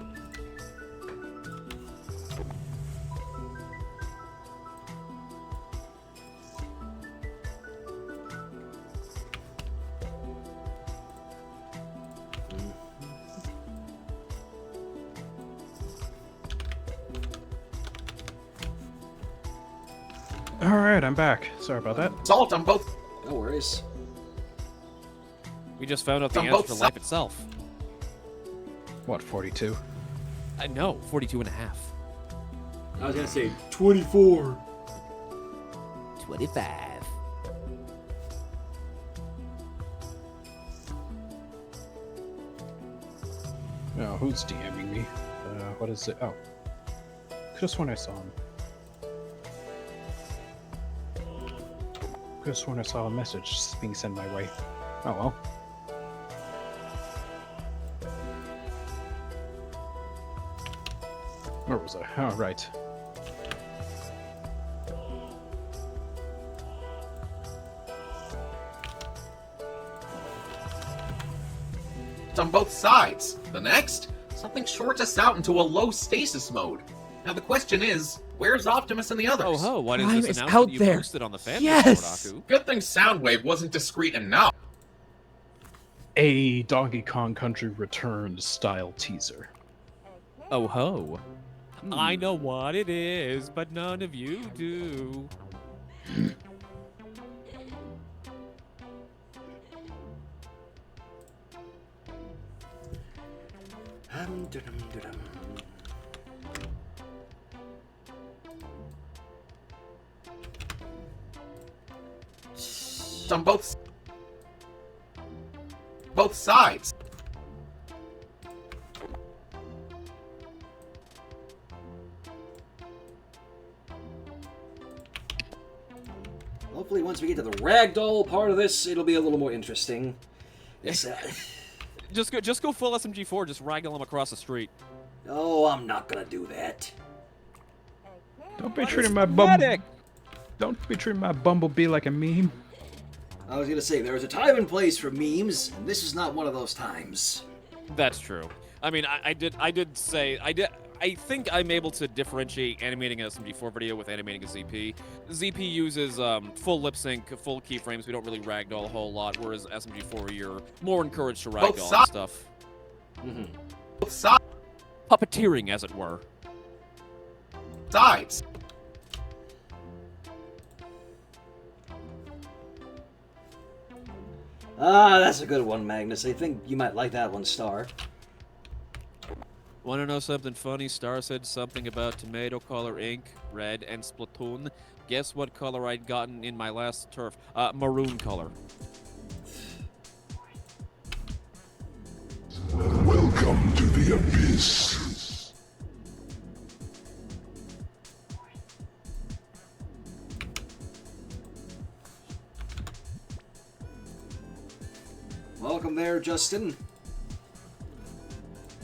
Alright, I'm back. Sorry about that. Salt on both. No worries. We just found out the On answer both to sides. life itself. What, 42? No, 42 and a half. I was gonna say 24. 25. Oh, who's DMing me? What is it? Oh. Just when I saw him. Just when I saw a message being sent my way. Oh well. Where was I? Oh, right. On both sides. The next, something shorts us out into a low stasis mode. Now the question is, where's Optimus and the others? Oh ho, what is Prime this is announcement out you there. posted on the fan Yes! Discord, Aku? Good thing Soundwave wasn't discreet enough. A Donkey Kong Country Returns style teaser. Oh ho. I know what it is, but none of you do. On both sides. Hopefully once we get to the ragdoll part of this, it'll be a little more interesting. Yes, Just go full SMG4, just ragdoll them across the street. oh, I'm not gonna do that. Don't be treating my Don't be treating my Bumblebee like a meme. I was gonna say, there is a time and place for memes, and this is not one of those times. That's true. I mean, I did say I think I'm able to differentiate animating an SMG4 video with animating a ZP. ZP uses full lip sync, full keyframes. We don't really ragdoll a whole lot, whereas SMG4 you're more encouraged to ragdoll and stuff. Both sides. Puppeteering, as it were. Sides. Ah, that's a good one, Magnus. I think you might like that one, Star. Want to know something funny? Star said something about tomato color ink, red, and Splatoon. Guess what color I'd gotten in my last turf? Maroon color. Welcome to the Abyss. Welcome there, Justin.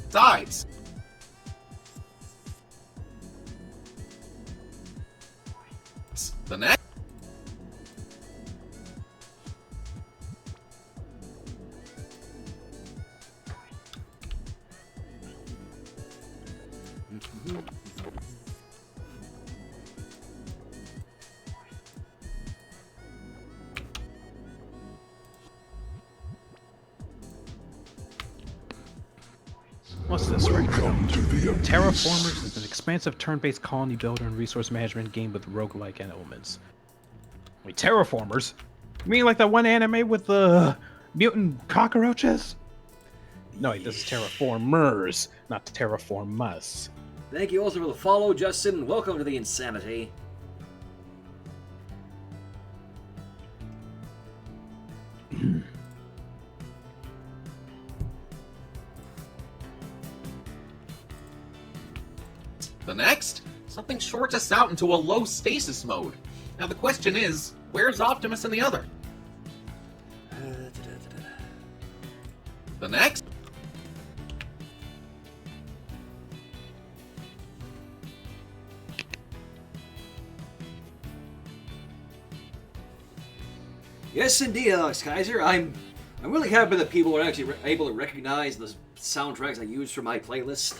Sides. The next. What's this right here? Welcome to the Abyss. Terraformers is an expansive turn-based colony builder and resource management game with roguelike elements. Wait, Terraformers? You mean like that one anime with the mutant cockroaches? No, wait, this is Terraformers, not Terraformus. Thank you also for the follow, Justin. Welcome to the Insanity. The next, something shorts us out into a low stasis mode. Now the question is, where's Optimus in the other? The next. Yes, indeed, Alex Kaiser. I'm really happy that people are actually able to recognize the soundtracks I use for my playlist.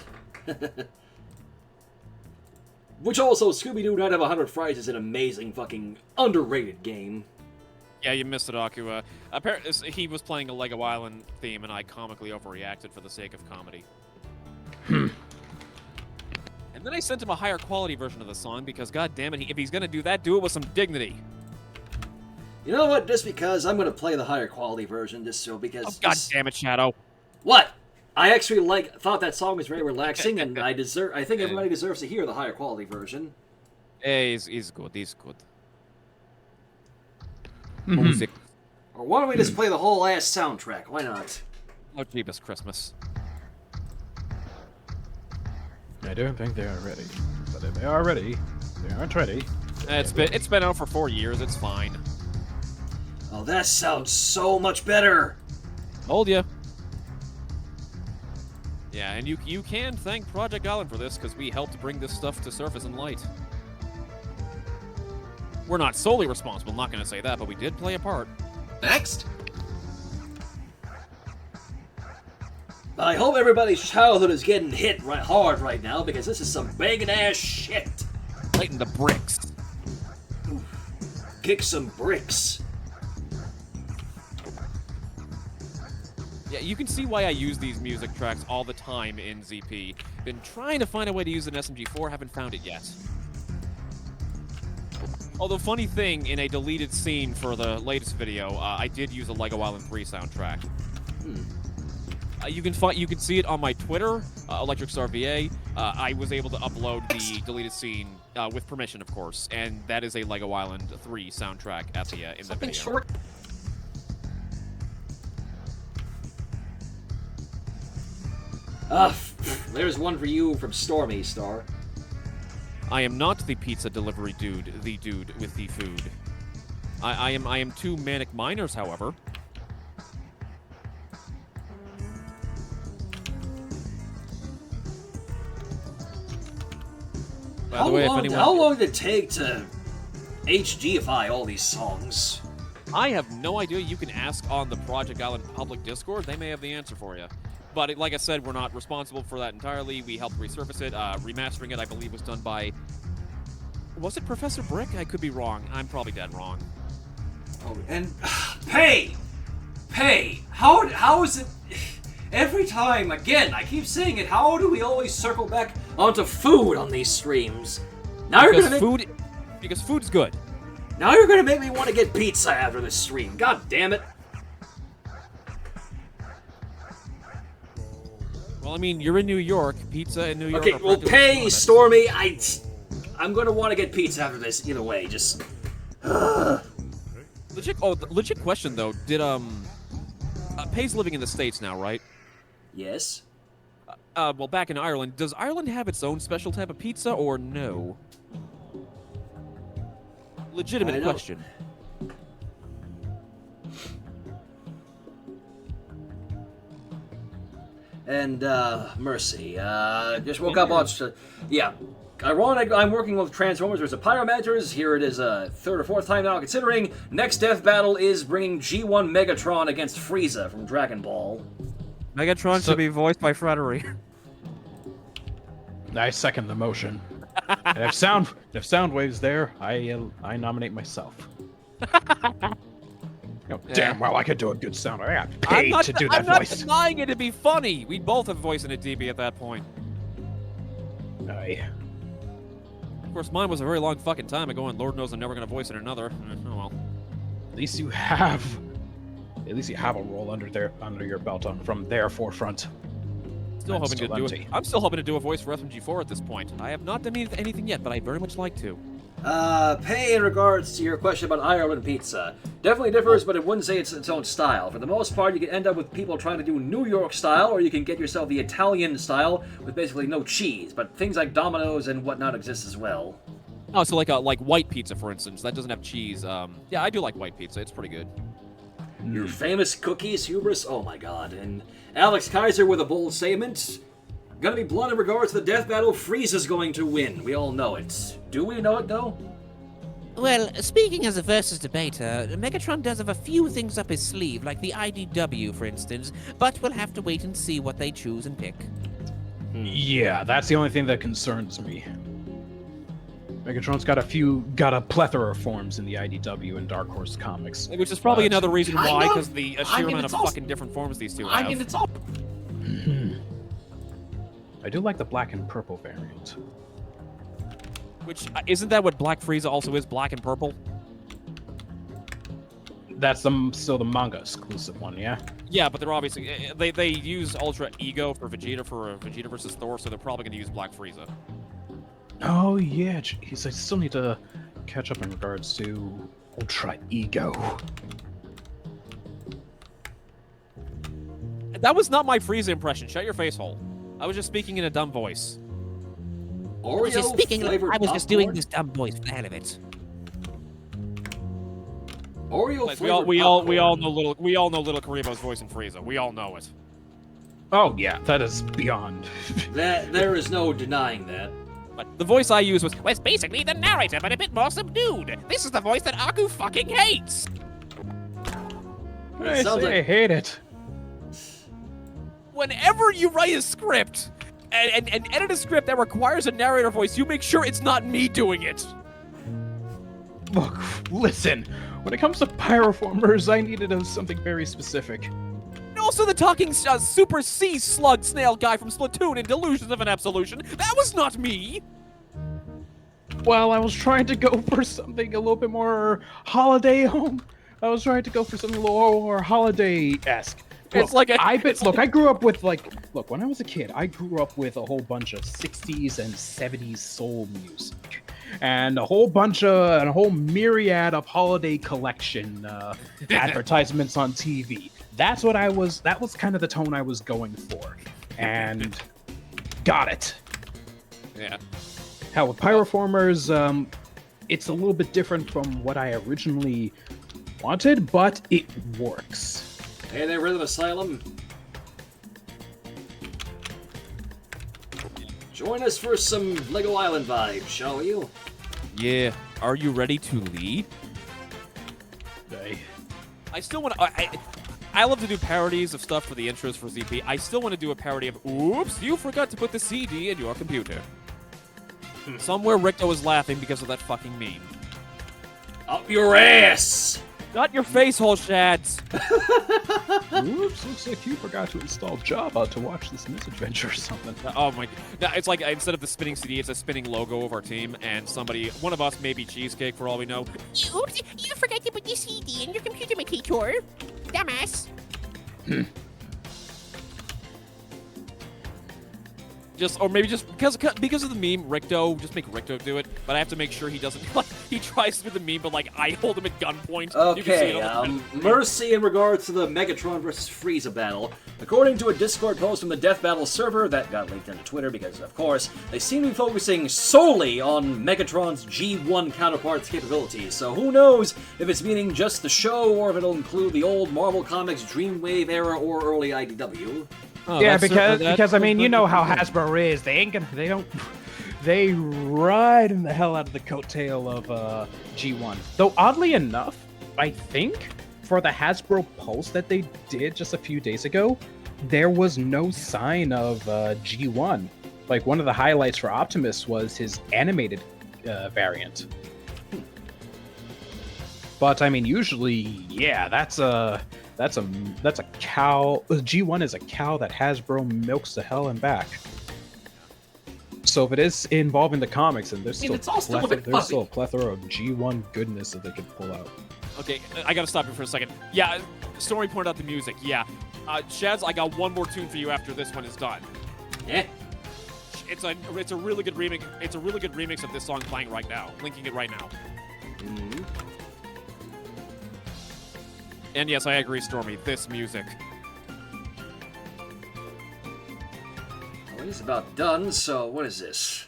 Which also, Scooby-Doo Night of 100 Fridays is an amazing, fucking underrated game. Yeah, you missed it, Aku. Apparently, he was playing a Lego Island theme, and I comically overreacted for the sake of comedy. And then I sent him a higher quality version of the song because, god damn it, if he's gonna do that, do it with some dignity. You know what? Just because I'm gonna play the higher quality version, just so because. Oh, god damn it, Shadow. What? I actually thought that song was very relaxing, and I think everybody deserves to hear the higher quality version. Hey, he's good. He's good. Mhm. Or why don't we just play the whole ass soundtrack? Why not? Oh, Jeebus Christmas. I don't think they are ready. But if they are ready, they aren't ready. It's been out for 4 years. It's fine. Oh, that sounds so much better. Told ya. Yeah, and you can thank Project Island for this, because we helped bring this stuff to surface and light. We're not solely responsible, not going to say that, but we did play a part. Next. I hope everybody's childhood is getting hit hard right now, because this is some banging ass shit. Lighten the bricks. Kick some bricks. Yeah, you can see why I use these music tracks all the time in ZP. Been trying to find a way to use an SMG4, haven't found it yet. Although, funny thing, in a deleted scene for the latest video, I did use a Lego Island 3 soundtrack. You can see it on my Twitter, Electric Star VA. I was able to upload the deleted scene with permission, of course, and that is a Lego Island 3 soundtrack at the in the video. Short. There's one for you from Stormy, Star. I am not the pizza delivery dude, the dude with the food. I am two manic miners, however. By the way, if anyone... How long did it take to HGify all these songs? I have no idea. You can ask on the Project Island public Discord. They may have the answer for you. But like I said, we're not responsible for that entirely. We helped resurface it. Remastering it, I believe, was done by... Was it Professor Brick? I could be wrong. I'm probably dead wrong. Oh, and Pay, how is it? Every time, again, I keep saying it. How do we always circle back onto food on these streams? Now you're gonna because food's good. Now you're gonna make me want to get pizza after this stream. God damn it! Well, I mean, you're in New York. Pizza in New York. Okay, well, Pay, Stormy, I'm gonna want to get pizza after this. Either way, just. Legit question though. Did Pay's living in the States now, right? Yes. Well, back in Ireland, does Ireland have its own special type of pizza or no? Legitimate question. And, Mercy, just woke up on... Yeah. Ironic, I'm working with Transformers Ze Pyromancers. Here it is third or fourth time now considering. Next death battle is bringing G1 Megatron against Frieza from Dragon Ball. Megatron should be voiced by Frederick. I second the motion. And if Soundwave's there, I nominate myself. Damn well, I could do a good sound. I got paid to do that voice. I'm not denying it to be funny. We both have a voice in a DB at that point. Aye. Of course, mine was a very long fucking time ago, and Lord knows I'm never gonna voice in another. Oh well. At least you have a role under your belt from their forefront. Still hoping to do it. I'm still hoping to do a voice for SMG4 at this point. I have not done anything yet, but I very much like to. Pay, in regards to your question about Ireland pizza, definitely differs, but it wouldn't say it's its own style. For the most part, you can end up with people trying to do New York style, or you can get yourself the Italian style with basically no cheese. But things like Domino's and whatnot exist as well. Oh, so like white pizza, for instance, that doesn't have cheese. Yeah, I do like white pizza. It's pretty good. Your famous cookies, Hubris? Oh my god. And Alex Kaiser with a bold statement. Gonna be blunt in regards to the death battle, Frieza's going to win. We all know it. Do we know it, though? Well, speaking as a versus debater, Megatron does have a few things up his sleeve, like the IDW, for instance, but we'll have to wait and see what they choose and pick. Yeah, that's the only thing that concerns me. Megatron's got a plethora of forms in the IDW and Dark Horse comics. Which is probably another reason why, because the sheer amount of fucking different forms these two have. I mean, it's all... I do like the black and purple variant. Which, isn't that what Black Frieza also is, black and purple? That's still the manga exclusive one, yeah? Yeah, but they're obviously... They use Ultra Ego for Vegeta versus Thor, so they're probably going to use Black Frieza. Oh, yeah. Jeez, I still need to catch up in regards to Ultra Ego. That was not my Frieza impression. Shut your face hole. I was just speaking in a dumb voice. Oreo I was just doing this dumb voice for the hell of it. Oreo Like, we all know little Karibo's voice in Frieza. We all know it. Oh yeah, that is beyond. There is no denying that. But the voice I used was Basically the narrator, but a bit more subdued. This is the voice that Aku fucking hates. I sounds say like- I hate it. whenever you write a script and edit a script that requires a narrator voice, you make sure it's not me doing it. Look, listen. When it comes to pyroformers, I needed something very specific. Also, the talking super sea slug snail guy from Splatoon in Delusions of an Absolution. That was not me. Well, I was trying to go for something a little bit more holiday home. I was trying to go for something a little more holiday-esque. It's like I grew up with when I was a kid, I grew up with a whole bunch of 60s and 70s soul music. And a whole myriad of holiday collection advertisements on TV. That was kind of the tone I was going for. And got it. Yeah. How with pyroformers, it's a little bit different from what I originally wanted, but it works. Hey there, Rhythm Asylum. Join us for some Lego Island vibes, shall you? Yeah. Are you ready to lead? I still want to... I love to do parodies of stuff for the intros for ZP. I still want to do a parody of, oops, you forgot to put the CD in your computer. Somewhere Ricto was laughing because of that fucking meme. Up your ass! Not your face hole, Shads! Oops, looks like you forgot to install Java to watch this misadventure or something. Oh my... No, it's like, instead of the spinning CD, it's a spinning logo of our team, and somebody, one of us may be Cheesecake for all we know. Oops, you forgot to put the CD in your computer, my teacher. Dumbass. Or maybe just because of the meme, Ricto, just make Ricto do it. But I have to make sure he doesn't, like, he tries to do the meme, but, like, I hold him at gunpoint. You can see it on the Mercy in regards to the Megatron versus Frieza battle. According to a Discord post from the Death Battle server that got linked into Twitter because, of course, they seem to be focusing solely on Megatron's G1 counterpart's capabilities. So who knows if it's meaning just the show or if it'll include the old Marvel Comics Dreamwave era or early IDW. Oh, Yeah, because I mean, you know how Hasbro is. They ride the hell out of the coattail of G1. Though oddly enough, I think for the Hasbro Pulse that they did just a few days ago, there was no sign of G1. Like, one of the highlights for Optimus was his animated variant. But I mean, usually, yeah, that's a cow. G1 is a cow that Hasbro milks the hell and back. So if it is involving the comics, and there's still a plethora of G1 goodness that they could pull out. Okay, I gotta stop you for a second. Yeah, Story pointed out the music. Yeah, Shads, I got one more tune for you after this one is done. Yeah. It's a really good remix. It's a really good remix of this song playing right now. Linking it right now. Mm-hmm. And yes, I agree, Stormy. This music. Well, he's about done, so what is this?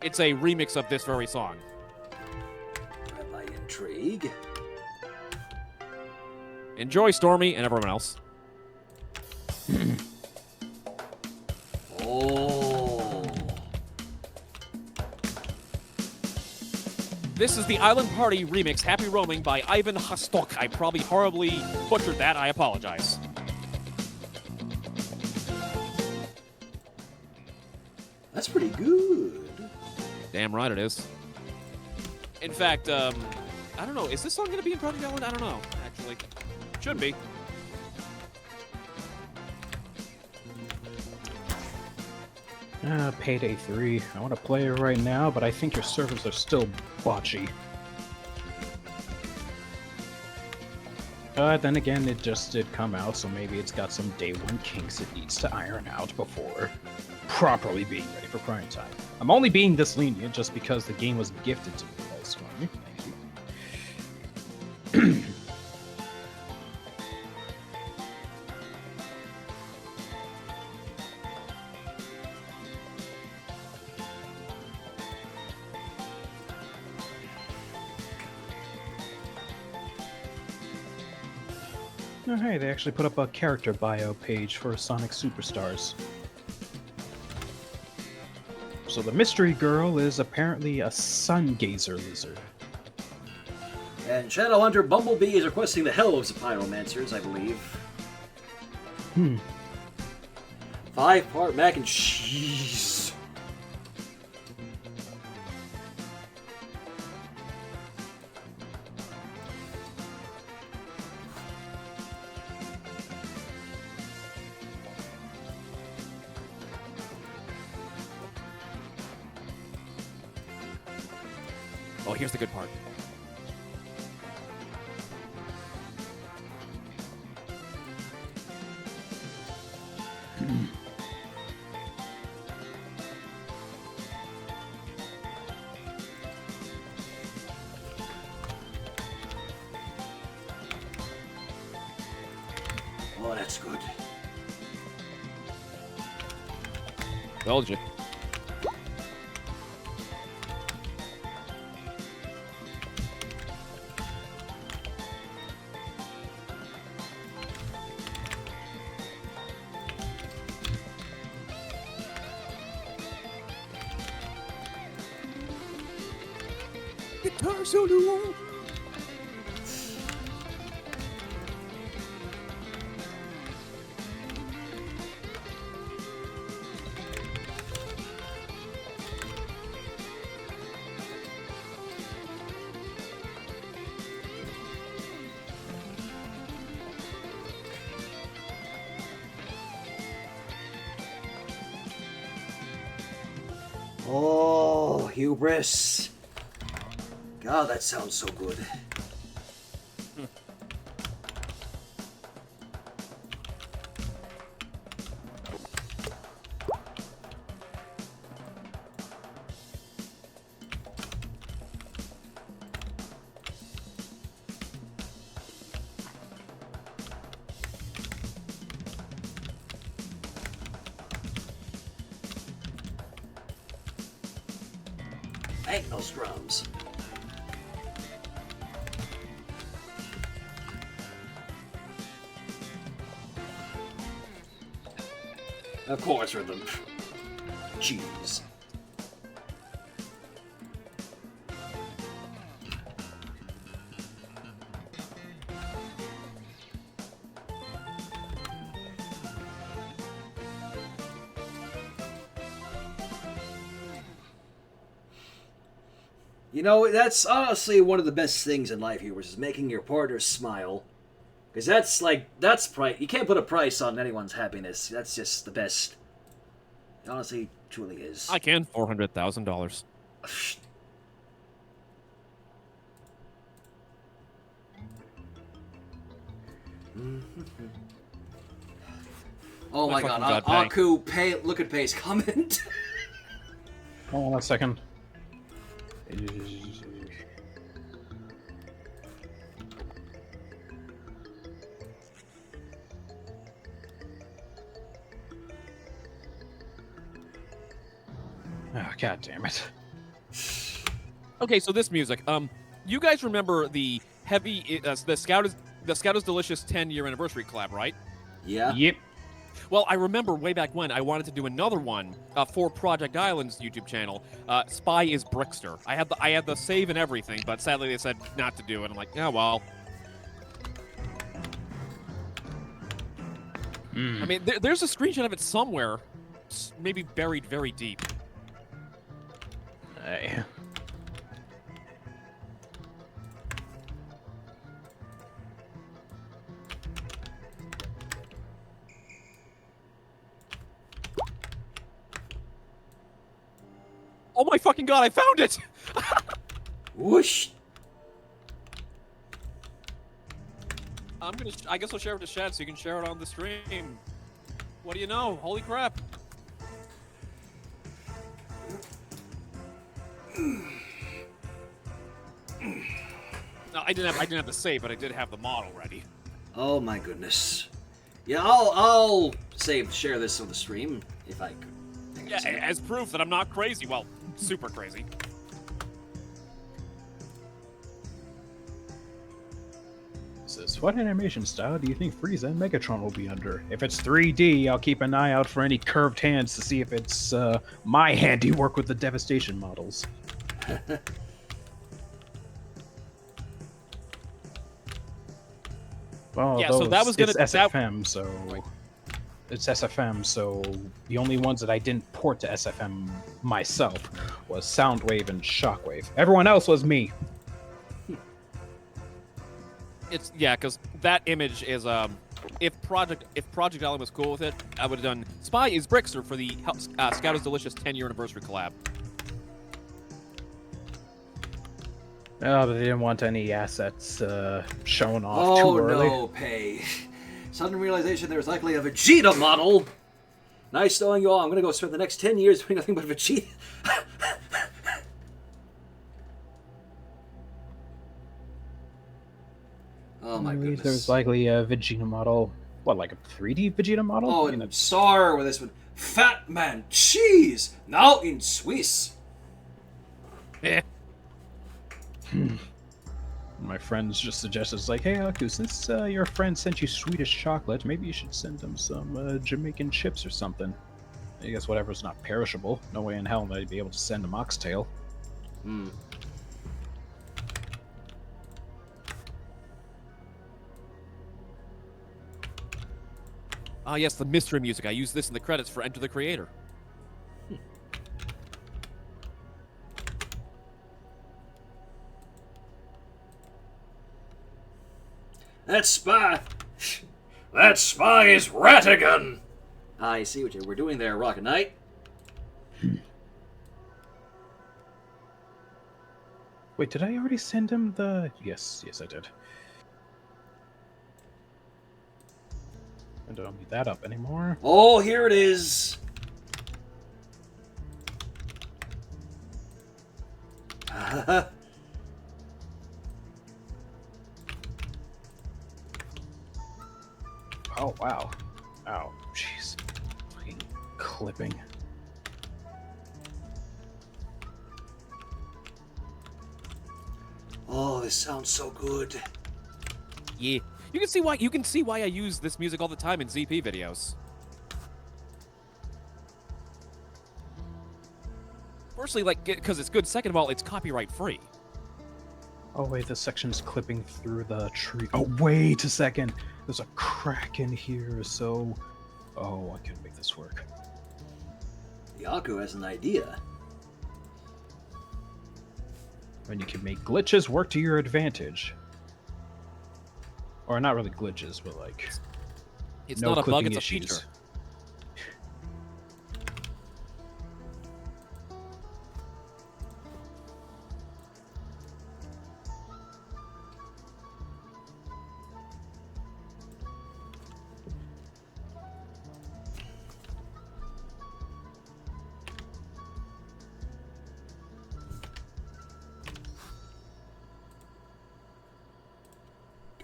It's a remix of this very song. Grab my intrigue. Enjoy, Stormy, and everyone else. Oh. This is the Island Party remix, Happy Roaming, by Ivan Hastok. I probably horribly butchered that. I apologize. That's pretty good. Damn right it is. In fact, I don't know. Is this song going to be in Project Island? I don't know, actually. Should be. Payday 3. I want to play it right now, but I think your servers are still botchy. Then again, it just did come out, so maybe it's got some day one kinks it needs to iron out before properly being ready for prime time. I'm only being this lenient just because the game was gifted to me by Stormy. Thank you. Oh, hey, they actually put up a character bio page for Sonic Superstars. So the mystery girl is apparently a sun gazer lizard. And Shadowhunter Bumblebee is requesting the hell of Ze Pyromancers, I believe. 5-part mac and cheese. Oh, here's the good part. Oh, that's good. Told you. Guitar solo. hubris. God, that sounds so good. Ain't no scrums. Of course, rhythm. Jeez. You know, that's honestly one of the best things in life, viewers, is making your partner smile. Because that's price. You can't put a price on anyone's happiness. That's just the best. It honestly, truly is. I can $400,000. Oh my god, Aku, look at Pay's comment. Hold on a second. Oh, god damn it. Okay, so this music. You guys remember the heavy, the Scout is Delicious 10-year anniversary collab, right? Yeah. Yep. Well, I remember way back when I wanted to do another one for Project Island's YouTube channel. Spy is Brickster. I had the save and everything, but sadly they said not to do it. I'm like, oh well. I mean, there's a screenshot of it somewhere, maybe buried very deep. Hey. Oh my fucking god, I found it! Whoosh. I guess I'll share it to Shad so you can share it on the stream. What do you know? Holy crap. No, I didn't have the save, but I did have the model ready. Oh my goodness. Yeah, I'll share this on the stream if I could. Yeah, as proof that I'm not crazy. Well, super crazy. Says, what animation style do you think Frieza and Megatron will be under? If it's 3D, I'll keep an eye out for any curved hands to see if it's my handiwork with the Devastation models. Well, Yeah, so that was gonna- it's SFM, so it's SFM. So the only ones that I didn't port to SFM myself was Soundwave and Shockwave. Everyone else was me. It's because that image is if Project Island was cool with it, I would have done Spy is Brickster for the Scout is Delicious 10-year anniversary collab. Oh, but they didn't want any assets shown off too early. Oh no, Pay. Sudden realization there's likely a Vegeta model. Nice knowing you all. I'm gonna go spend the next 10 years doing nothing but Vegeta. Oh my goodness. There's likely a Vegeta model. What, like a 3D Vegeta model? Oh, and Star with this one. Fat Man Cheese! Now in Swiss. My friends just suggested, it's like, hey, Aku, since your friend sent you Swedish chocolate, maybe you should send them some Jamaican chips or something. I guess whatever's not perishable. No way in hell that I'd be able to send them oxtail. Hmm. Ah, yes, the mystery music. I use this in the credits for Enter the Creator. That spy is Ratigan! I see what you were doing there, Rocket Knight. Wait, did I already send him the... Yes, I did. I don't need that up anymore. Oh, here it is. Oh, wow. Oh, jeez. Fucking clipping. Oh, this sounds so good. Yeah. You can see why I use this music all the time in ZP videos. Firstly, like, because it's good. Second of all, it's copyright free. Oh, wait, this section's clipping through the tree. Oh, wait a second. There's a crack in here, so... Oh, I can make this work. Yaku has an idea. And you can make glitches work to your advantage. Or not really glitches, but like... It's no not a bug, clipping it's a issues. feature.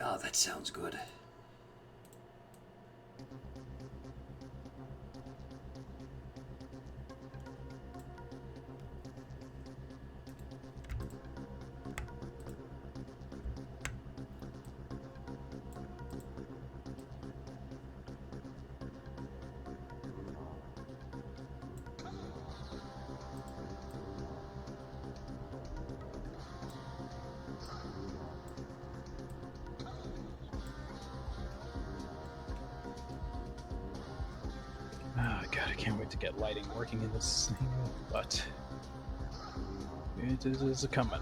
Oh, that sounds good. Oh, God, I can't wait to get lighting working in this thing, but... It is a-coming.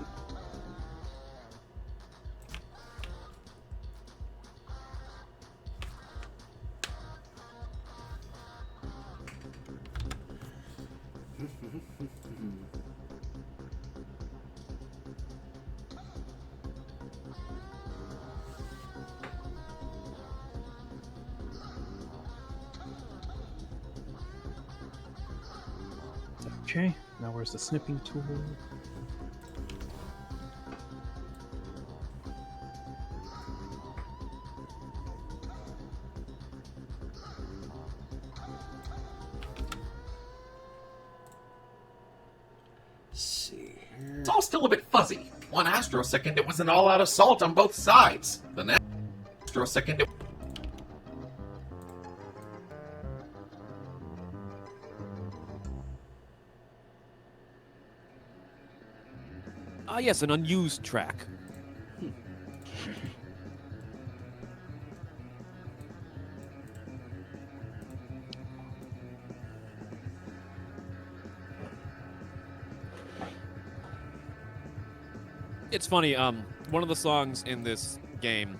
Okay, now where's the snipping tool? See here. It's all still a bit fuzzy. One astrosecond, it was an all-out assault on both sides. The next astrosecond, it... Ah, yes, an unused track. It's funny, one of the songs in this game,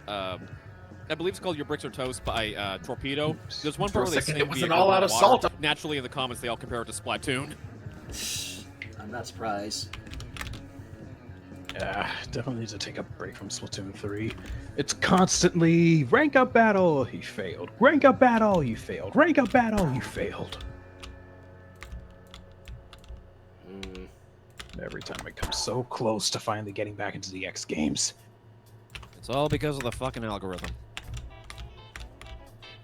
I believe it's called Your Bricks Are Toast by Torpedo. There's one part where they second, sing it was an Vehicle all-out in the Water. assault. Naturally, in the comments, they all compare it to Splatoon. I'm not surprised. Yeah, definitely need to take a break from Splatoon 3. It's constantly rank up battle, he failed. Rank up battle, you failed. Rank up battle, you failed. Every time I come so close to finally getting back into the X Games. It's all because of the fucking algorithm.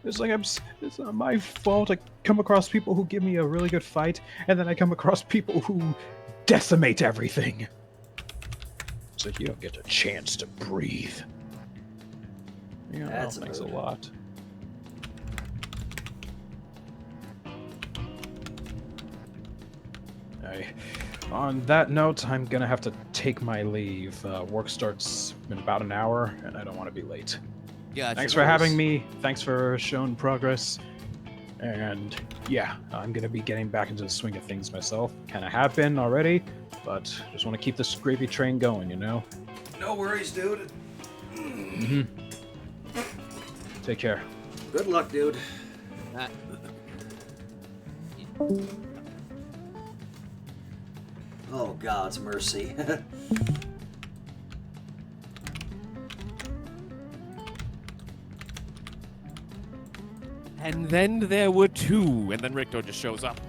It's like it's not my fault. I come across people who give me a really good fight, and then I come across people who decimate everything. So you don't get a chance to breathe. Yeah, That's thanks a mood. lot. On that note, I'm gonna have to take my leave. Work starts in about an hour, and I don't want to be late. Yeah. Thanks for having me. Thanks for showing progress. And yeah, I'm gonna be getting back into the swing of things myself. Kind of have been already, but just want to keep this gravy train going, you know? No worries, dude. Take care. Good luck, dude. Oh, God's mercy. And then there were two, and then Richter just shows up.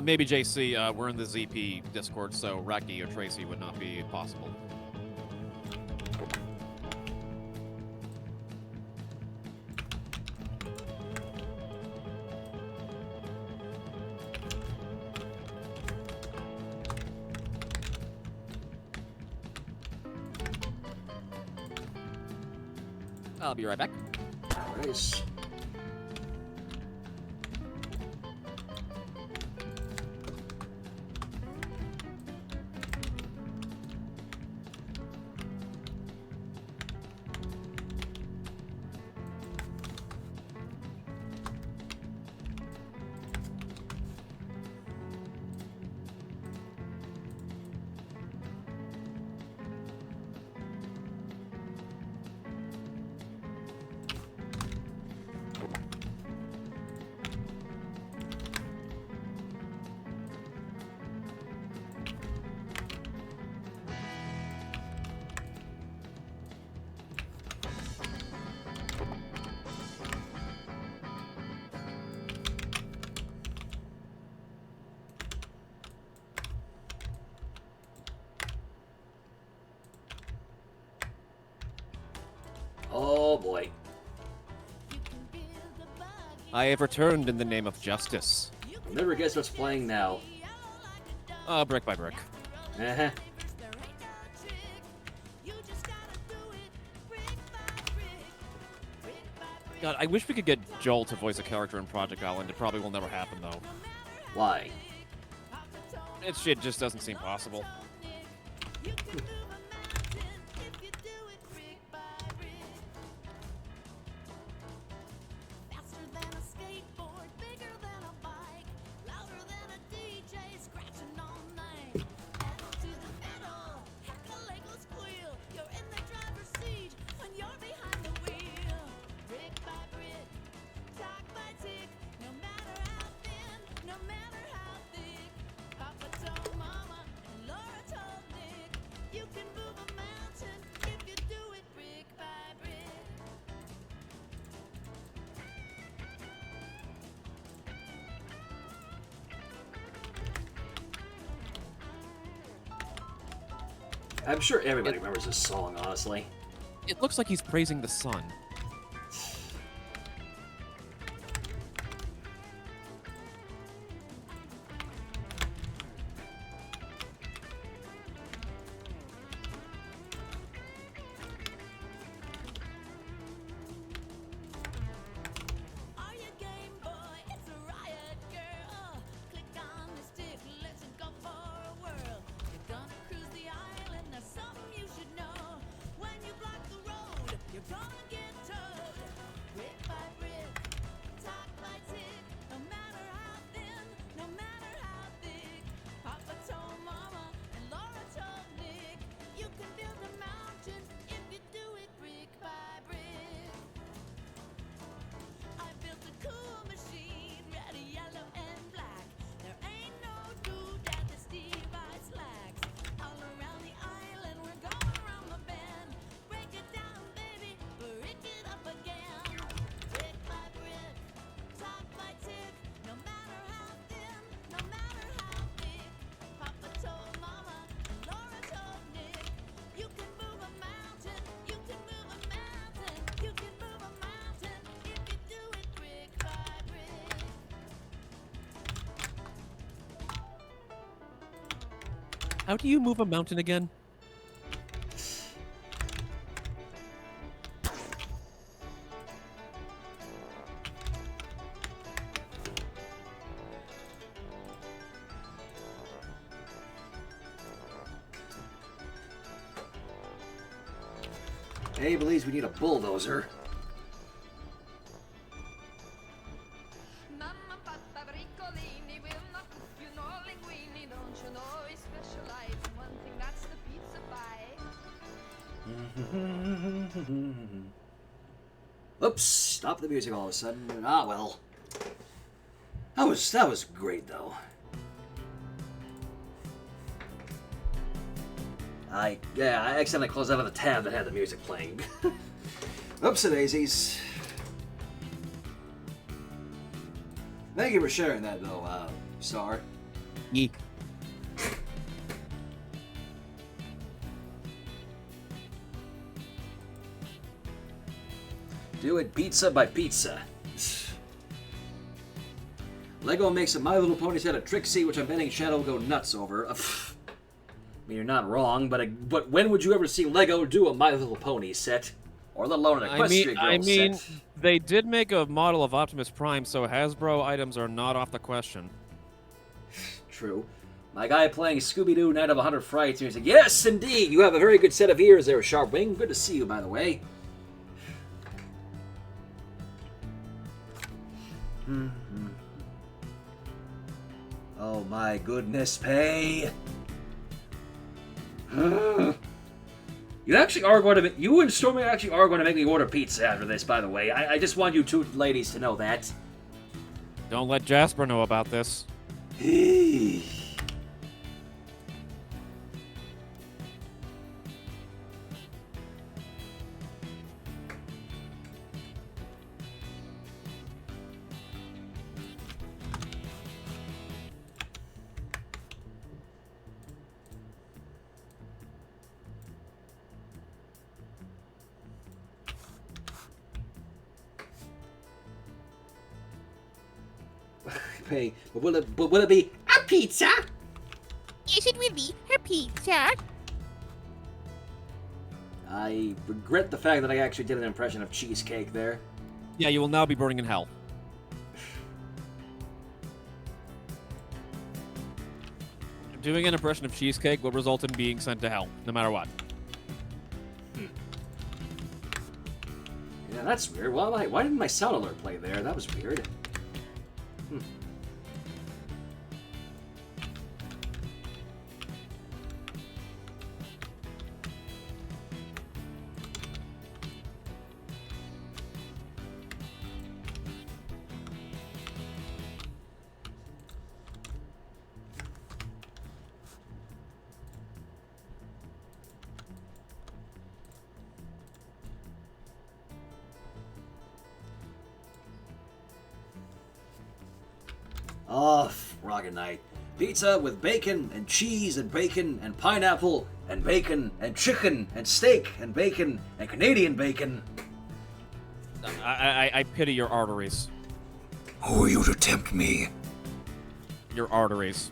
Maybe JC, we're in the ZP Discord, so Raki or Tracy would not be possible. I'll be right back. Nice. Oh boy. I have returned in the name of justice. Never guess what's playing now. Brick by brick. Uh-huh. God, I wish we could get Joel to voice a character in Project Island. It probably will never happen, though. Why? It just doesn't seem possible. I'm sure everybody remembers this song, honestly. It looks like he's praising the sun. How do you move a mountain again? Hey, believes we need a bulldozer. Mamma, pappa, briccolini will not cook you no linguini. Don't you know he specializes in one thing, that's the pizza pie. Oops, stop the music all of a sudden. Ah, well. That was great, though. I accidentally closed out of the tab that had the music playing. Oops, daisies. Thank you for sharing that, though, Star. Yeek. Do it pizza by pizza. Lego makes a My Little Pony set of Trixie, which I'm betting Shadow will go nuts over. I mean, you're not wrong, but when would you ever see Lego do a My Little Pony set? Or let alone an Equestria Girls set? They did make a model of Optimus Prime, so Hasbro items are not off the question. True. My guy playing Scooby-Doo Night of 100 Frights, and he's like, yes, indeed, you have a very good set of ears there, Sharpwing. Good to see you, by the way. Oh my goodness, Pay. You actually are going to you and Stormy actually are going to make me order pizza after this, by the way. I just want you two ladies to know that. Don't let Jasper know about this. Pay, but will it be a pizza? Yes, it will be her pizza. I regret the fact that I actually did an impression of cheesecake there. Yeah, you will now be burning in hell. Doing an impression of cheesecake will result in being sent to hell, no matter what. Yeah, that's weird. Why didn't my sound alert play there? That was weird. Oh, Froggen Night. Pizza with bacon and cheese and bacon and pineapple and bacon and chicken and steak and bacon and Canadian bacon. I pity your arteries. Who are you to tempt me? Your arteries.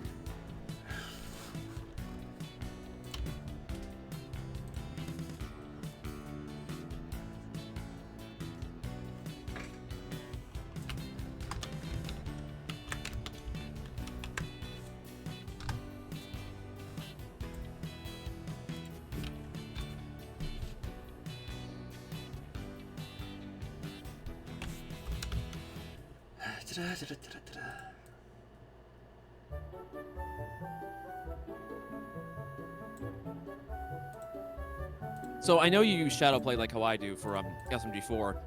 So I know you use Shadowplay like how I do for SMG4.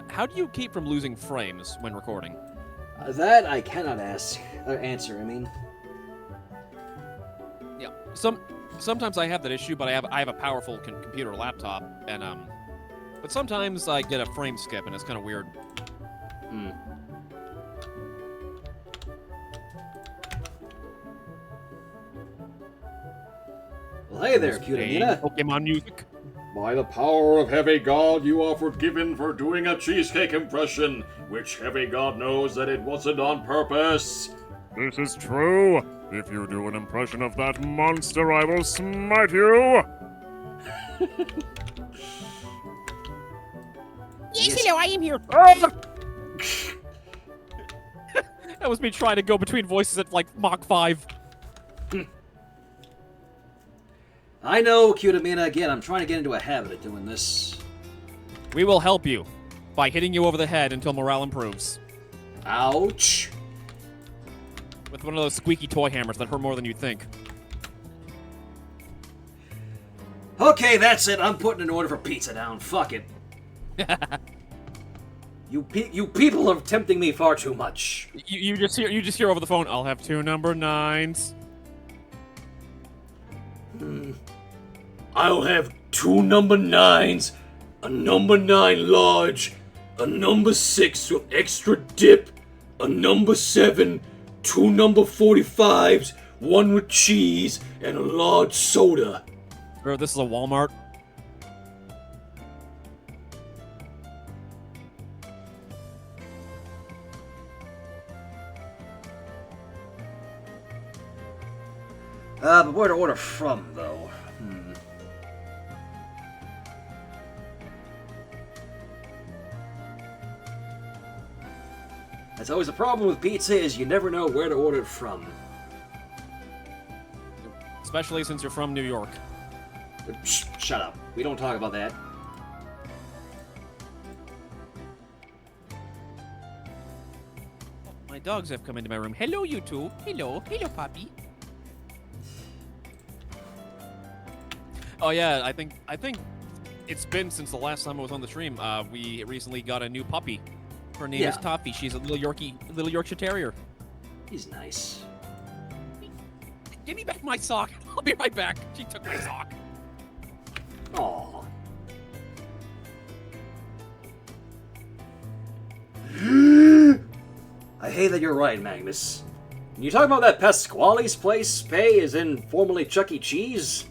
How do you keep from losing frames when recording? That I cannot answer. I mean, yeah. Sometimes I have that issue, but I have a powerful computer laptop, and but sometimes I get a frame skip, and it's kind of weird. Well, hey there, Cutamina. Pokemon music. By the power of Heavy God, you are forgiven for doing a cheesecake impression, which Heavy God knows that it wasn't on purpose. This is true. If you do an impression of that monster, I will smite you. Yes, hello, I am here. That was me trying to go between voices at like Mach 5. I know, Cutamina. Again, I'm trying to get into a habit of doing this. We will help you by hitting you over the head until morale improves. Ouch. With one of those squeaky toy hammers that hurt more than you'd think. Okay, that's it. I'm putting an order for pizza down. Fuck it. You people are tempting me far too much. You just hear over the phone, I'll have 2 number 9s. I'll have 2 number 9s, a number 9 large, a number 6 with extra dip, a number 7, 2 number 45s, 1 with cheese, and a large soda. Bro, this is a Walmart. But where to order from, though? That's always the problem with pizza, is you never know where to order it from. Especially since you're from New York. Shut up. We don't talk about that. My dogs have come into my room. Hello, you two. Hello. Hello, puppy. Oh yeah, I think it's been since the last time I was on the stream. We recently got a new puppy. Her name is Toffee. She's a little Yorkshire Terrier. He's nice. Give me back my sock. I'll be right back. She took my sock. Aww. I hate that you're right, Magnus. When you talk about that Pasquale's place, Pay, is in formerly Chuck E. Cheese?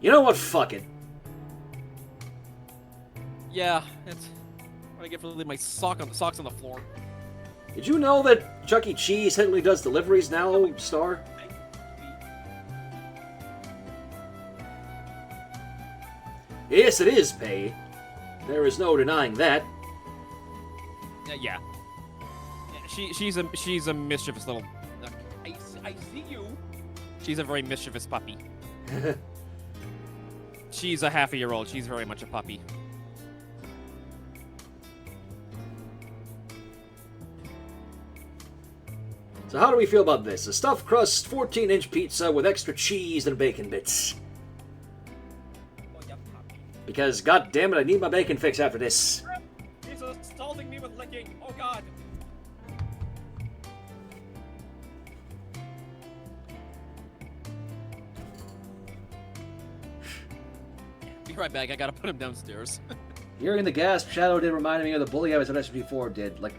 You know what? Fuck it. Yeah, that's what I get for leaving my socks on the floor. Did you know that Chuck E. Cheese technically does deliveries now, Star? Yes, it is, Pay. There is no denying that. Yeah. She's a mischievous little. I see you. She's a very mischievous puppy. She's a half-a-year-old. She's very much a puppy. So how do we feel about this? A stuffed crust 14-inch pizza with extra cheese and bacon bits. Because, god damn it, I need my bacon fix after this. He's assaulting me with licking. Oh god. Be right back. I gotta put him downstairs. Hearing the gasp, Shadow did remind me of the bully I was on SB4 did. Like.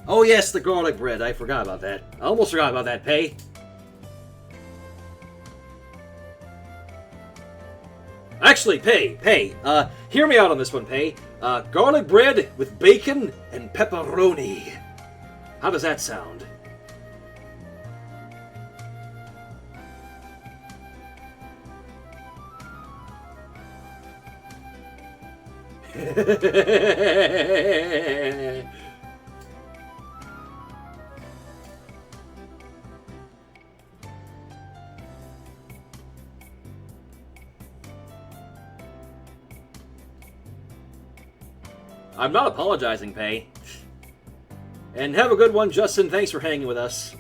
Oh yes, the garlic bread. I forgot about that. I almost forgot about that, Pay. Actually, Pay, hear me out on this one, Pay. Garlic bread with bacon and pepperoni. How does that sound? I'm not apologizing, Pay. And have a good one, Justin. Thanks for hanging with us.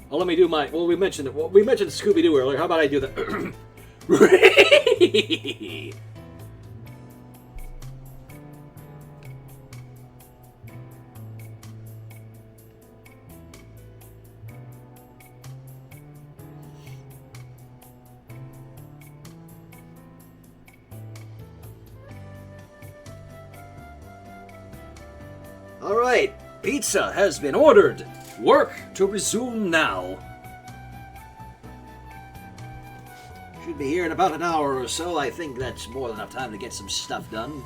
Well, let me do my. Well, we mentioned Scooby-Doo earlier. How about I do the? All right, pizza has been ordered. Work to resume now. Should be here in about an hour or so. I think that's more than enough time to get some stuff done.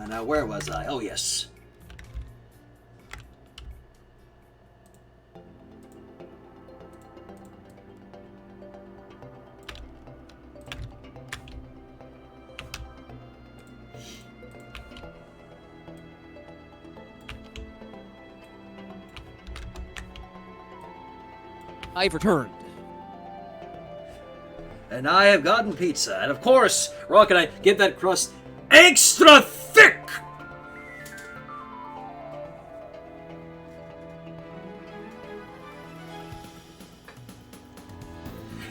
Now, where was I? Oh, yes. I've returned. And I have gotten pizza. And of course, Raw, can I get that crust extra thick?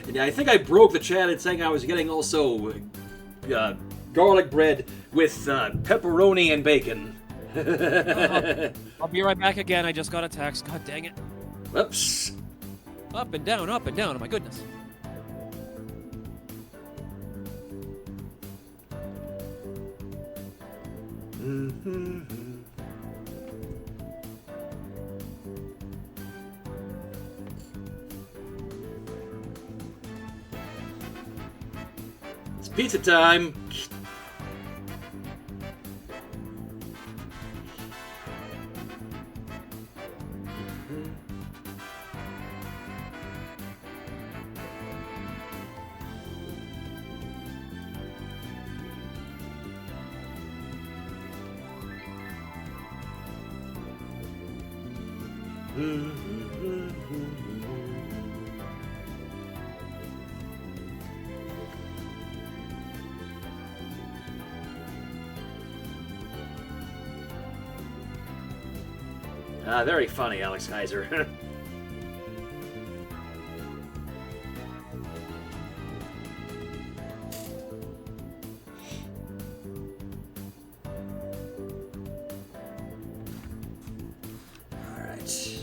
And I think I broke the chat in saying I was getting also garlic bread with pepperoni and bacon. I'll be right back again. I just got a text. God dang it. Whoops. Up and down, up and down. Oh my goodness. It's pizza time. Very funny, Alex Kaiser. Alright.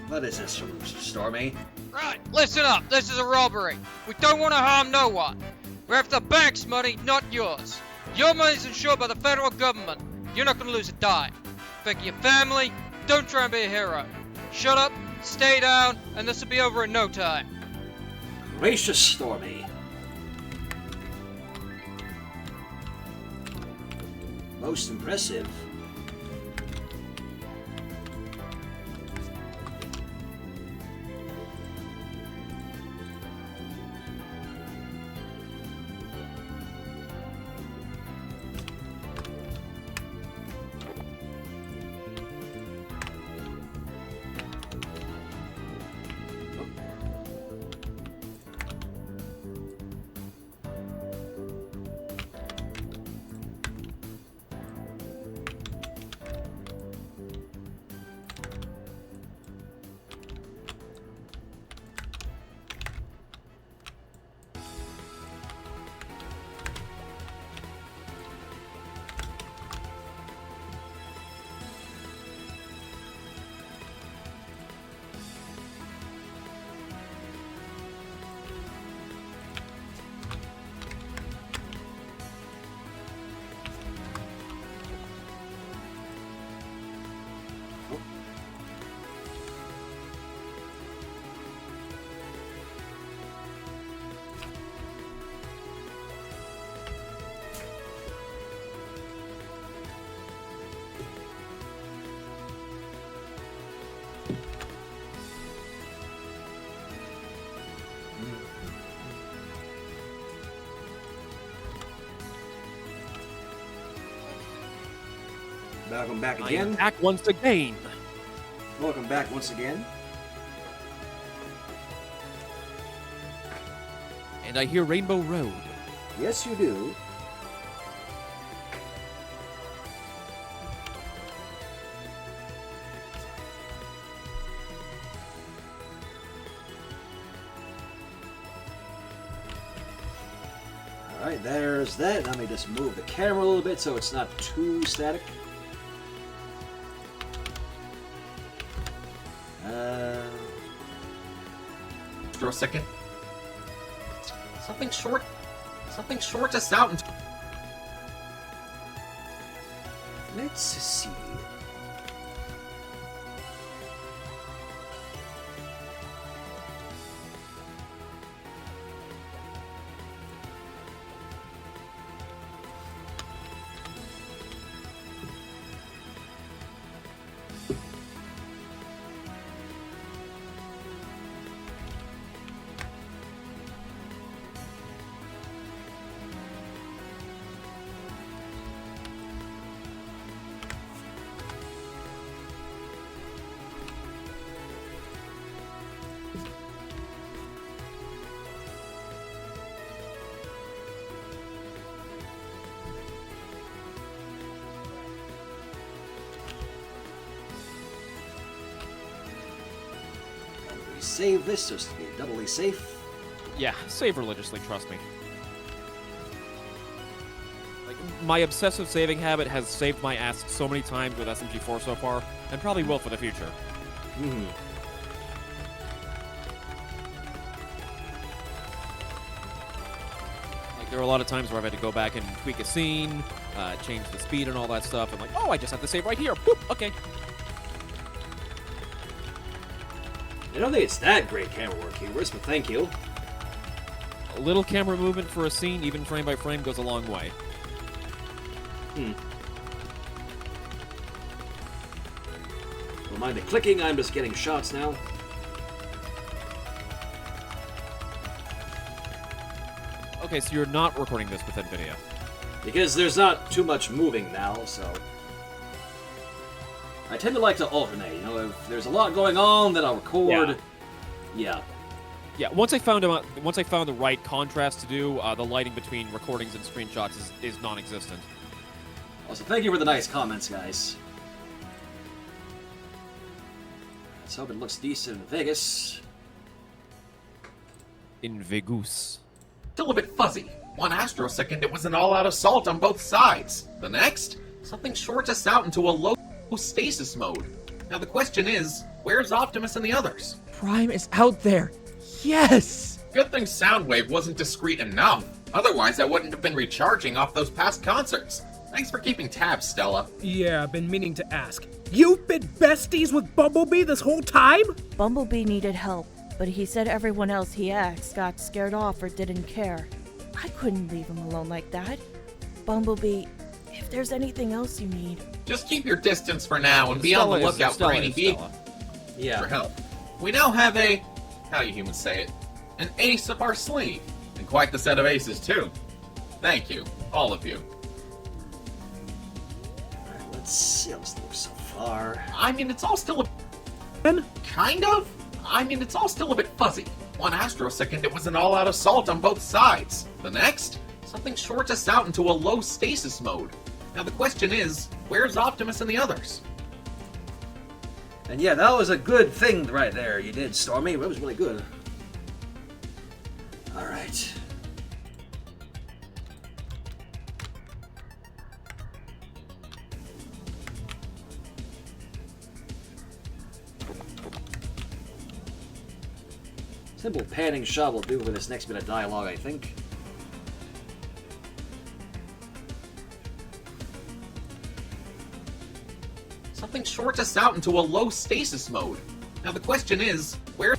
What is this from Stormy? Right, listen up. This is a robbery. We don't want to harm no one. We're after the bank's money, not yours. Your money's insured by the federal government. You're not gonna lose a dime. Think of your family. Don't try and be a hero. Shut up, stay down, and this will be over in no time. Gracious Stormy. Most impressive. Welcome back again. I'm back once again. Welcome back once again. And I hear Rainbow Road. Yes, you do. Alright, there's that. Let me just move the camera a little bit so it's not too static. For a second. Something short us out and Let's see. save this just to be doubly safe. Yeah, save religiously, trust me. Like, my obsessive saving habit has saved my ass so many times with SMG4 so far, and probably will for the future. Hmm. Like, there are a lot of times where I've had to go back and tweak a scene, change the speed and all that stuff, and like, oh, I just have to save right here. Boop, okay. I don't think it's that great camera work here, but thank you. A little camera movement for a scene, even frame by frame, goes a long way. Don't mind the clicking, I'm just getting shots now. Okay, so you're not recording this with NVIDIA. Because there's not too much moving now, so... I tend to like to alternate, you know, if there's a lot going on, then I'll record. Yeah. Yeah, once I found the right contrast to do, the lighting between recordings and screenshots is non-existent. Also, thank you for the nice comments, guys. Let's hope it looks decent in Vegas. In Vegas. Still a bit fuzzy. One astrosecond, it was an all-out assault on both sides. The next, something shorts us out into a low stasis mode. Now the question is, where's Optimus and the others? Prime is out there. Yes! Good thing Soundwave wasn't discreet enough. Otherwise, I wouldn't have been recharging off those past concerts. Thanks for keeping tabs, Stella. Yeah, I've been meaning to ask. You've been besties with Bumblebee this whole time? Bumblebee needed help, but he said everyone else he asked got scared off or didn't care. I couldn't leave him alone like that. Bumblebee, if there's anything else you need... Just keep your distance for now and be on the lookout for any vehicles for help. We now have a... how do you humans say it? An ace up our sleeve. And quite the set of aces, too. Thank you, all of you. Alright, let's see how this looks so far. I mean, it's all still a... kind of? I mean, it's all still a bit fuzzy. One astrosecond, it was an all-out assault on both sides. The next, something shorts us out into a low stasis mode. Now the question is, where's Optimus and the others? And yeah, that was a good thing right there you did, Stormy. That was really good. Alright. Simple panning shot will do for this next bit of dialogue, I think. Something shorts us out into a low stasis mode. Now the question is, where...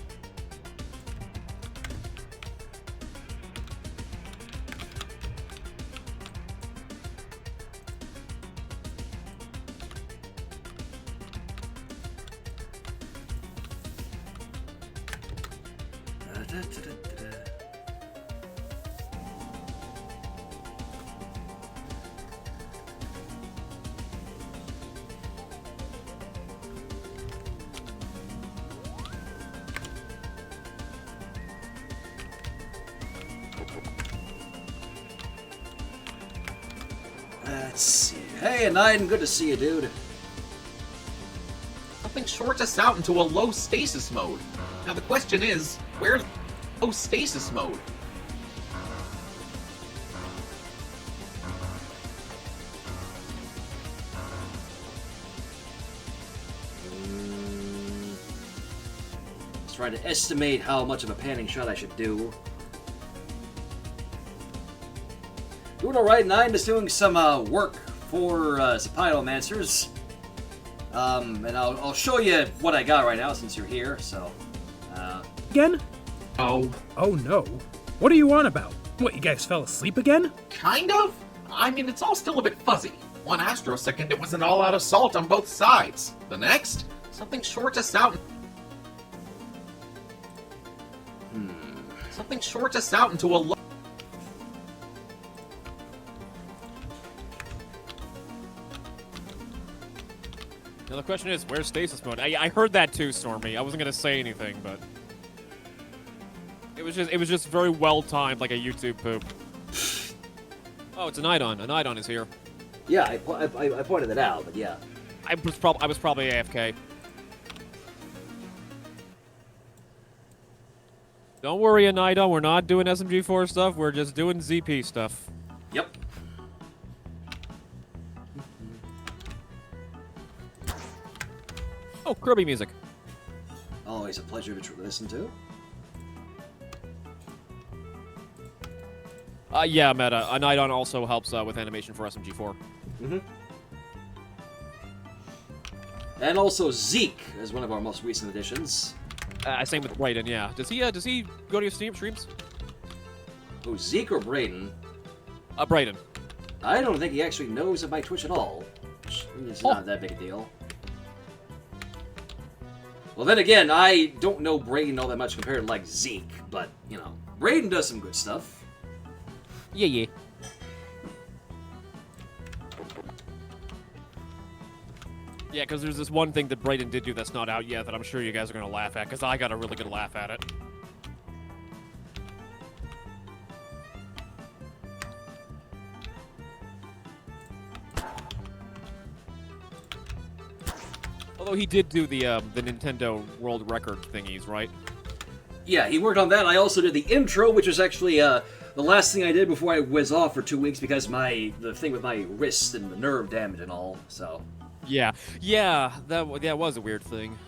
Let's see. Hey, Naiden, good to see you, dude. Something shorts us out into a low stasis mode. Now the question is, where's low stasis mode? Let's try to estimate how much of a panning shot I should do. Doing alright, Nine. Just doing some work for Ze Pyromancers. And I'll show you what I got right now since you're here, so... Again? Oh. Oh no. What are you on about? What, you guys fell asleep again? Kind of? I mean, it's all still a bit fuzzy. One astrosecond, it was an all-out assault on both sides. The next, something shorts us out... Something shorts us out into a low... Now the question is, where's stasis mode? I heard that too, Stormy. I wasn't gonna say anything, but it was just very well timed, like a YouTube poop. Oh, it's an Idon. An Idon is here. Yeah, I pointed it out, but yeah. I was probably AFK. Don't worry, Anida, we're not doing SMG4 stuff, we're just doing ZP stuff. Yep. Oh, Kirby music. Always a pleasure to listen to. Yeah, Meta. Anidon also helps with animation for SMG4. Mm-hmm. And also Zeke is one of our most recent additions. Same with Brayden, yeah. Does he go to your streams? Oh, Zeke or Brayden? Brayden. I don't think he actually knows of my Twitch at all. It's not that big a deal. Well, then again, I don't know Brayden all that much compared to, like, Zeke, but, you know, Brayden does some good stuff. Yeah. Yeah, because there's this one thing that Brayden did do that's not out yet that I'm sure you guys are going to laugh at, because I got a really good laugh at it. Although he did do the Nintendo World Record thingies, right? Yeah, he worked on that. I also did the intro, which was actually the last thing I did before I was off for 2 weeks because the thing with my wrist and the nerve damage and all, so... Yeah, that was a weird thing.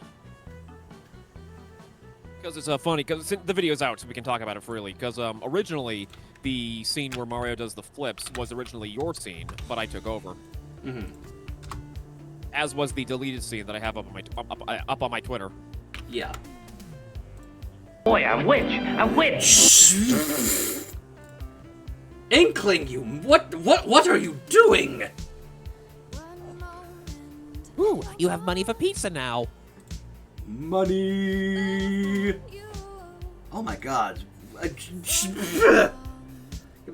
Because it's funny, because the video's out, so we can talk about it freely. Because originally, the scene where Mario does the flips was originally your scene, but I took over. Mm-hmm. As was the deleted scene that I have up on my Twitter. Yeah. Boy, I wish. Inkling, you what are you doing? Ooh, you have money for pizza now. Money. Oh my God.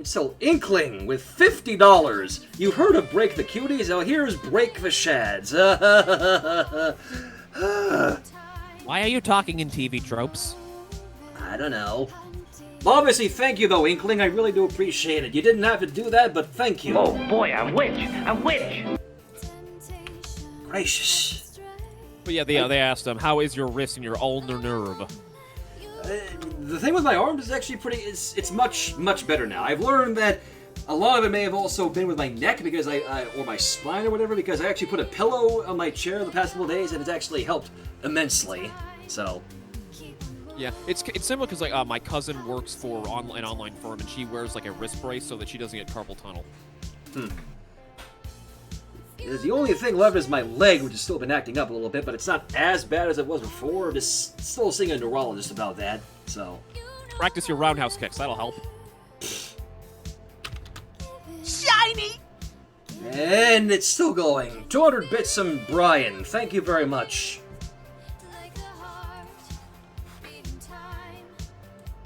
So Inkling with $50. You heard of Break the Cuties? Now here's Break the Shads. Why are you talking in TV tropes? I don't know. Obviously, thank you though, Inkling. I really do appreciate it. You didn't have to do that, but thank you. Oh boy, I wish. Gracious. But yeah, they asked him, how is your wrist and your ulnar nerve? The thing with my arms is actually it's much better now. I've learned that a lot of it may have also been with my neck because or my spine or whatever, because I actually put a pillow on my chair the past couple of days and it's actually helped immensely. So. Yeah, it's similar because like my cousin works for an online firm and she wears like a wrist brace so that she doesn't get carpal tunnel. The only thing left is my leg, which has still been acting up a little bit, but it's not as bad as it was before. I'm just still seeing a neurologist about that, so. Practice your roundhouse kicks, that'll help. Shiny! And it's still going. 200 bits from Brian. Thank you very much.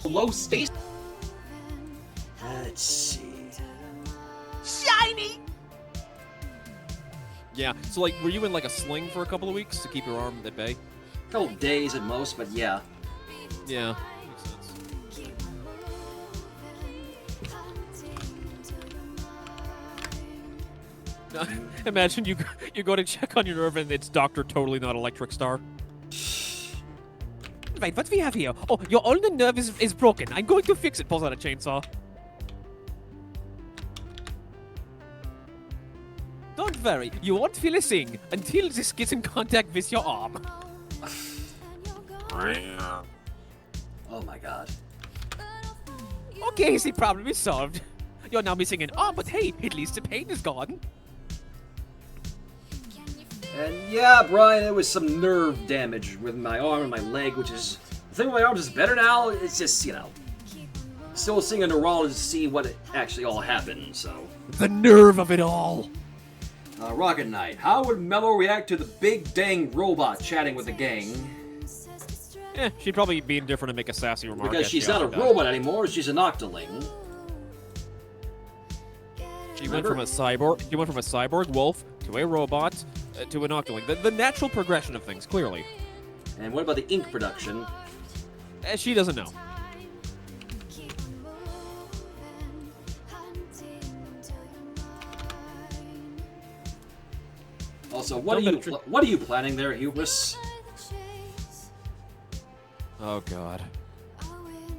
Low state. Let's see. Shiny! Yeah, so like, were you in like a sling for a couple of weeks to keep your arm at bay? A couple days at most, but yeah. Yeah, makes sense. Imagine you go to check on your nerve and it's Dr. Totally Not Electric Star. Right, what we have here? Oh, your ulnar nerve is broken. I'm going to fix it. Pulls out a chainsaw. Don't worry, you won't feel a thing until this gets in contact with your arm. Oh my God. Okay, the problem is solved. You're now missing an arm, but hey, at least the pain is gone. And yeah, Brian, it was some nerve damage with my arm and my leg, which is... The thing with my arms is better now, it's just, you know... Still seeing a neurologist to see what actually all happened, so... The nerve of it all! Rocket Knight, how would Mello react to the big dang robot chatting with the gang? She'd probably be indifferent and make a sassy remark. Because she's not a robot anymore, she's an octoling. She went from a cyborg wolf to a robot to an octoling. The natural progression of things, clearly. And what about the ink production? She doesn't know. Also, what are you planning there, Hubris? Oh God.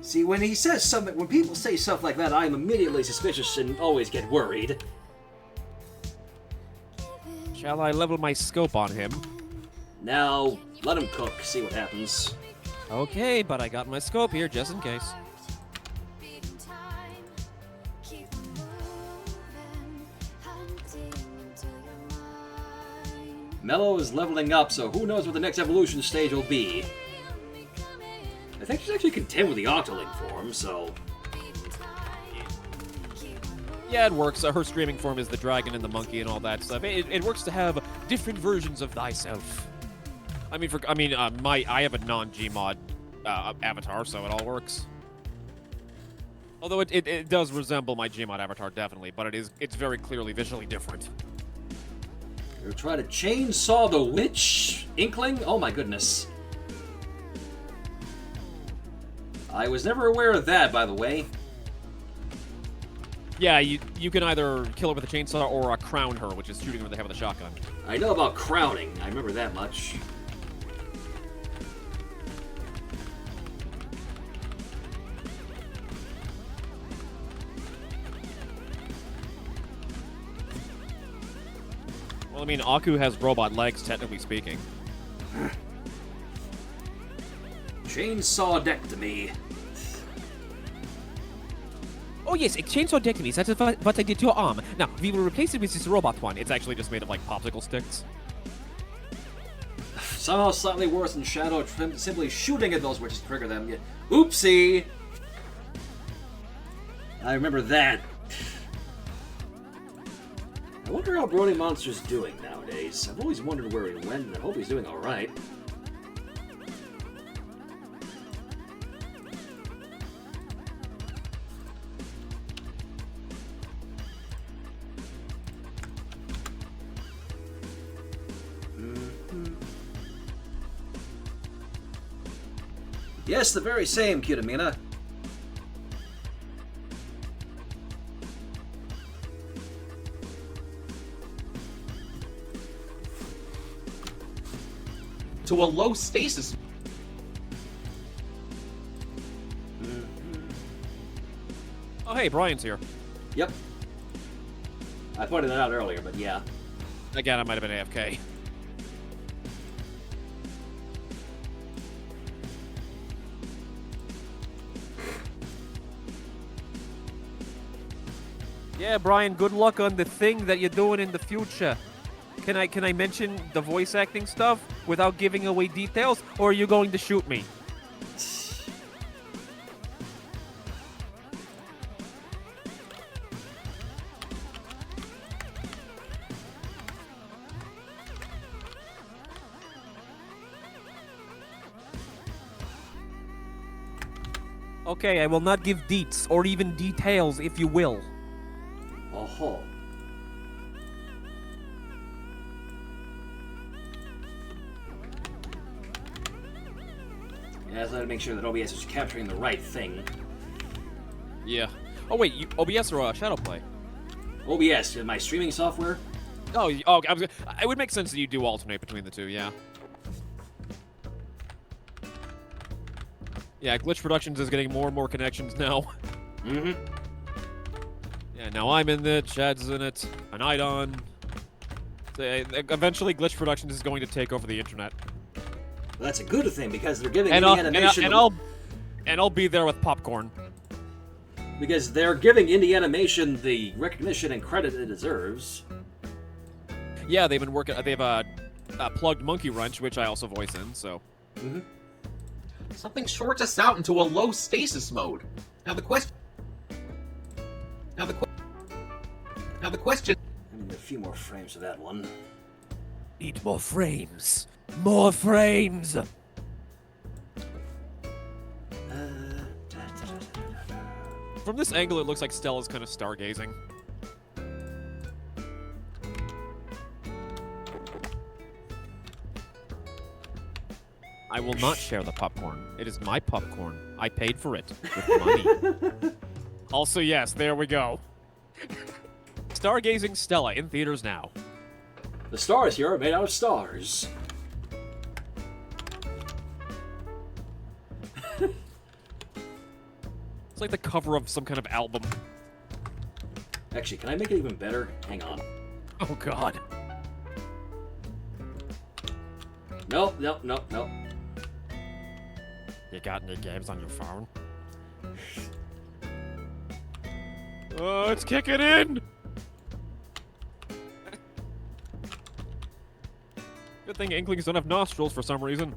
See, when he says something, when people say stuff like that, I'm immediately suspicious and always get worried. Shall I level my scope on him? Now, let him cook, see what happens. Okay, but I got my scope here just in case. Mello is leveling up, so who knows what the next evolution stage will be. I think she's actually content with the Octoling form, so... Yeah, it works. Her streaming form is the dragon and the monkey and all that stuff. It works to have different versions of thyself. I have a non-Gmod avatar, so it all works. Although it does resemble my Gmod avatar, definitely, but it's very clearly visually different. You're trying to chainsaw the witch? Inkling? Oh my goodness. I was never aware of that, by the way. Yeah, you can either kill her with a chainsaw or crown her, which is shooting her with the head of the shotgun. I know about crowning. I remember that much. Well, I mean, Aku has robot legs, technically speaking. Chainsaw-dectomy. Oh yes, a chainsaw dectomy. That's what I did to your arm. Now, we will replace it with this robot one. It's actually just made of, like, popsicle sticks. Somehow slightly worse than Shadow, simply shooting at those witches to trigger them. Oopsie! I remember that. I wonder how Brony Monster's doing nowadays. I've always wondered where he went, and I hope he's doing alright. Yes, the very same, Kitamina. To a low stasis. Oh, hey, Brian's here. Yep. I pointed that out earlier, but yeah. Again, I might have been AFK. Yeah, Brian, good luck on the thing that you're doing in the future. Can I mention the voice acting stuff without giving away details, or are you going to shoot me? Okay, I will not give deets, or even details, if you will. Oh-ho. Yeah, let's make sure that OBS is capturing the right thing. Yeah. Oh wait, OBS or Shadowplay? OBS, my streaming software. Oh, it would make sense that you do alternate between the two, yeah. Yeah, Glitch Productions is getting more and more connections now. Mm-hmm. Yeah, now I'm in it, Shad's in it, Anidon. Eventually, Glitch Productions is going to take over the internet. Well, that's a good thing because they're giving and indie animation. I'll be there with popcorn. Because they're giving indie animation the recognition and credit it deserves. Yeah, they've been working. They've plugged Monkey Wrench, which I also voice in. So. Mm-hmm. Something shorts us out into a low stasis mode. Now the question. I need a few more frames for that one. Need more frames. More frames. From this angle, it looks like Stella's kind of stargazing. I will not share the popcorn. It is my popcorn. I paid for it with money. Also, yes, there we go. Stargazing Stella in theaters now. The stars here are made out of stars. It's like the cover of some kind of album. Actually, can I make it even better? Hang on. Oh God. Nope, nope, nope, nope. You got any games on your phone? Oh, it's kicking in! Good thing Inklings don't have nostrils for some reason.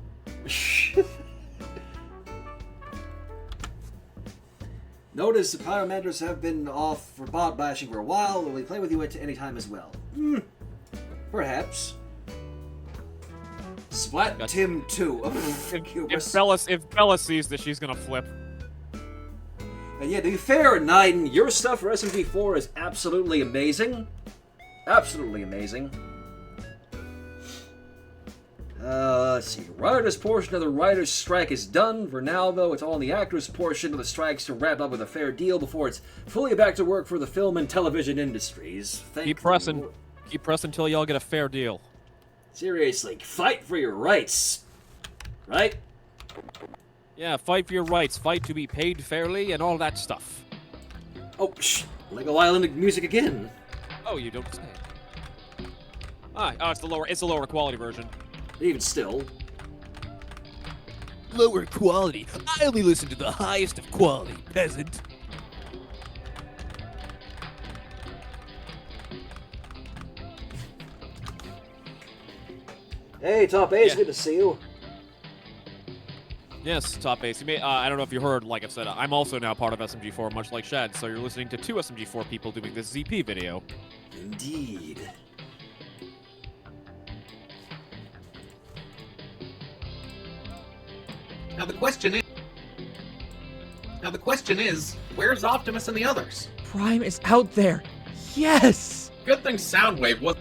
Notice the Pyromancers have been off for bot bashing for a while, and we play with you at any time as well. Perhaps. Splat Tim 2. If Bella sees this, she's gonna flip. And yeah, to be fair, Nine, your stuff for SMG4 is absolutely amazing. Absolutely amazing. Let's see. Writer's portion of the writer's strike is done. For now, though, it's all on the actor's portion of the strikes to wrap up with a fair deal before it's fully back to work for the film and television industries. Keep pressing. Keep pressing until y'all get a fair deal. Seriously, fight for your rights. Right? Yeah, fight for your rights. Fight to be paid fairly and all that stuff. Oh, Lego Island music again. Oh, you don't say. Oh, it's the lower quality version. Even still. Lower quality. I only listen to the highest of quality, peasant. Hey, Top Ace, good to see you. Yes, Top Ace. You may, I don't know if you heard, like I said, I'm also now part of SMG4, much like Shad, so you're listening to two SMG4 people doing this ZP video. Indeed. Now the question is, where's Optimus and the others? Prime is out there. Yes! Good thing Soundwave was...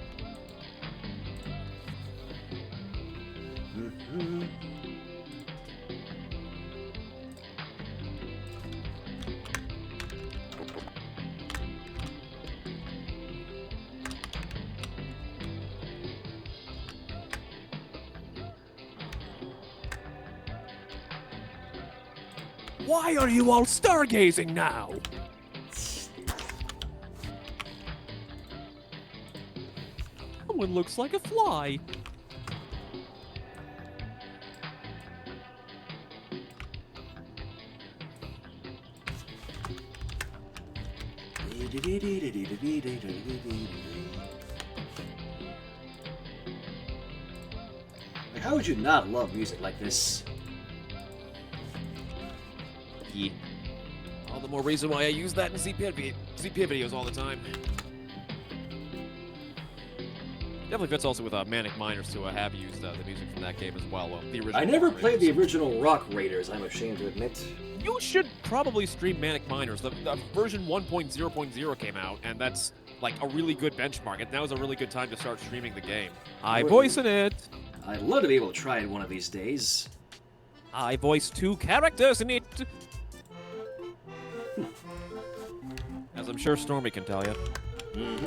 Why are you all stargazing now? Someone looks like a fly. Like, how would you not love music like this? Yeah. All the more reason why I use that in ZP videos all the time. Definitely fits also with Manic Miners to have used the music from that game as well. The original I never Rock played the Raiders. original Rock Raiders, I'm ashamed to admit. You should probably stream Manic Miners. The version 1.0.0 came out, and that's like a really good benchmark. And now is a really good time to start streaming the game. I voice in it. I'd love to be able to try it one of these days. I voice 2 characters in it. As I'm sure Stormy can tell you. Mm-hmm.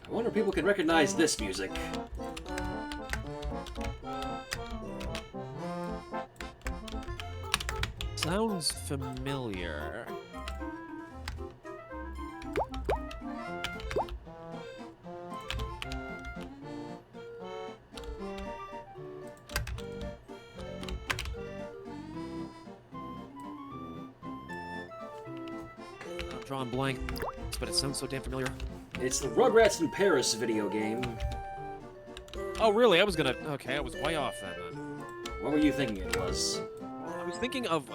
I wonder if people can recognize this music. Sounds familiar. I'm drawing blank, but it sounds so damn familiar. It's the Rugrats in Paris video game. Oh, really? I was gonna... Okay, I was way off then. What were you thinking it was? I was thinking of...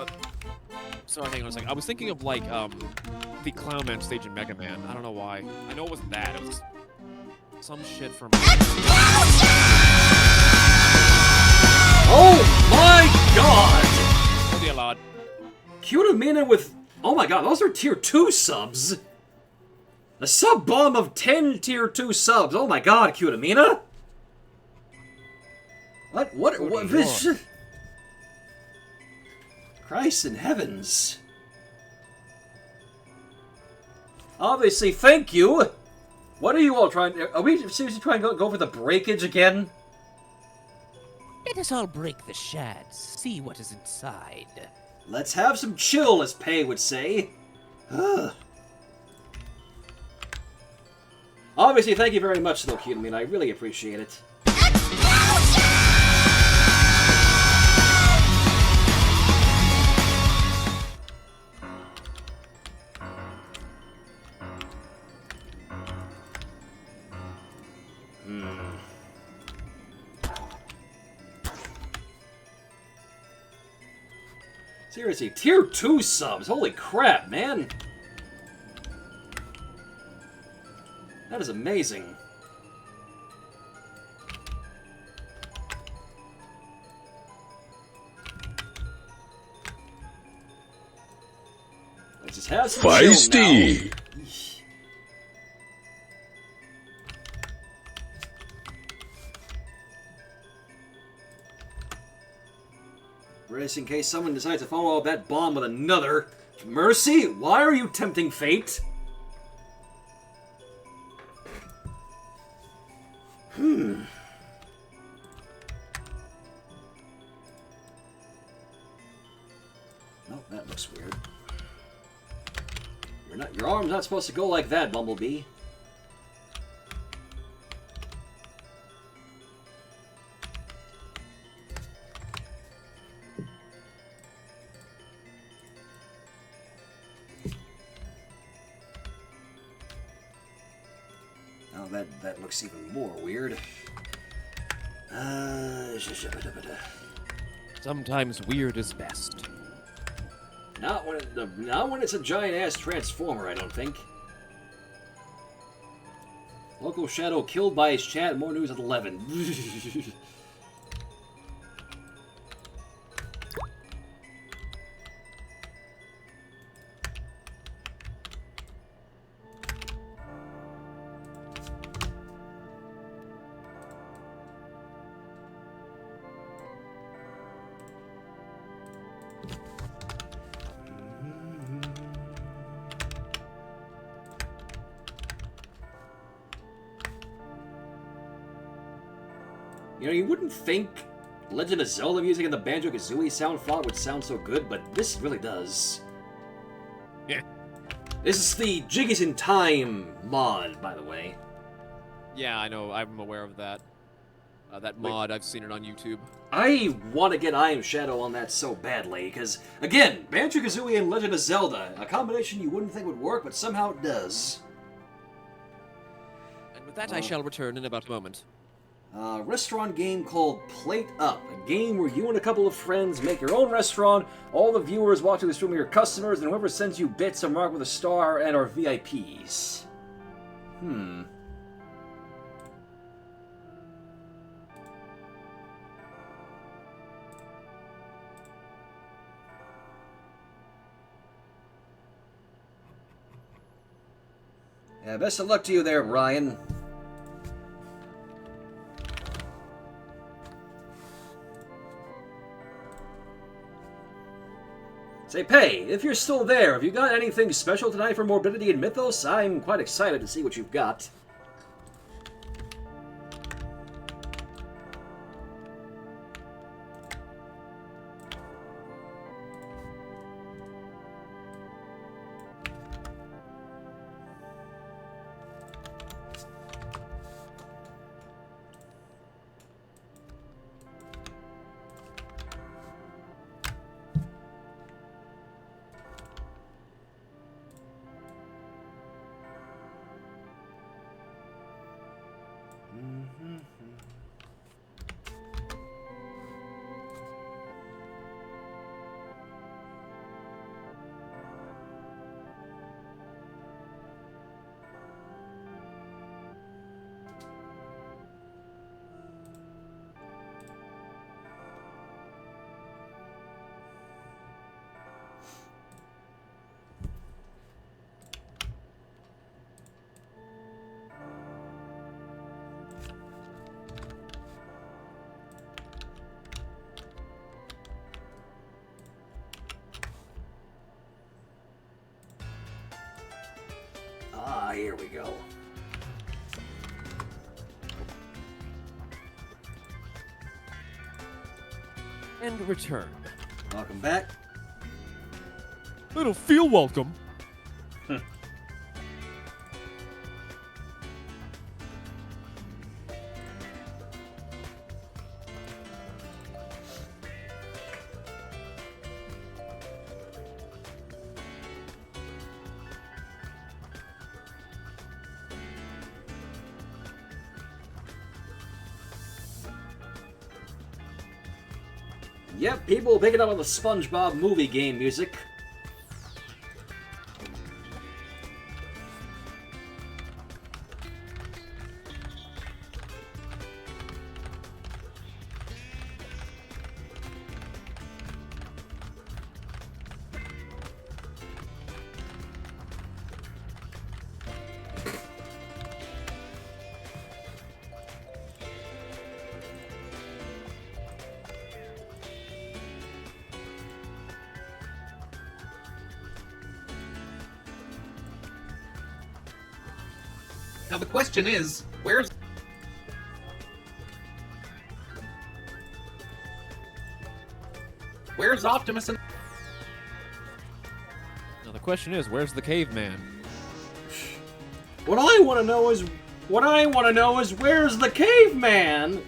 sorry, hang on a second. I was thinking of, like, the Clown Man stage in Mega Man. I don't know why. I know it wasn't that. It was some shit from... Oh my god! Oh, dear Lord. Cutamina with... Oh my god, those are tier 2 subs! A sub bomb of 10 tier 2 subs. Oh my god, Cutamina! What this? Christ in heavens. Obviously, thank you. What are you all trying? Are we seriously trying to go for the breakage again? Let us all break the shads, see what is inside. Let's have some chill, as Pei would say. Obviously, thank you very much, though, Cutamine. I really appreciate it. Seriously, tier 2 subs. Holy crap, man. That is amazing. Let's just have some Feisty. chill now. Just in case someone decides to follow up that bomb with another. Mercy, why are you tempting fate? No, that looks weird. Your arm's not supposed to go like that, Bumblebee. That looks even more weird. Sometimes weird is best. Not when it's a giant-ass transformer, I don't think. Local Shadow killed by his chat. More news at 11. You know, you wouldn't think Legend of Zelda music and the Banjo-Kazooie sound font would sound so good, but this really does. Yeah. This is the Jiggies in Time mod, by the way. Yeah, I know. I'm aware of that. That mod, I've seen it on YouTube. I want to get I Am Shadow on that so badly, because, again, Banjo-Kazooie and Legend of Zelda, a combination you wouldn't think would work, but somehow it does. And with that, I shall return in about a moment. Restaurant game called Plate Up, a game where you and a couple of friends make your own restaurant, all the viewers watch the stream are your customers, and whoever sends you bits are marked with a star and are VIPs. Yeah, best of luck to you there, Brian. Say, Pei, if you're still there, have you got anything special tonight for Morbidity and Mythos? I'm quite excited to see what you've got. Ah, here we go. And return. Welcome back. I don't feel welcome. Yep, people picking up on the SpongeBob movie game music. Now the question is, where's Optimus and... Now the question is, where's the caveman? What I want to know is, where's the caveman?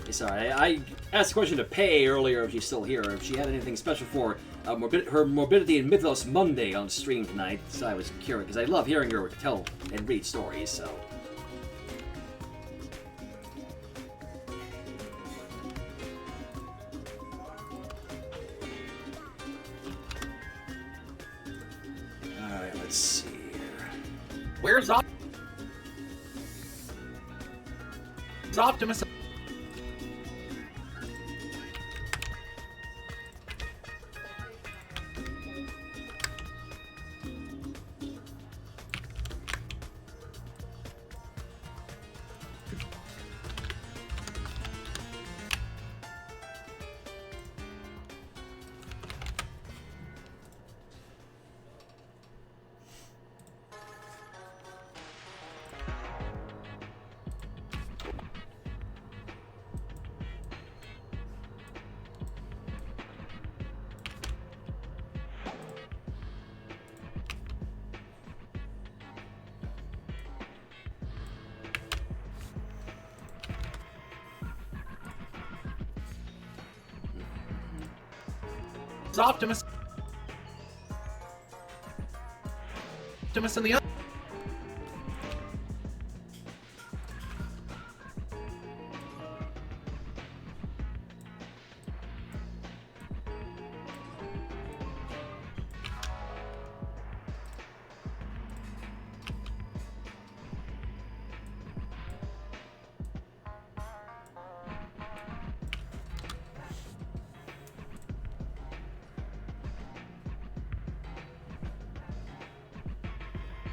Sorry, I asked a question to Pei earlier if she's still here, if she had anything special for her Morbidity and Mythos Monday on stream tonight. So I was curious, because I love hearing her tell and read stories, so... Alright, let's see here. Where's Optimus? Optimus and the other.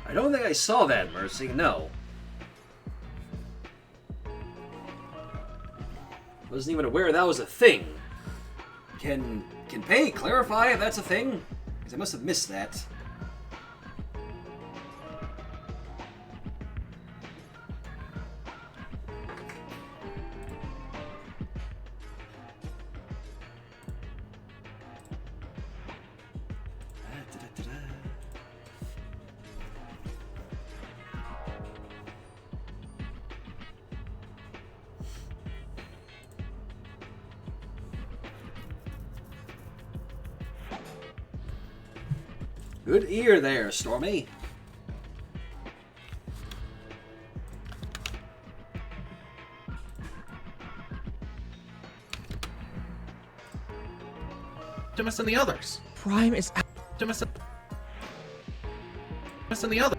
I don't think I saw that, Mercy, no. Wasn't even aware that was a thing. Can Pei clarify if that's a thing? Because I must have missed that. Good ear there, Stormy. Optimus and the others. Prime is out. Optimus and the others.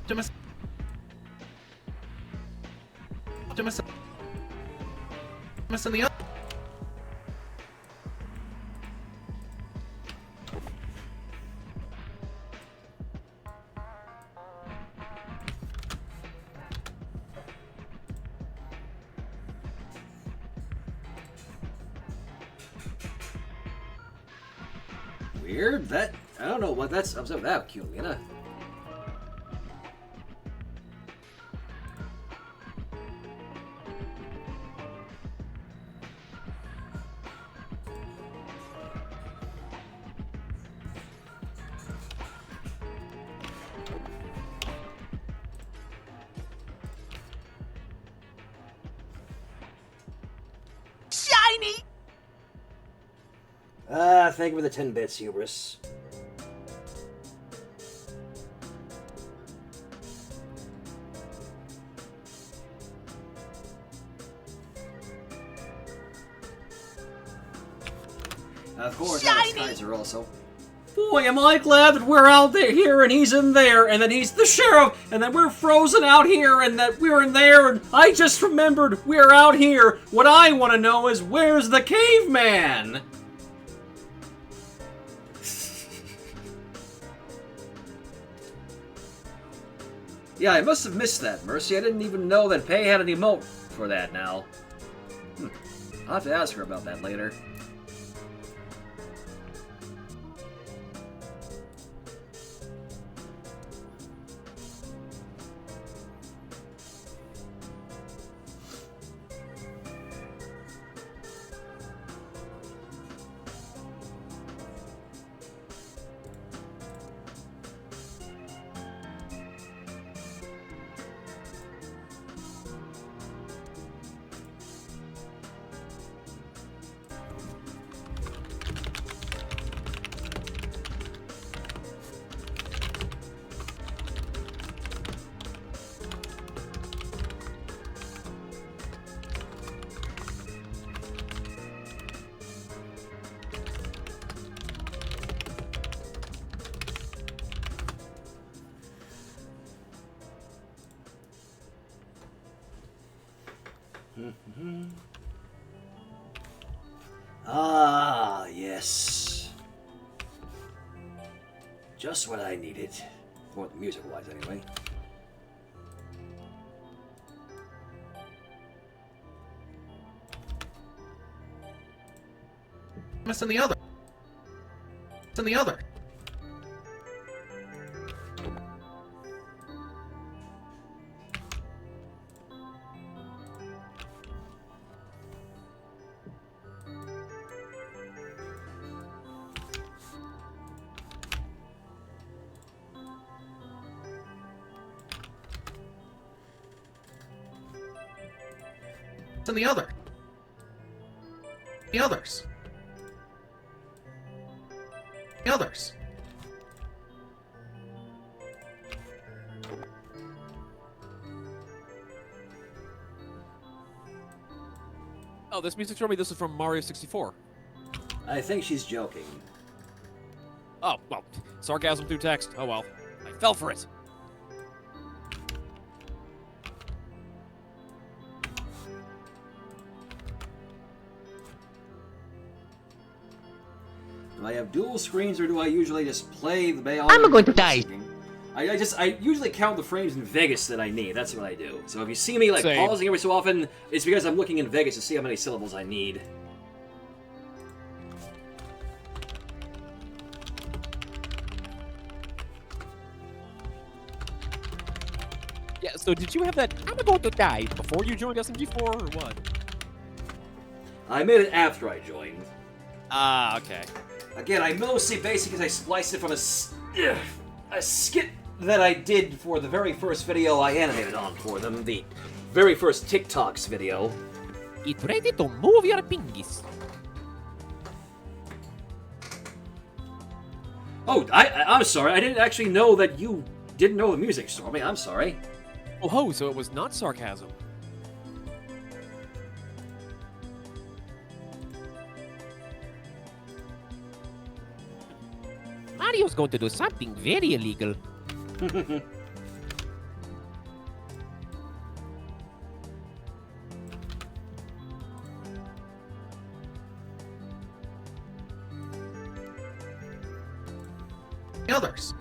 Optimus. Optimus and the others. Weird. That I don't know what that's up with that, Culina. Shiny! Thank you for the 10 bits, Hubris. Of course, Alex Kaiser also. Boy, am I glad that we're out there here and he's in there, and that he's the sheriff, and that we're frozen out here, and that we're in there, and I just remembered we're out here. What I want to know is, where's the caveman? Yeah, I must have missed that, Mercy. I didn't even know that Pei had an emote for that now. I'll have to ask her about that later. Ah, yes. Just what I needed. Well, music-wise, anyway. Missing the other. Missing the other. And the other. The others. The others. Oh, this music told me this is from Mario 64. I think she's joking. Oh, well, sarcasm through text. Oh well. I fell for it. Do I have dual screens, or do I usually just play the Bay? I'm going to die. I usually count the frames in Vegas that I need. That's what I do. So if you see me like Same. pausing every so often, it's because I'm looking in Vegas to see how many syllables I need. Yeah, so did you have that I'm about to die before you joined SMG4 or what? I made it after I joined. Ah, okay. Again, I mostly basically I spliced it from a skit that I did for the very first video I animated on for them, the very first TikToks video. Get ready to move your pingis. Oh, I'm sorry. I didn't actually know that you didn't know the music, Stormy. I'm sorry. Oh ho, so it was not sarcasm. going to do something very illegal. Others.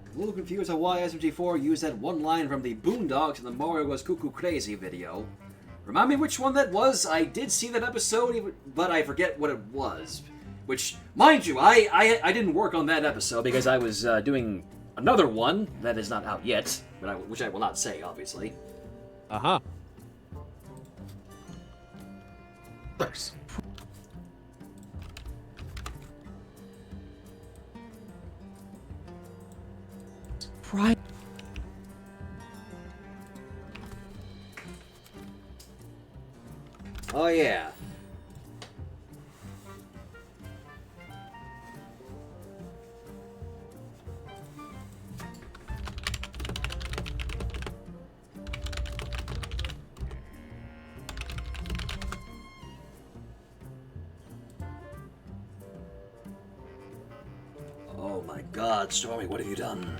A little confused on why SMG4 used that one line from the Boondocks in the Mario Goes Cuckoo Crazy video. Remind me which one that was? I did see that episode, but I forget what it was. Which, mind you, I didn't work on that episode because I was doing another one that is not out yet, but which I will not say, obviously. Uh-huh. Others. Right. Oh yeah. Oh my God, Stormy, what have you done?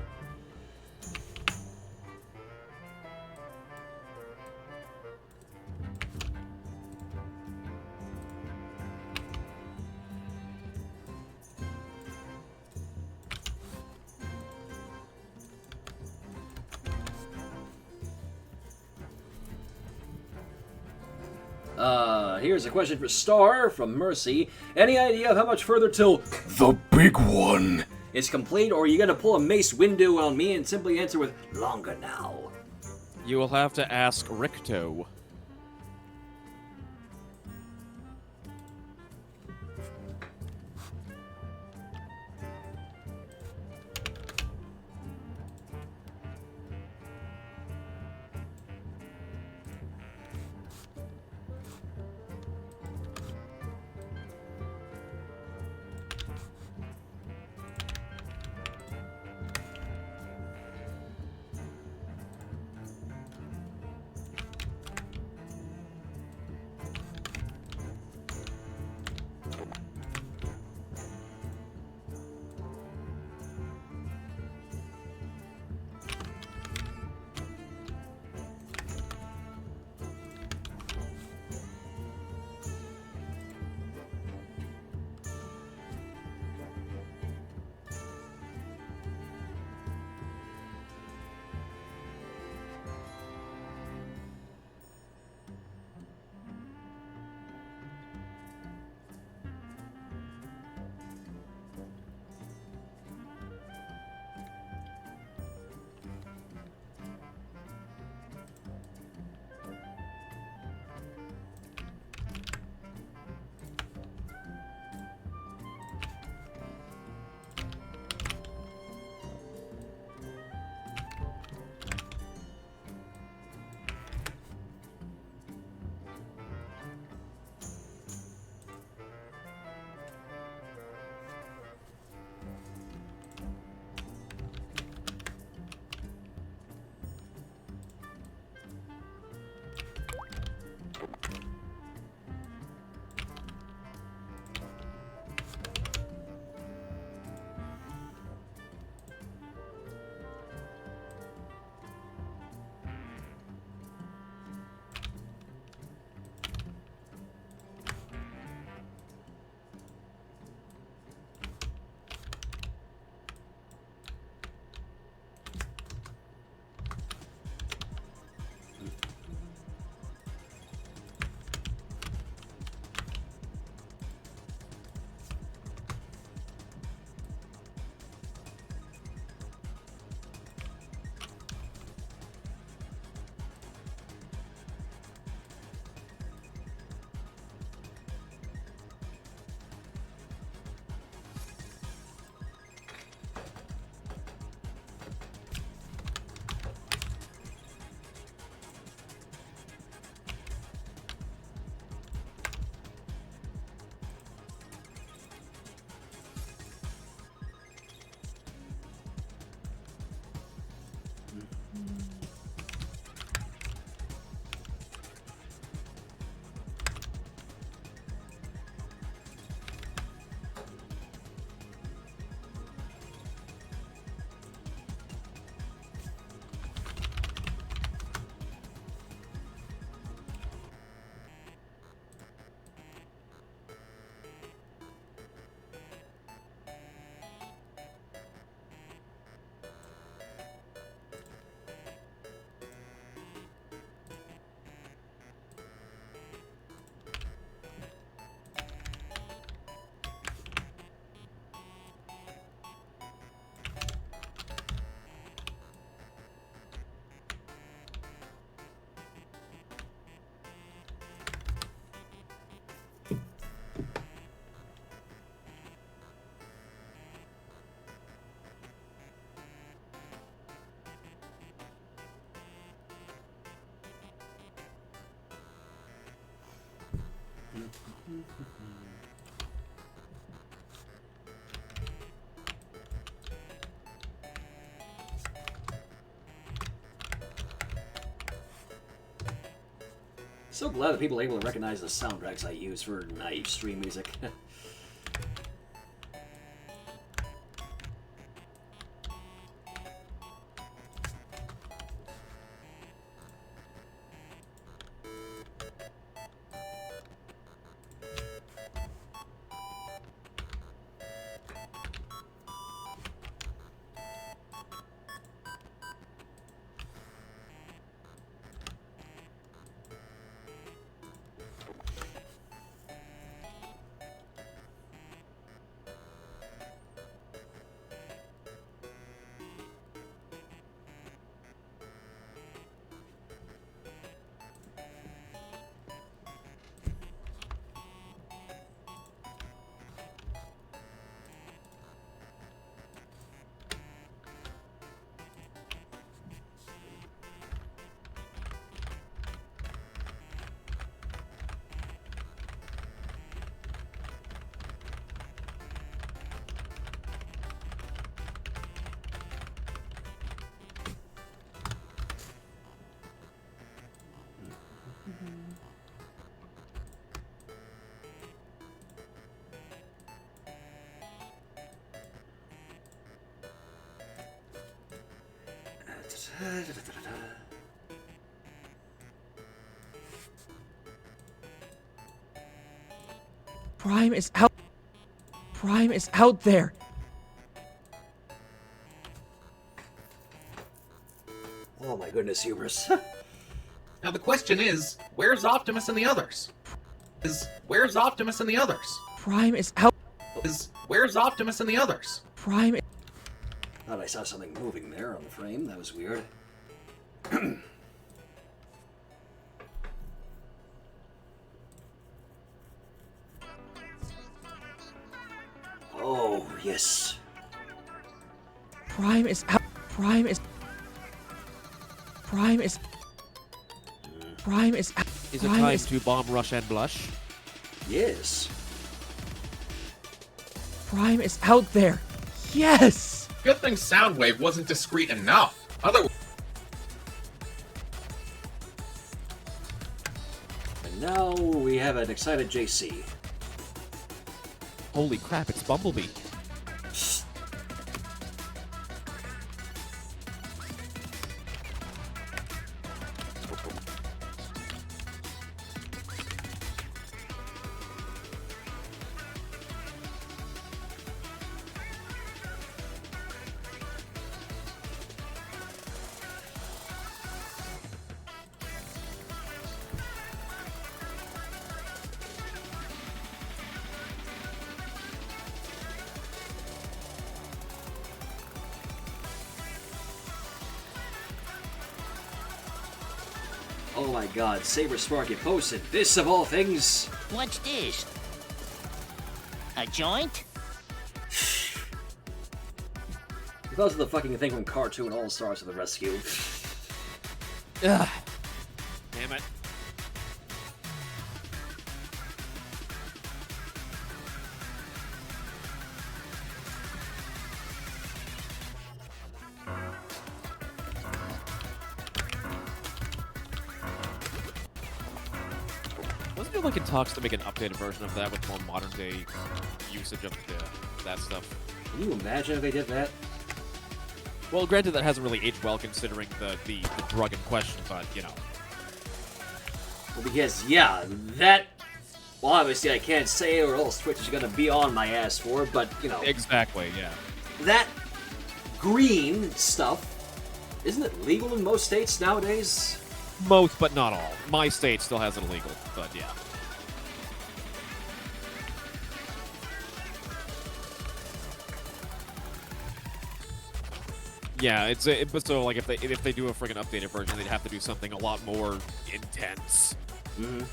Here's a question for Star from Mercy. Any idea of how much further till the big one is complete, or are you gonna pull a Mace Windu on me and simply answer with longer now? You will have to ask Ricto. So glad that people are able to recognize the soundtracks I use for my stream music. Prime is out. Prime is out there. Oh my goodness, hubris. Now the question is, where's Optimus and the others? Where's Optimus and the others? Prime is out. Where's Optimus and the others? Prime. Thought I saw something moving there on the frame. That was weird. Oh, yes. Prime is out. Prime is. Prime is. Prime is out. Is it time to bomb, rush, and blush? Yes. Prime is out there. Yes! Good thing Soundwave wasn't discreet enough. Otherwise. And now we have an excited JC. Holy crap, it's Bumblebee. Oh my god, Saber Sparky posted this of all things. What's this? A joint? Those are the fucking thing from Cartoon All-Stars to the rescue. Ugh. Damn it. Wasn't there like in talks to make an updated version of that with more modern day usage of that stuff? Can you imagine if they did that? Well, granted, that hasn't really aged well considering the drug in question, but, you know. Well, because, yeah, that... Well, obviously I can't say it or else Twitch is gonna be on my ass for it, but, you know... Exactly, yeah. That green stuff, isn't it legal in most states nowadays? Most, but not all. My state still has it illegal, but yeah. Yeah, but so like if they do a friggin' updated version, they'd have to do something a lot more intense. Mm-hmm.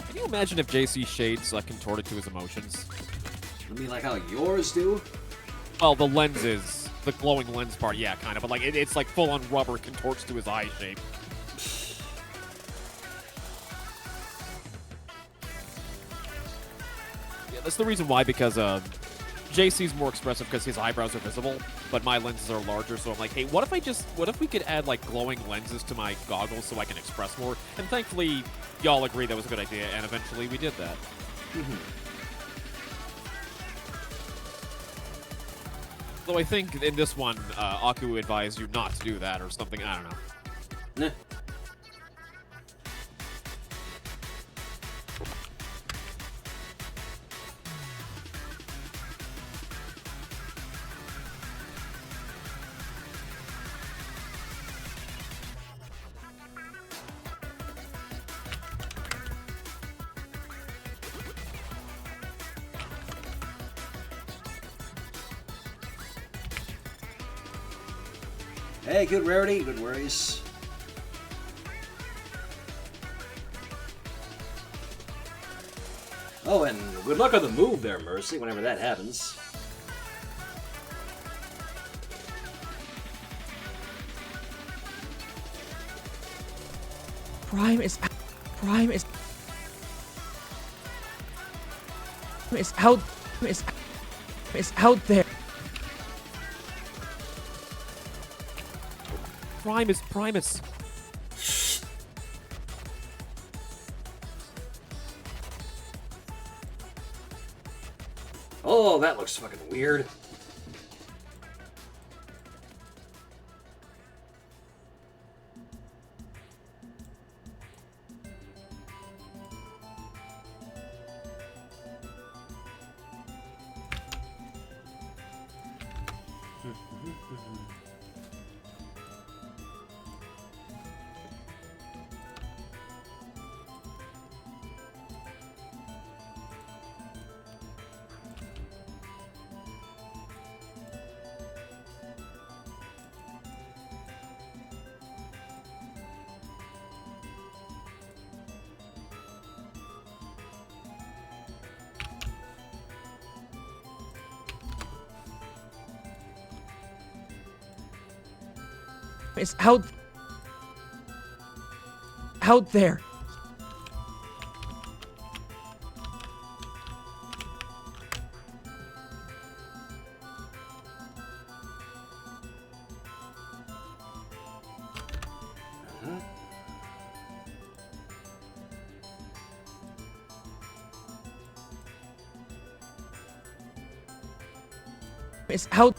Can you imagine if JC Shades contorted to his emotions? You mean like how yours do? Well, the lenses, the glowing lens part, yeah, kind of. But like, it's like full-on rubber contorts to his eye shape. Yeah, that's the reason why, because JC's more expressive because his eyebrows are visible, but my lenses are larger, so I'm like, hey, what if we could add, like, glowing lenses to my goggles so I can express more? And thankfully, y'all agreed that was a good idea, and eventually we did that. Though I think in this one, Aku advised you not to do that or something, I don't know. Hey, good rarity, good worries. Oh, and good luck on the move there, Mercy, whenever that happens. Prime is out there. Primus. Oh, that looks fucking weird. It's out there. It's out.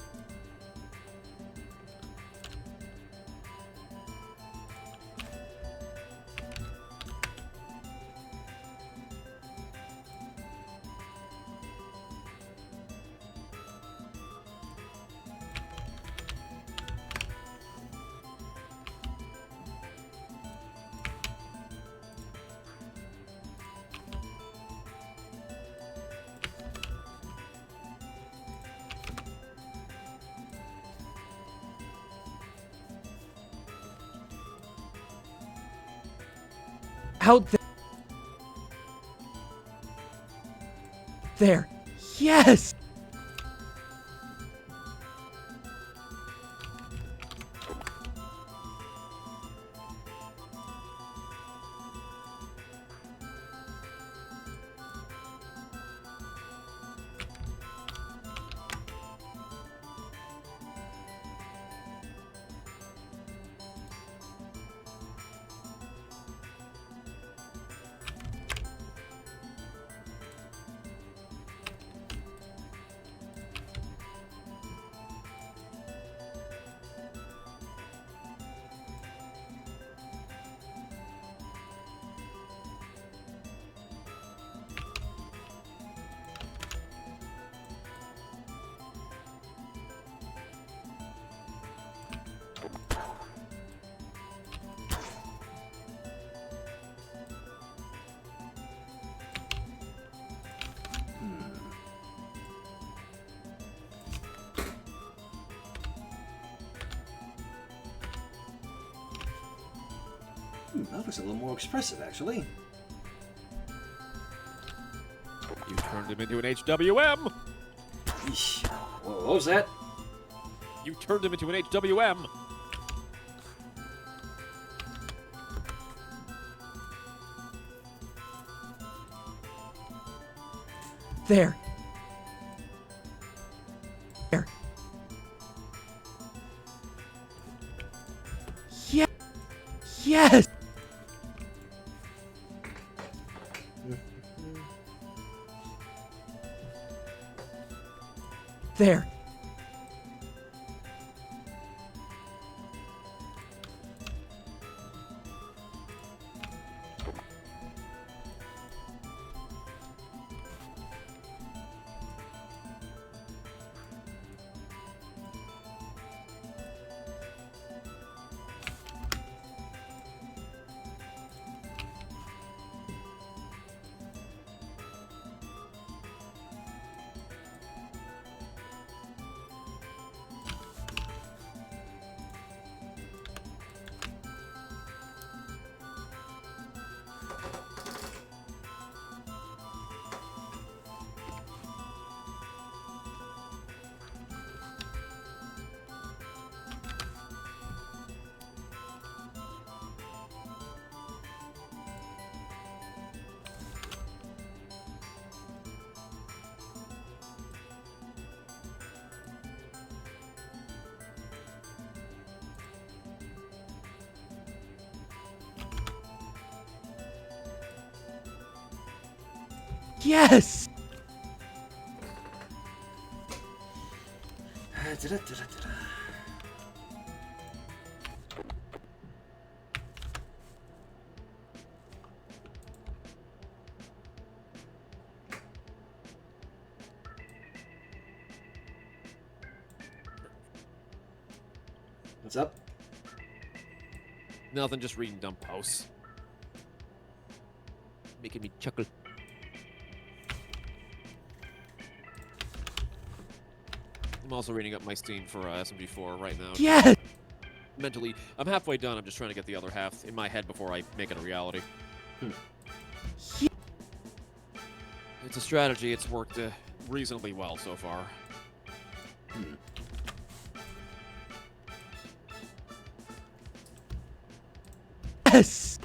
Out there. Yes! That looks a little more expressive, actually. You turned him into an HWM! Eesh. What was that? You turned him into an HWM. There. There. Yeah. Yes. There. Yes! What's up? Nothing, just reading dumb posts. Making me chuckle. I'm also reading up my Steam for SMG4 right now. Yes! Mentally, I'm halfway done. I'm just trying to get the other half in my head before I make it a reality. It's a strategy. It's worked reasonably well so far. Yes!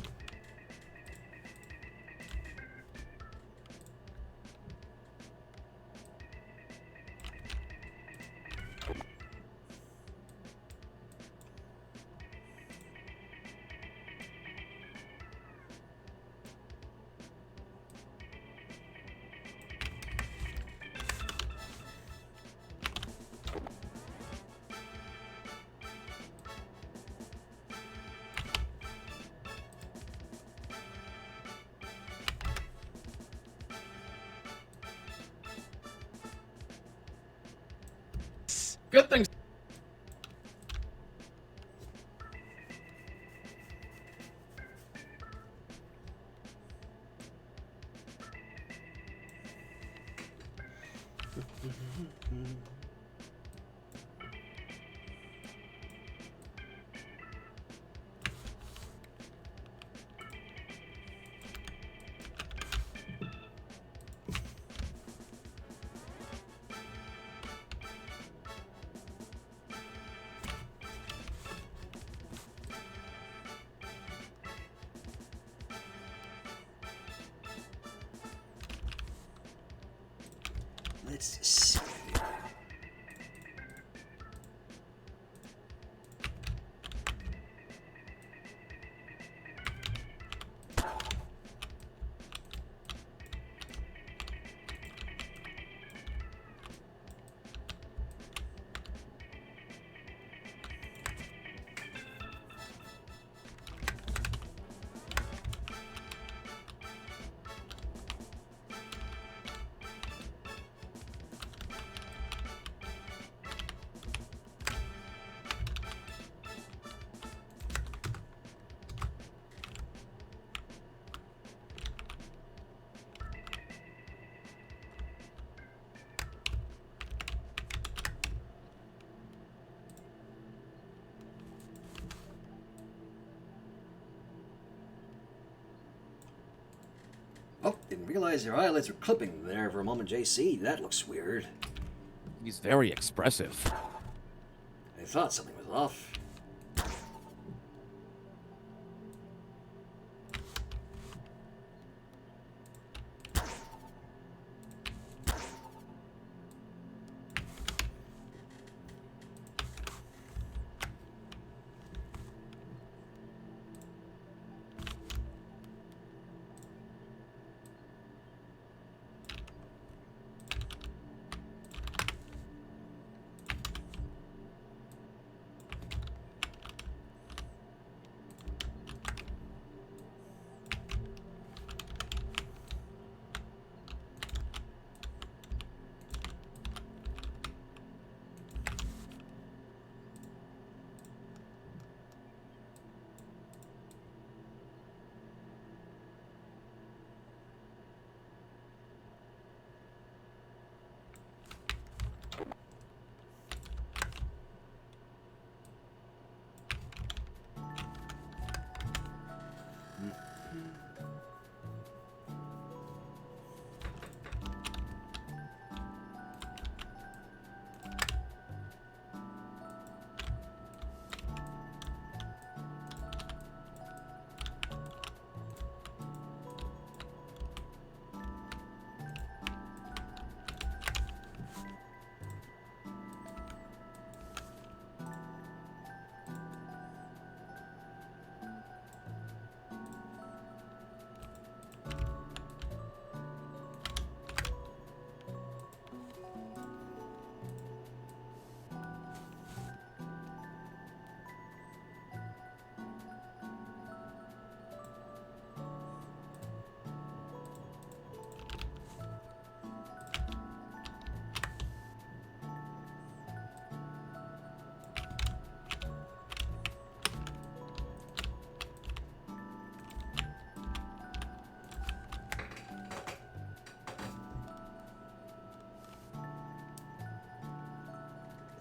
Good thing. Let's see. Oh, didn't realize your eyelids were clipping there for a moment, JC. That looks weird. He's very expressive. I thought something was off.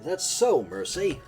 That's so, Mercy.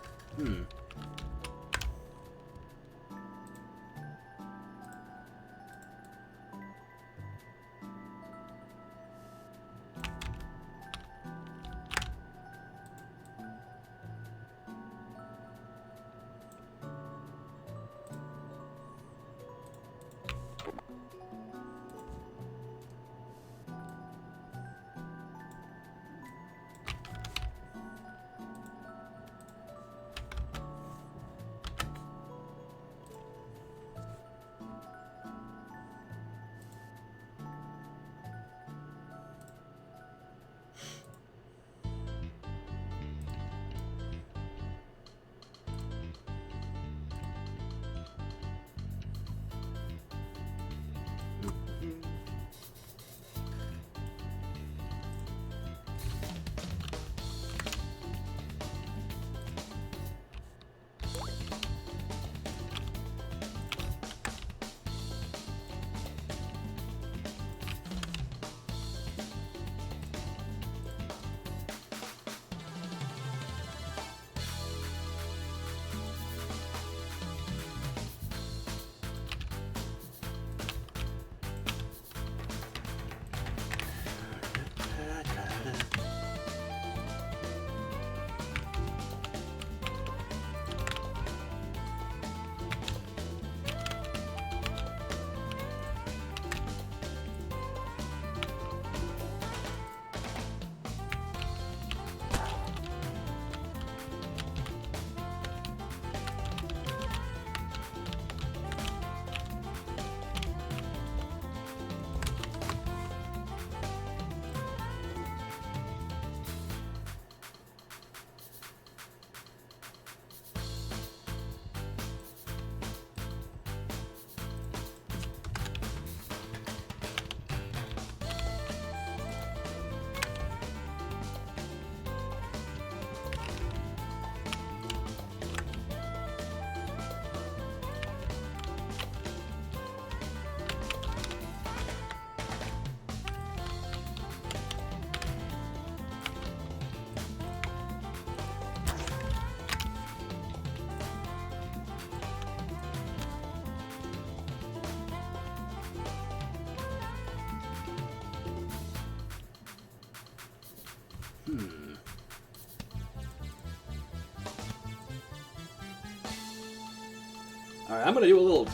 Alright, I'm gonna do a little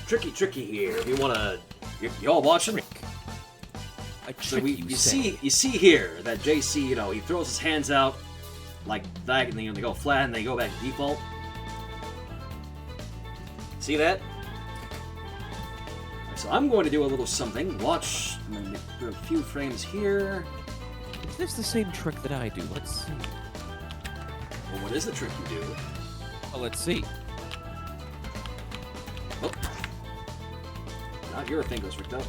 tricky here. If you wanna... You all watching? So you see here that JC, you know, he throws his hands out like that, and then they go flat, and they go back to default. See that? So I'm going to do a little something. Watch. I'm going to do a few frames here. Is this the same trick that I do? Let's see. Well, what is the trick you do? Well, let's see. Oh. Not your fingers, Rick, though.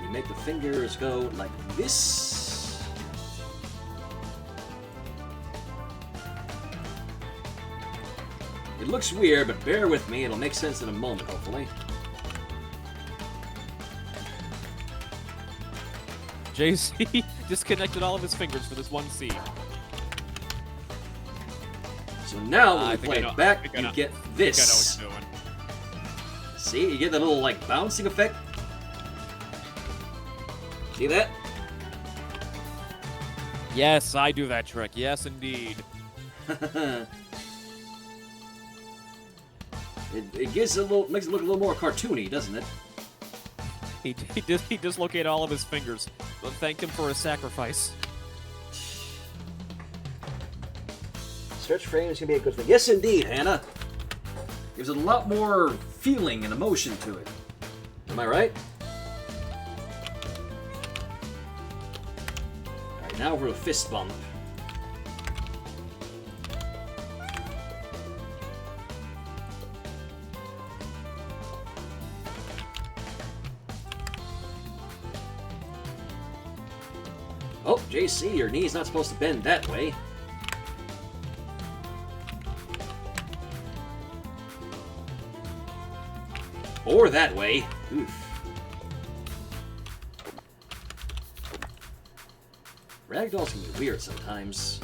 You make the fingers go like this. It looks weird, but bear with me. It'll make sense in a moment, hopefully. JC disconnected all of his fingers for this one scene. So now, when you play it back, you get this. I know what you're doing. See? You get that little, like, bouncing effect. See that? Yes, I do that trick. Yes, indeed. It gives it a little, makes it look a little more cartoony, doesn't it? He dislocated all of his fingers, but thanked him for his sacrifice. Stretch frames can be a good thing. Yes, indeed, Hannah. Gives it a lot more feeling and emotion to it. Am I right? Alright, now for a fist bump. Oh, JC, your knee's not supposed to bend that way. Or that way. Oof. Ragdolls can be weird sometimes.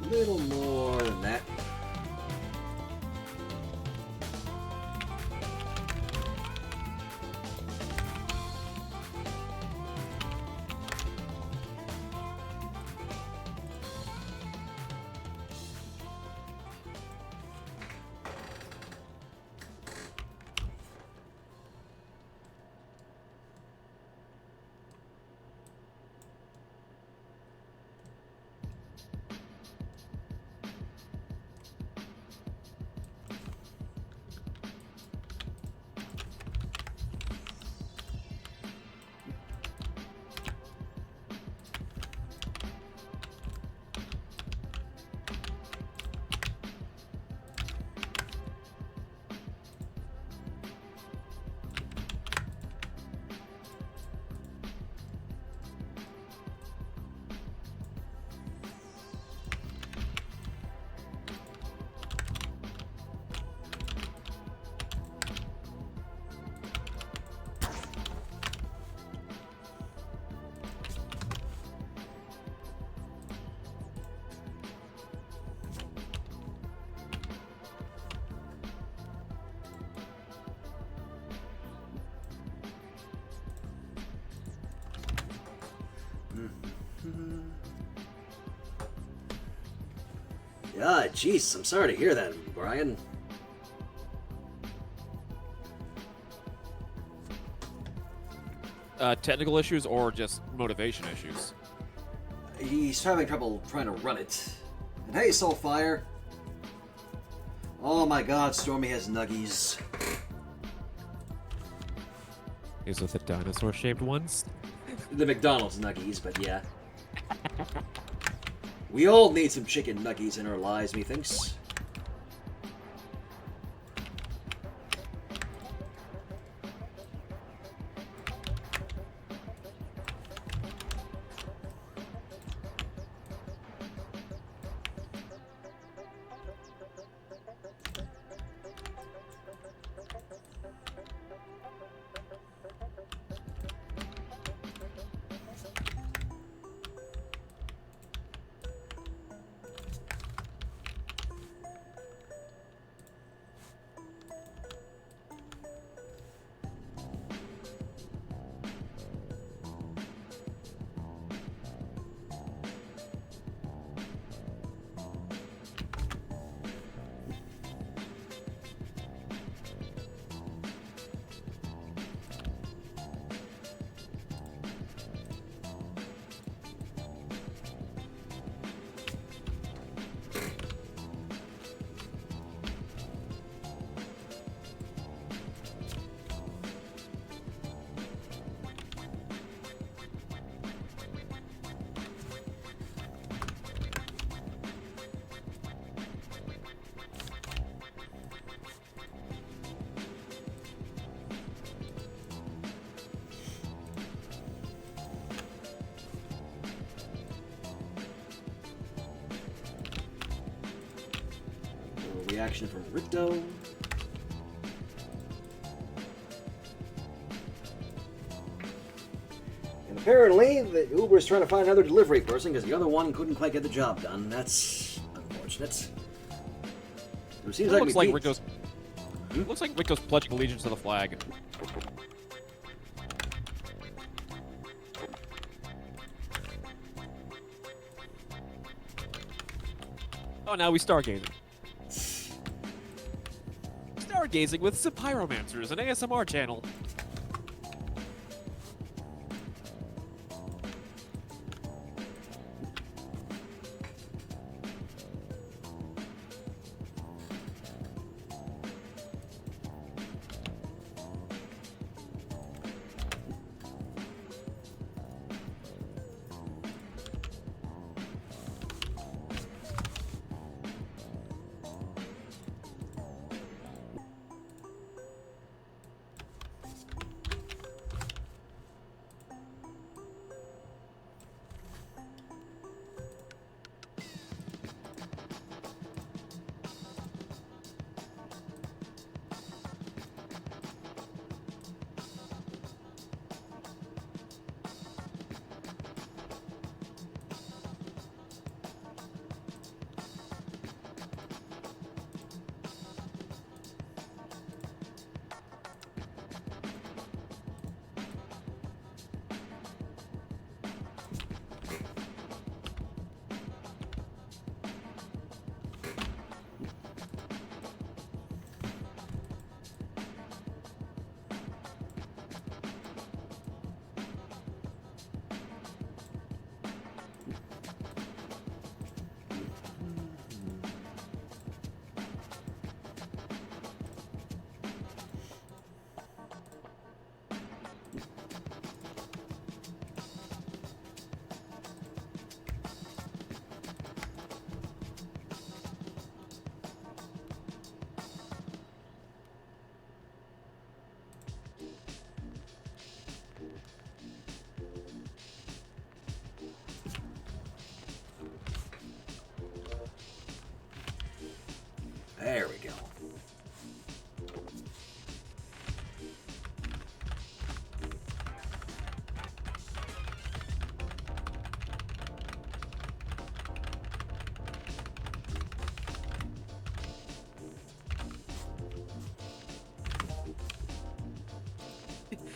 A little more than that. Yeah, jeez, I'm sorry to hear that, Brian. Technical issues or just motivation issues? He's having trouble trying to run it. And hey, Soulfire. Oh my god, Stormy has nuggies. Is it the dinosaur-shaped ones? The McDonald's nuggies, but yeah. We all need some chicken nuggies in our lives, methinks. reaction from Rito. And apparently, the Uber's trying to find another delivery person because the other one couldn't quite get the job done. That's unfortunate. It seems looks like Rico's. Looks like Rico's pledging allegiance to the flag. Oh, now we stargazing. Stargazing with Ze Pyromancers, an ASMR channel. There we go.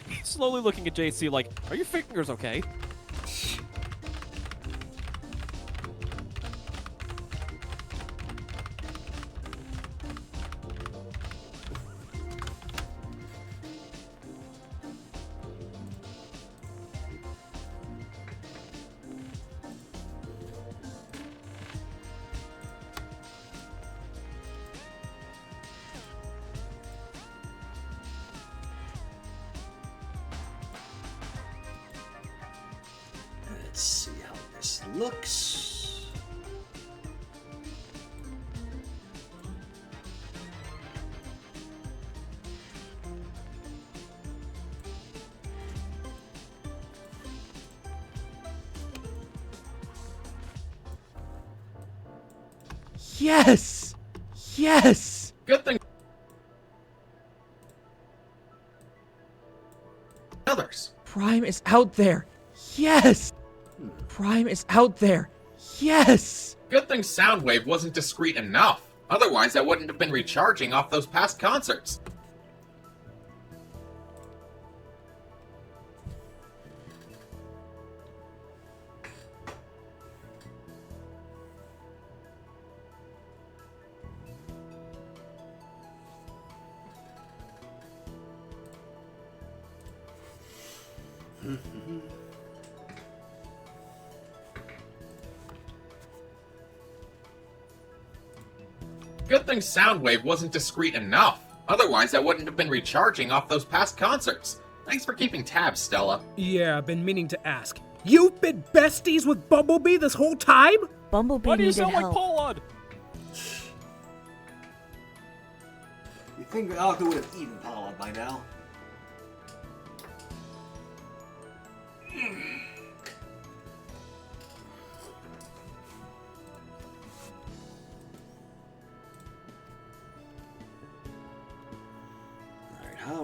He's slowly looking at JC like, are your fingers okay? Let's see how this looks. Yes! Yes! Good thing. Others. Prime is out there. Yes! Prime is out there. Yes! Good thing Soundwave wasn't discreet enough. Otherwise, I wouldn't have been recharging off those past concerts. Good thing Soundwave wasn't discreet enough. Otherwise, I wouldn't have been recharging off those past concerts. Thanks for keeping tabs, Stella. Yeah, I've been meaning to ask. You've been besties with Bumblebee this whole time? Bumblebee Why do you needed sound like help. Paulon? You think Alka would have eaten Paula by now?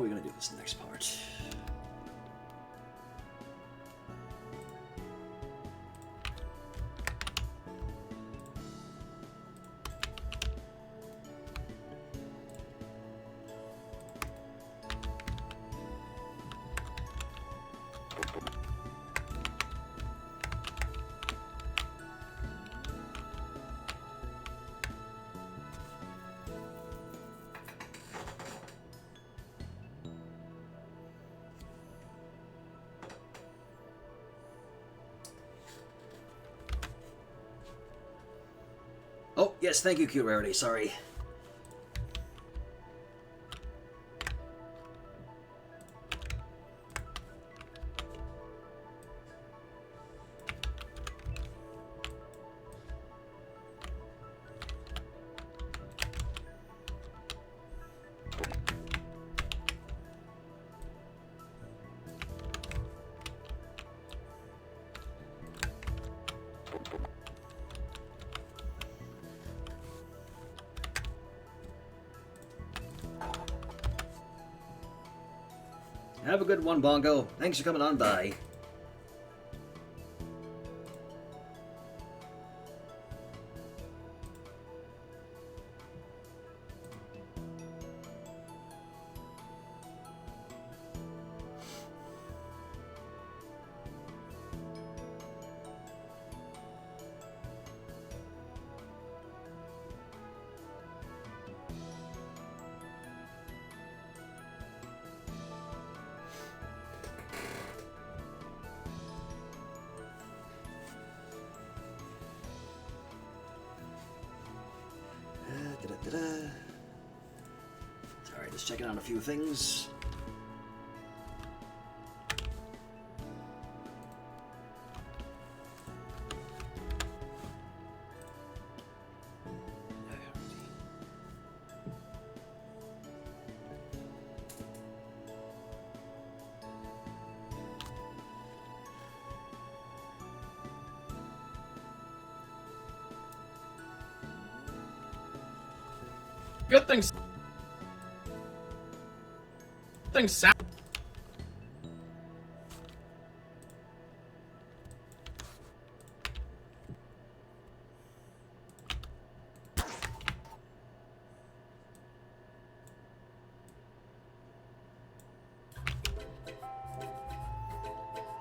are we gonna do this next part? Oh, yes, thank you, Q Rarity, sorry. Have a good one, Bongo. Thanks for coming on by. Sorry, just checking out a few things. Good things. Things sound.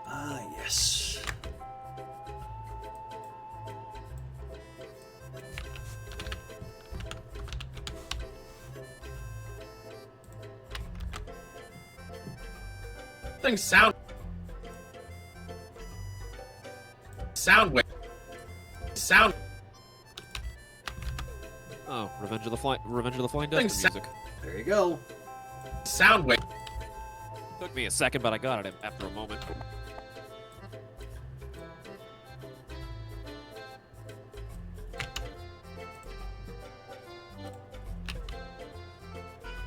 Ah, yes. Things sound wave. Sound. Oh, Revenge of the Flying Dutchman music. There you go. Sound wave. Took me a second, but I got it after a moment.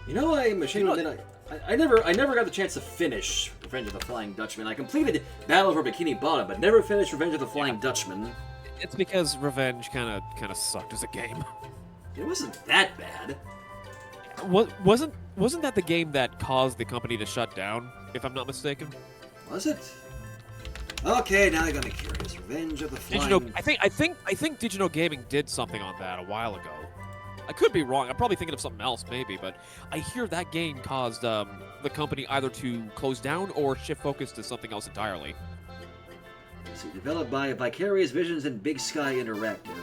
You know, I'm ashamed to admit I never got the chance to finish Revenge of the Flying Dutchman. I completed Battle over Bikini Bottom, but never finished Revenge of the Flying Dutchman. It's because Revenge kind of sucked as a game. It wasn't that bad. Wasn't that the game that caused the company to shut down, if I'm not mistaken? Was it? Okay, now I got me curious. Revenge of the Flying... I think Digital Gaming did something on that a while ago. I could be wrong. I'm probably thinking of something else, maybe, but I hear that game caused the company either to close down or shift focus to something else entirely. So, developed by Vicarious Visions and Big Sky Interactive.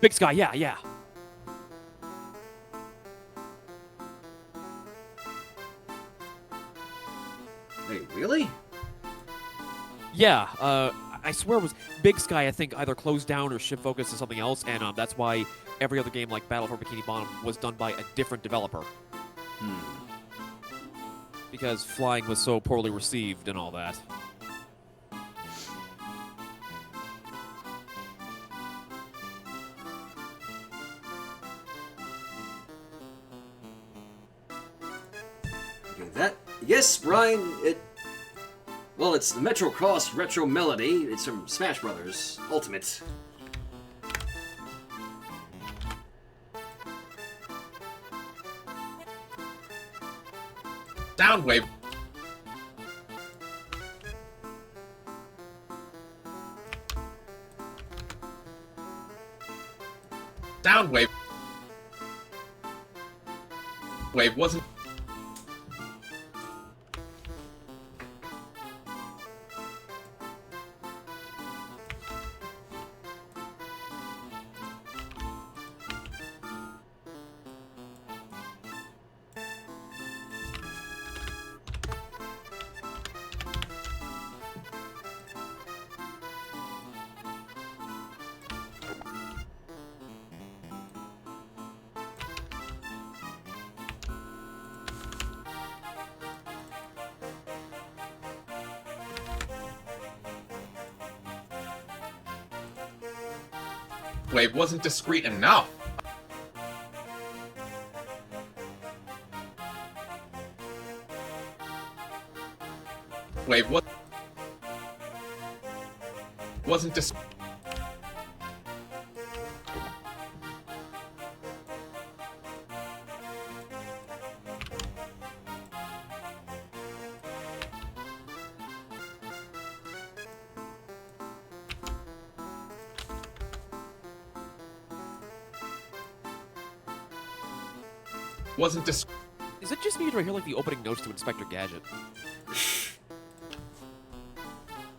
Big Sky, yeah. Wait, really? Yeah, I swear it was Big Sky, I think, either closed down or shift focus to something else, and that's why every other game like Battle for Bikini Bottom was done by a different developer. Because Flying was so poorly received and all that. Okay, yes, Brian, well, it's the Metro Cross Retro Melody. It's from Smash Brothers Ultimate. Soundwave. Soundwave. Wave wasn't. Wave wasn't discreet enough. Wave wasn't discreet. Wasn't dis- Is it just me or do I hear like the opening notes to Inspector Gadget?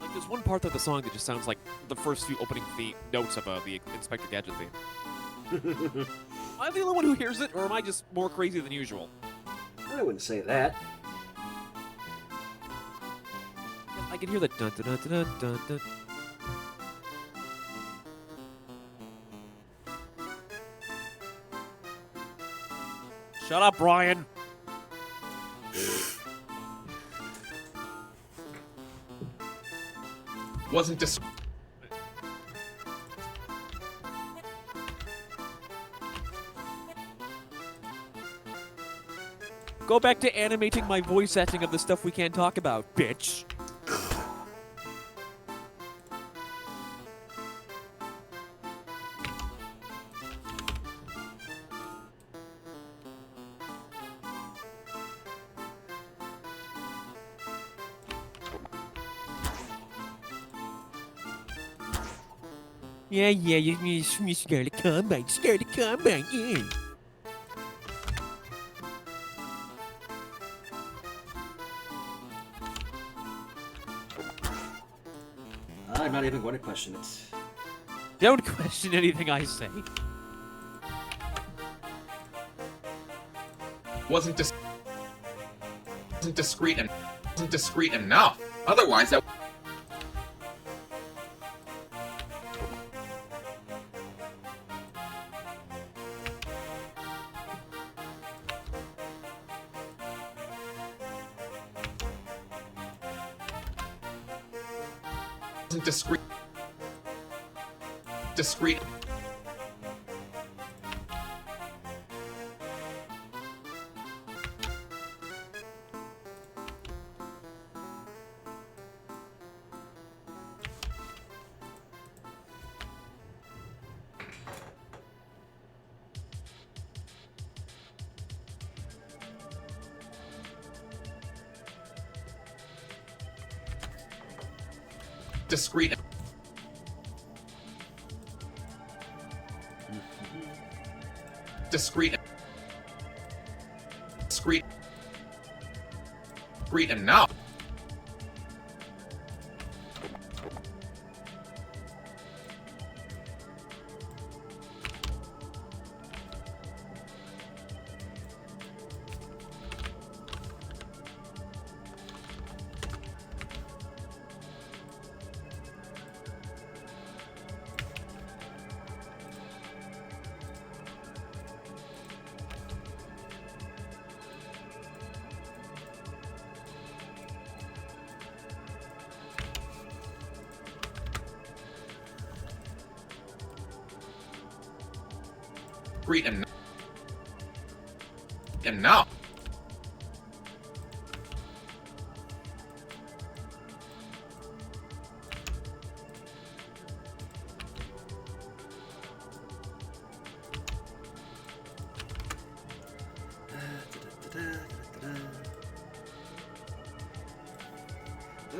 Like there's one part of the song that just sounds like the first few opening notes of the Inspector Gadget theme. Am I the only one who hears it, or am I just more crazy than usual? I wouldn't say that. I can hear the dun dun dun dun dun dun. Shut up, Brian. Wasn't dis- Go back to animating my voice acting of the stuff we can't talk about, bitch. Yeah, you Scarlet Combine, yeah. I'm not even going to question it. Don't question anything I say. Wasn't discreet enough. Otherwise, that. Discreet. Discreet. Discreet enough. Enough.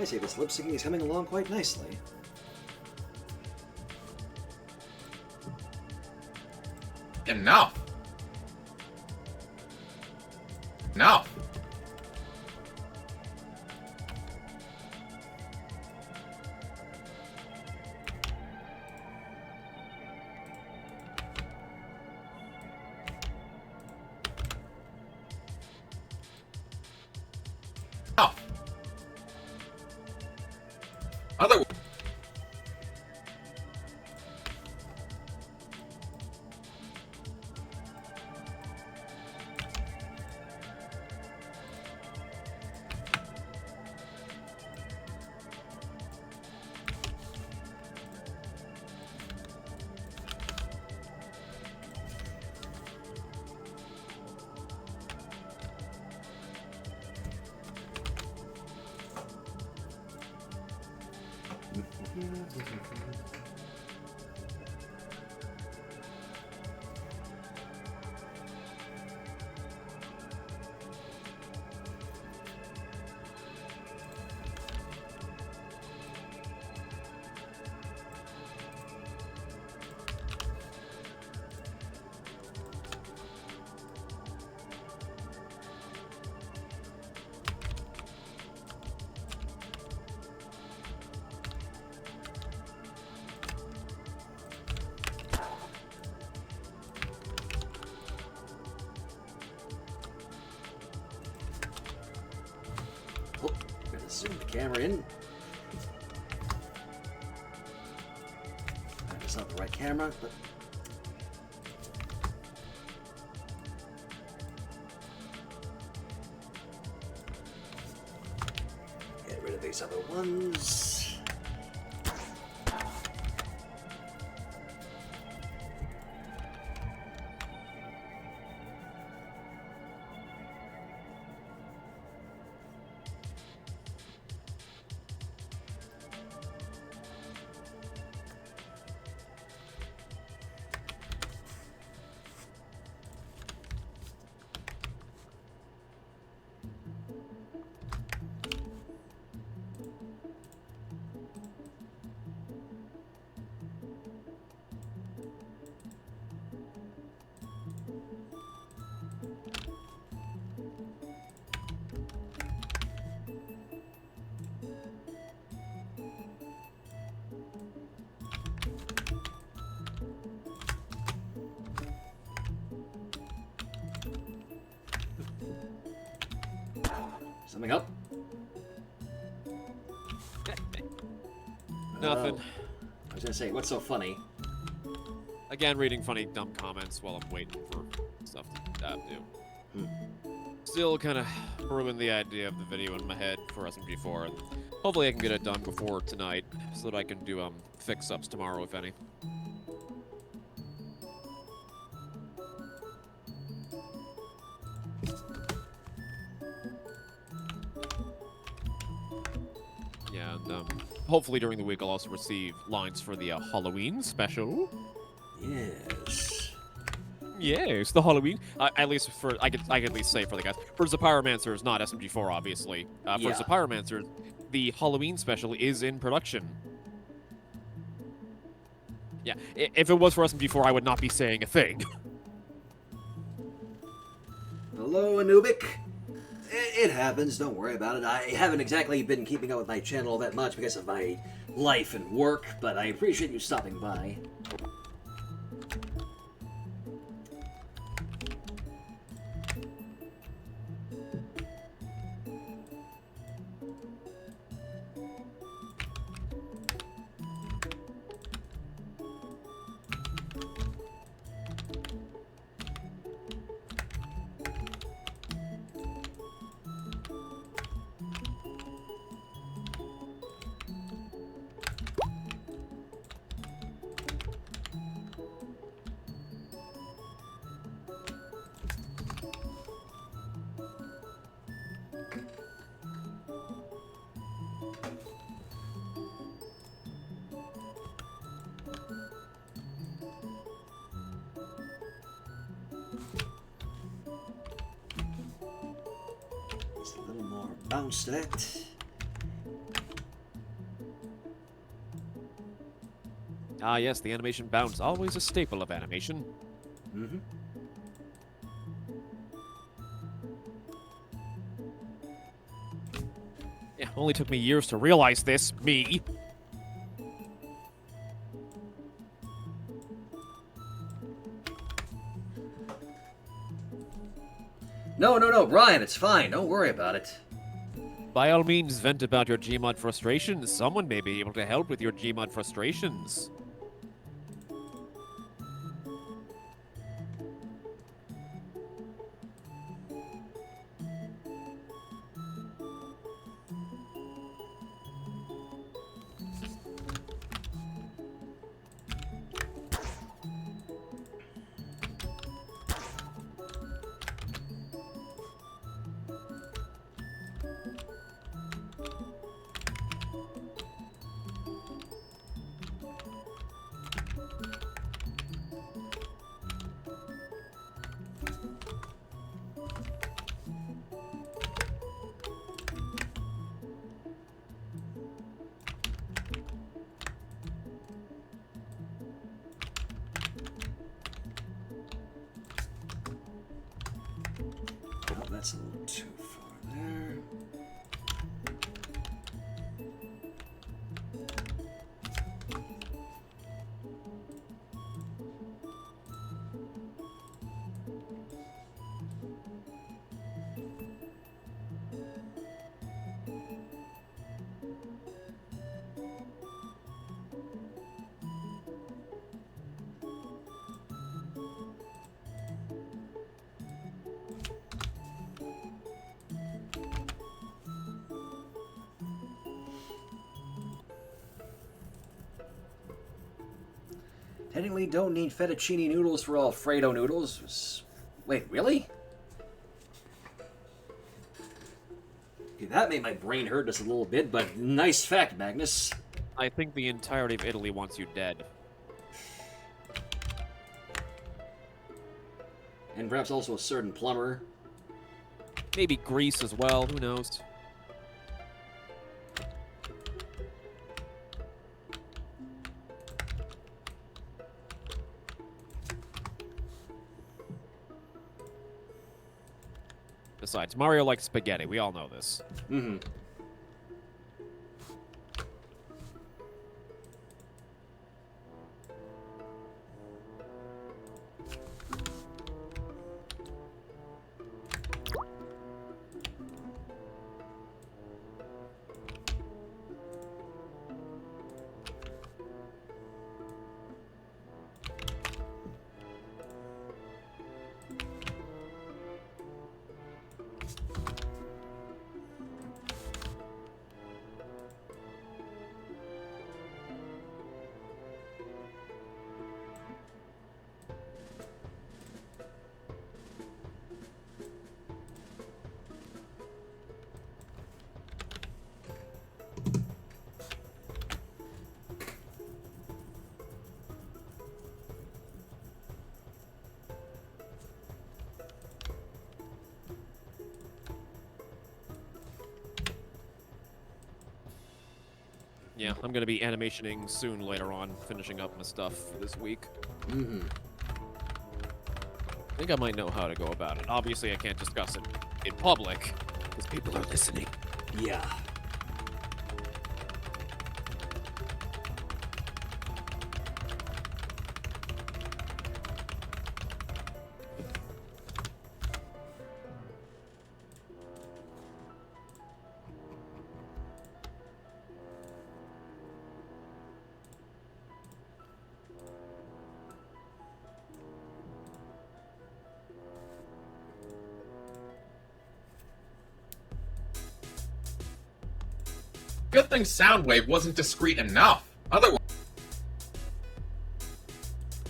I say this lip syncing is coming along quite nicely. Enough. Enough. Other. Zoom the camera in. It's not the right camera, but get rid of these other ones. Something up? Nothing. I was gonna say, what's so funny? Again, reading funny, dumb comments while I'm waiting for stuff to do. Still kind of ruined the idea of the video in my head for SMG4, and hopefully I can get it done before tonight, so that I can do fix-ups tomorrow, if any. Yeah, and hopefully during the week I'll also receive lines for the Halloween special. Yes. Yes, the Halloween. At least for I can at least say for the guys. For Ze Pyromancers, not SMG4, obviously. For Yeah. Ze Pyromancers, the Halloween special is in production. Yeah, if it was for SMG4, I would not be saying a thing. Hello, Anubik. It happens, don't worry about it. I haven't exactly been keeping up with my channel that much because of my life and work, but I appreciate you stopping by. Just a little more bounce to that. Ah, yes, the animation bounce, always a staple of animation. Mm-hmm. Yeah, only took me years to realize this, me. No, Brian, it's fine. Don't worry about it. By all means, vent about your Gmod frustrations. Someone may be able to help with your Gmod frustrations. Oh, that's a little too far there. Technically don't need fettuccine noodles for Alfredo noodles. Wait, really? Okay, that made my brain hurt just a little bit, but nice fact, Magnus. I think the entirety of Italy wants you dead. And perhaps also a certain plumber. Maybe Greece as well, who knows? Besides, Mario likes spaghetti. We all know this. Mm-hmm. Yeah, I'm gonna be animationing soon later on, finishing up my stuff for this week. Mm-hmm. I think I might know how to go about it. Obviously, I can't discuss it in public, because people are listening. Yeah. Good thing Soundwave wasn't discreet enough. Otherwise...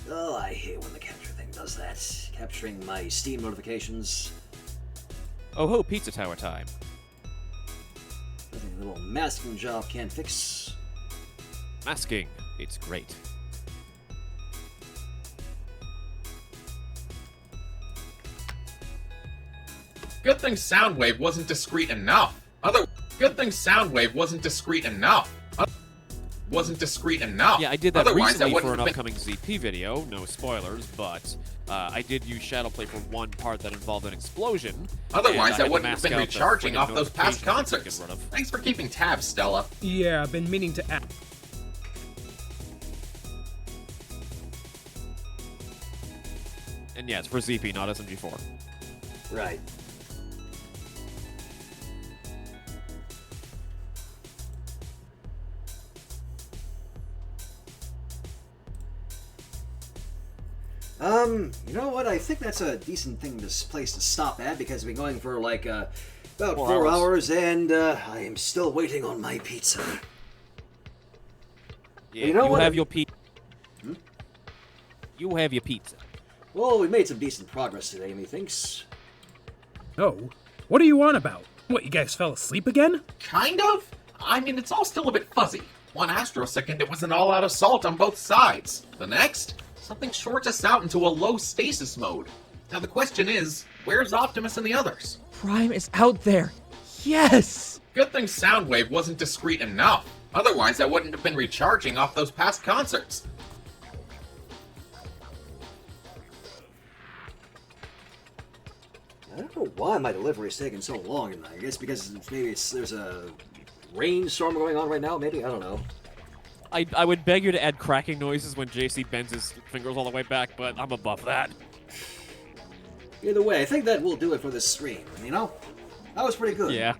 Oh, I hate when the capture thing does that. Capturing my Steam notifications. Oh ho, Pizza Tower time. Nothing a little masking job can't fix. Masking. It's great. Good thing Soundwave wasn't discreet enough. Good thing Soundwave wasn't discreet enough. wasn't discreet enough. Yeah, I did that Otherwise, recently that for an wouldn't have upcoming ZP video. No spoilers, but I did use Shadowplay for one part that involved an explosion. Otherwise, and I had to wouldn't have mask been out the recharging friggin' off those past notifications I could concerts. get rid of. Thanks for keeping tabs, Stella. Yeah, I've been meaning to ask. And yeah, it's for ZP, not SMG4. Right. You know what? I think that's a decent place to stop at because we've been going for like about 4 hours, and I am still waiting on my pizza. Yeah, you know what? have your pizza. You have your pizza. Well, we made some decent progress today, methinks. Oh, what are you on about? What, you guys fell asleep again? Kind of? I mean, it's all still a bit fuzzy. One astrosecond, it was an all-out assault on both sides. The next, something shorts us out into a low stasis mode. Now the question is, where's Optimus and the others? Prime is out there. Yes! Good thing Soundwave wasn't discreet enough. Otherwise, I wouldn't have been recharging off those past concerts. I don't know why my delivery is taking so long. I guess because there's a rainstorm going on right now. Maybe, I don't know. I would beg you to add cracking noises when JC bends his fingers all the way back, but I'm above that. Either way, I think that will do it for this stream. You know, that was pretty good. Yeah,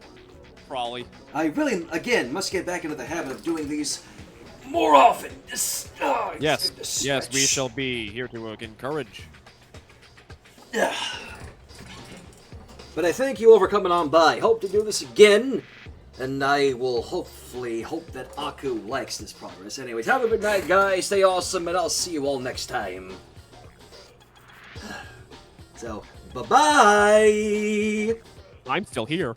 probably. I really, again, must get back into the habit of doing these more often. Yes, we shall be here to encourage. Yeah. But I thank you all for coming on by. Hope to do this again. And I will hopefully hope that Aku likes this progress. Anyways, have a good night, guys. Stay awesome, and I'll see you all next time. So, bye-bye! I'm still here.